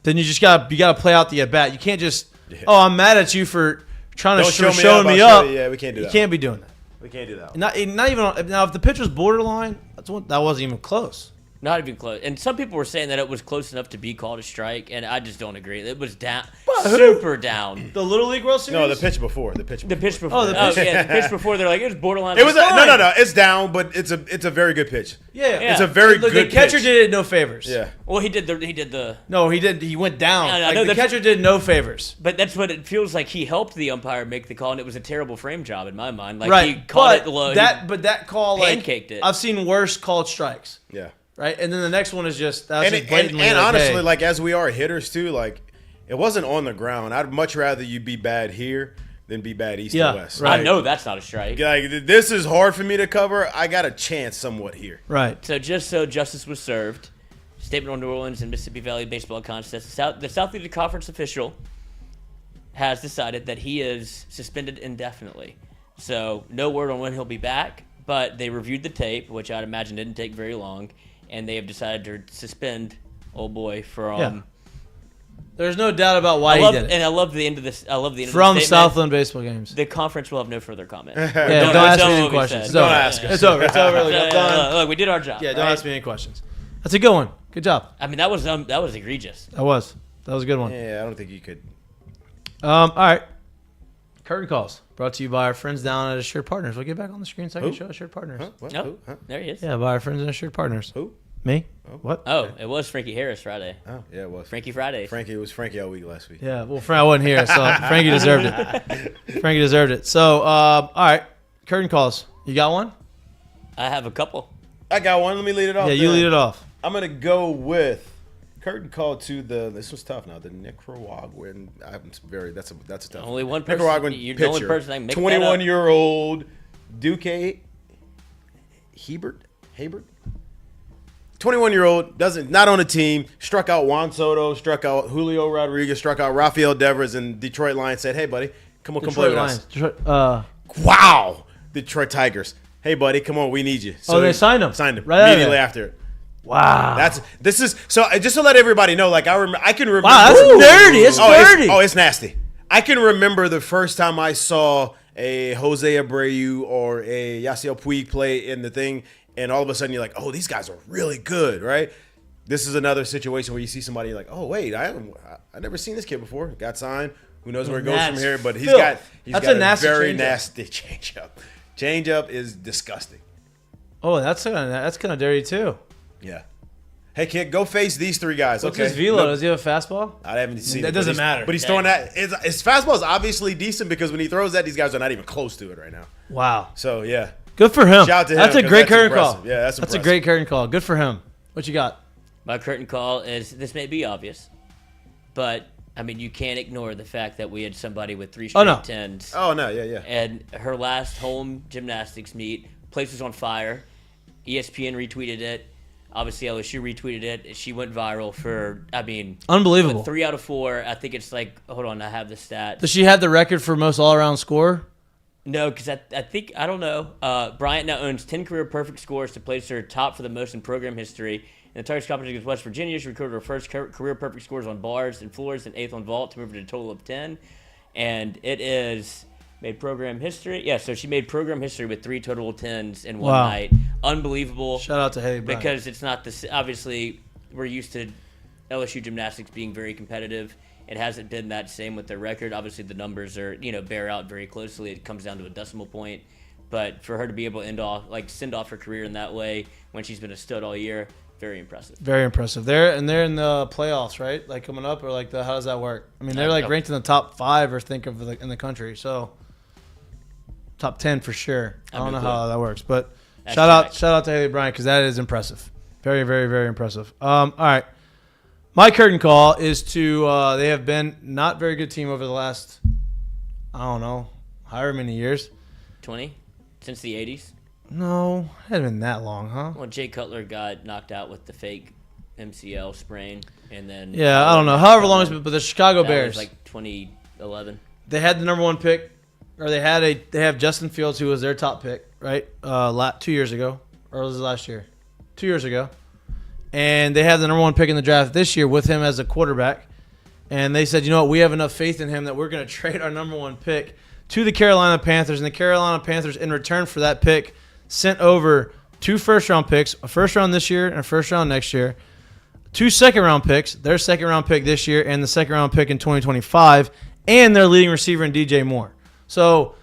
Then you gotta play out the at bat. You can't just I'm mad at you for trying to show me up. Yeah, we can't do that. You can't be doing that. We can't do that. Not even now. If the pitch was borderline, that wasn't even close. Not even close. And some people were saying that it was close enough to be called a strike, and I just don't agree. It was down, super down. The Little League World Series? No, the pitch before. The pitch before. Oh, the pitch before. They're like, it was borderline. It was no. It's down, but it's a very good pitch. Yeah. It's a very good pitch. The catcher did it no favors. Yeah. Well, he did the. No, he did. He went down. I know the catcher did no favors. But that's what it feels like. He helped the umpire make the call, and it was a terrible frame job in my mind. Like, right. He called it low. That call, pancaked it. I've seen worse called strikes. Yeah. Right, and then the next one is just blatantly. And honestly, like, as we are hitters too, like, it wasn't on the ground. I'd much rather you be bad here than be bad east and west. Right. I know that's not a strike. Like, this is hard for me to cover. I got a chance somewhat here. Right. So just so justice was served, statement on New Orleans and Mississippi Valley baseball contest. The Southeastern Conference official has decided that he is suspended indefinitely. So no word on when he'll be back, but they reviewed the tape, which I'd imagine didn't take very long. And they have decided to suspend old boy from. Yeah. There's no doubt about why he did it. And I love the end of this. I love the end from of the Southland baseball games. The conference will have no further comment. Don't ask me any questions. Don't ask us. It's over. It's over. Look, we did our job. Yeah, don't ask me any questions. That's a good one. Good job. I mean, that was egregious. That was a good one. Yeah, I don't think you could. All right. Curtain calls brought to you by our friends down at Assured Partners. We'll get back on the screen so I can show Assured Partners. There he is. Yeah, by our friends at Assured Partners. Who? Me? Oh. What? Oh, it was Frankie Harris Friday. Oh, yeah, it was. Frankie Friday. It was Frankie all week last week. Yeah, well, I wasn't here, so Frankie deserved it. Frankie deserved it. So, all right, curtain calls. You got one? I have a couple. I got one. Let me lead it off. Yeah, you lead it off. I'm going to go with curtain call to this was tough now, the Nicaraguan. That's a tough. Only one person. Nicaraguan You're pitcher, the only person I can make 21-year-old Duque Hebert. 21-year-old not on the team. Struck out Juan Soto. Struck out Julio Rodriguez. Struck out Rafael Devers. And Detroit Lions said, "Hey, buddy, come play with us." Wow, Detroit Tigers. Hey, buddy, come on, we need you. So they signed him. Right immediately after it. Wow. This is so just to let everybody know, like I can remember. Wow, that's dirty. It's dirty. It's nasty. I can remember the first time I saw a Jose Abreu or a Yasiel Puig play in the thing, and all of a sudden you're like, oh, these guys are really good, right? This is another situation where you see somebody like, oh, wait, I never seen this kid before. Got signed. Who knows where it goes from here? But he's got a very nasty changeup. Changeup is disgusting. Oh, that's kind of dirty too. Yeah. Hey, kid, go face these 3 guys. What's okay. his velo? Does he have a fastball? I haven't seen That it. doesn't matter. But he's throwing that. His fastball is obviously decent because when he throws that, these guys are not even close to it right now. Wow. So, yeah. Good for him. Shout out to him. That's a 'cause great curtain call. impressive. Yeah, that's a impressive. great curtain call. Good for him. What you got? My curtain call is this may be obvious, but I mean you can't ignore the fact that we had somebody with 3 straight 10s. Oh, no. Yeah. And her last home gymnastics meet, place was on fire. ESPN retweeted it. Obviously, LSU retweeted it. She went viral for, I mean, Unbelievable. 3 out of 4. I think it's like, hold on, I have the stat. Does she have the record for most all-around score? No, because I think, I don't know. Bryant now owns 10 career perfect scores to place her top for the most in program history. In the Tigers competition against West Virginia, she recorded her first career perfect scores on bars and floors and 8th on vault to move her to a total of 10. And it is made program history. Yeah, so she made program history with 3 total 10s in one night. Unbelievable. Shout out to Haley Bryant. Because it's not this. Obviously, we're used to LSU gymnastics being very competitive. It hasn't been that same with their record. Obviously, the numbers are bear out very closely. It comes down to a decimal point. But for her to be able to send off her career in that way when she's been a stud all year, very impressive. Very impressive. They're in the playoffs, right? Like coming up, or like how does that work? I mean, they're like ranked in the top 5 or in the country. So top 10 for sure. I don't know how that works, but shout out to Haley Bryant because that is impressive. Very, very, very impressive. All right. My curtain call is to they have been not very good team over the last, I don't know, however many years. 20? Since the 80s? No, it hasn't been that long, huh? Well, Jay Cutler got knocked out with the fake MCL sprain, and then I don't know. However long it's been, but the Chicago Bears, was like 2011. They had the number 1 pick, or they have Justin Fields, who was their top pick, right? 2 years ago, or was it last year? 2 years ago. And they have the number 1 pick in the draft this year with him as a quarterback. And they said, you know what, we have enough faith in him that we're going to trade our number 1 pick to the Carolina Panthers. And the Carolina Panthers, in return for that pick, sent over 2 first-round picks, a first-round this year and a first-round next year, 2 second-round picks, their second-round pick this year and the second-round pick in 2025, and their leading receiver in DJ Moore. So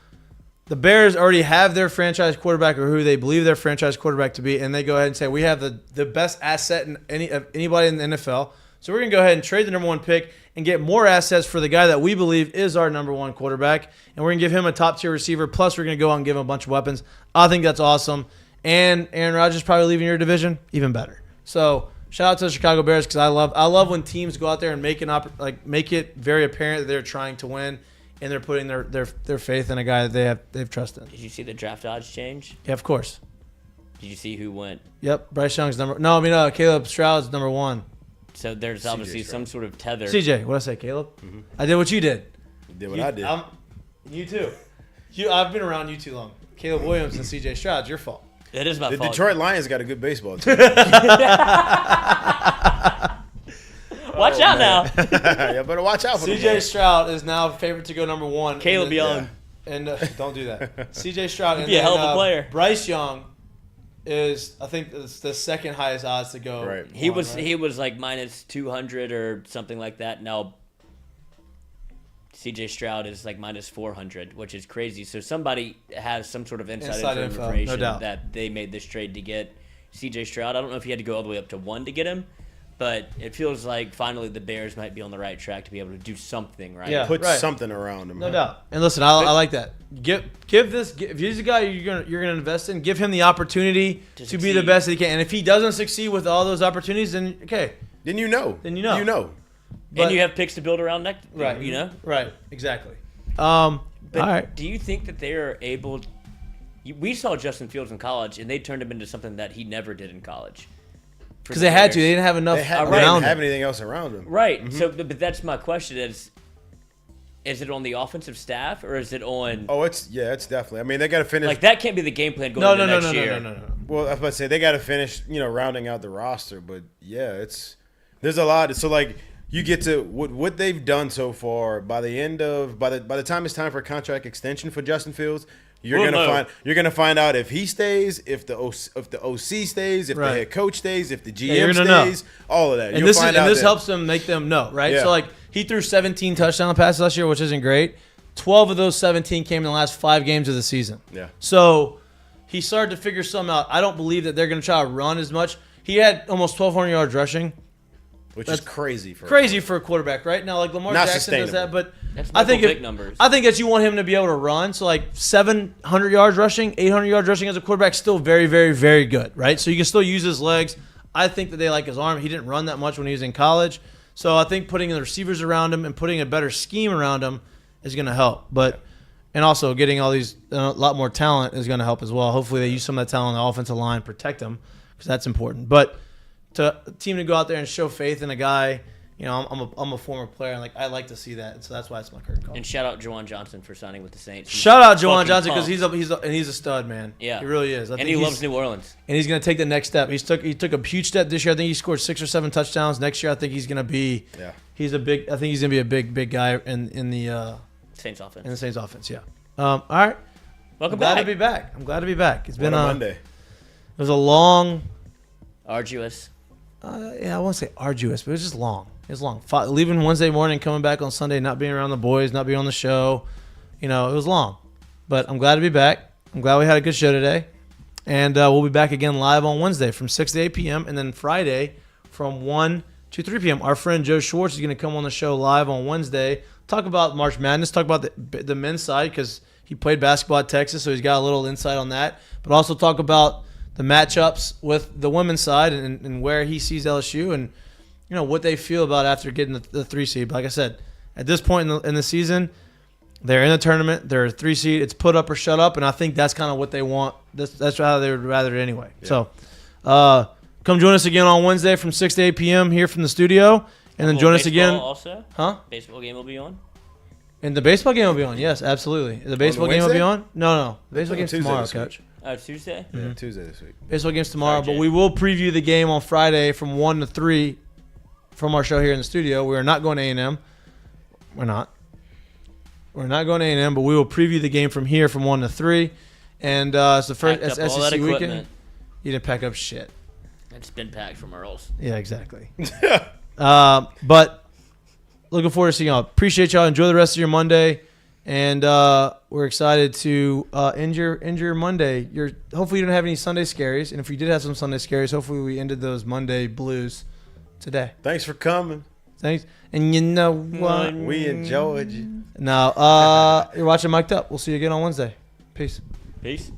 the Bears already have their franchise quarterback, or who they believe their franchise quarterback to be, and they go ahead and say, we have the best asset in anybody in the NFL. So we're going to go ahead and trade the number 1 pick and get more assets for the guy that we believe is our number 1 quarterback, and we're going to give him a top-tier receiver, plus we're going to go out and give him a bunch of weapons. I think that's awesome. And Aaron Rodgers probably leaving your division, even better. So shout out to the Chicago Bears because I love when teams go out there and make it very apparent that they're trying to win, and they're putting their faith in a guy that they've trusted. Did you see the draft odds change? Yeah, of course. Did you see who went? Yep, Bryce Young's Caleb Stroud's number 1. So there's obviously some sort of tether. CJ, what did I say, Caleb? Mm-hmm. I did what you did. You did what I did. You too. I've been around you too long. Caleb Williams and CJ Stroud, it's your fault. It is my fault. The Detroit Lions got a good baseball team. Watch out now. You better watch out for CJ Stroud is now favorite to go number 1. Caleb Young. And don't do that. CJ Stroud. He'd be a hell of a player. Bryce Young is, I think, it's the second highest odds to go. Right. He was like minus 200 or something like that. Now CJ Stroud is like minus 400, which is crazy. So somebody has some sort of inside information that they made this trade to get CJ Stroud. I don't know if he had to go all the way up to 1 to get him, but it feels like finally the Bears might be on the right track to be able to do something right. Yeah, put something around him. No doubt. And listen, I like that. If he's a guy you're gonna invest in, give him the opportunity to be the best that he can. And if he doesn't succeed with all those opportunities, then okay. Then you know. You know. But, and you have picks to build around next. Right. You know. Right. Exactly. But all right. Do you think that they are able? We saw Justin Fields in college, and they turned him into something that he never did in college. Because they had to. They didn't have enough around him. They didn't have anything else around him. Right. Mm-hmm. So, but that's my question: is it on the offensive staff or is it on? Oh, it's definitely. I mean, they got to finish. Like that can't be the game plan going into next year. No. Well, I was about to say they got to finish, rounding out the roster. But yeah, there's a lot. So like you get to what they've done so far. By the time it's time for a contract extension for Justin Fields. You're gonna find out if he stays, if the OC stays, if the head coach stays, if the GM stays, all of that. And this helps them make them know, right? Yeah. So like he threw 17 touchdown passes last year, which isn't great. 12 of those 17 came in the last 5 games of the season. Yeah. So he started to figure something out. I don't believe that they're gonna try to run as much. He had almost 1,200 yards rushing. Which is crazy for a quarterback, right? Now, like Lamar Not Jackson does that, but That's I think big numbers. I think that you want him to be able to run. So like 700 yards rushing, 800 yards rushing as a quarterback, still very, very, very good, right? So you can still use his legs. I think that they like his arm. He didn't run that much when he was in college. So I think putting the receivers around him and putting a better scheme around him is going to help. And also getting all these a lot more talent is going to help as well. Hopefully they use some of that talent on the offensive line, protect them, because that's important. But to a team to go out there and show faith in a guy. I'm a former player, and I like to see that, and so that's why it's my current call. And shout out Juwan Johnson for signing with the Saints. Shout out Juwan Johnson because he's a stud, man. Yeah, he really is. And he loves New Orleans. And he's gonna take the next step. He took a huge step this year. I think he scored 6 or 7 touchdowns. Next year, I think he's gonna be. Yeah. I think he's gonna be a big guy in the Saints offense. In the Saints offense, yeah. All right. Welcome back. I'm glad to be back. It's been a Monday. It was a long, arduous. I won't say arduous, but it was just long. It was long. Leaving Wednesday morning, coming back on Sunday, not being around the boys, not being on the show. It was long. But I'm glad to be back. I'm glad we had a good show today. And we'll be back again live on Wednesday from 6 to 8 p.m. And then Friday from 1 to 3 p.m. Our friend Joe Schwartz is going to come on the show live on Wednesday. Talk about March Madness. Talk about the men's side because he played basketball at Texas, so he's got a little insight on that. But also talk about the matchups with the women's side and where he sees LSU and what they feel about after getting the 3 seed. But like I said, at this point in the season, they're in the tournament. They're a 3 seed. It's put up or shut up, and I think that's kind of what they want. That's how they would rather it anyway. Yeah. So come join us again on Wednesday from 6 to 8 p.m. here from the studio, and then join us again. Also, baseball game will be on. And the baseball game will be on. Yes, absolutely. The baseball game will be on. No. The baseball game's Tuesday tomorrow, Coach. Tuesday? Yeah, Tuesday this week. Baseball game's tomorrow, but we will preview the game on Friday from 1 to 3 from our show here in the studio. We are not going to A&M. We're not going to A&M, but we will preview the game from here from 1 to 3. And it's the first SEC weekend. You didn't pack up shit. It's been packed from Earl's. Yeah, exactly. But looking forward to seeing y'all. Appreciate y'all. Enjoy the rest of your Monday. And we're excited to end your Monday. Hopefully you don't have any Sunday scaries. And if you did have some Sunday scaries, hopefully we ended those Monday blues today. Thanks for coming. Thanks. And you know what? We enjoyed you. Now, you're watching Mik'd Up. We'll see you again on Wednesday. Peace. Peace.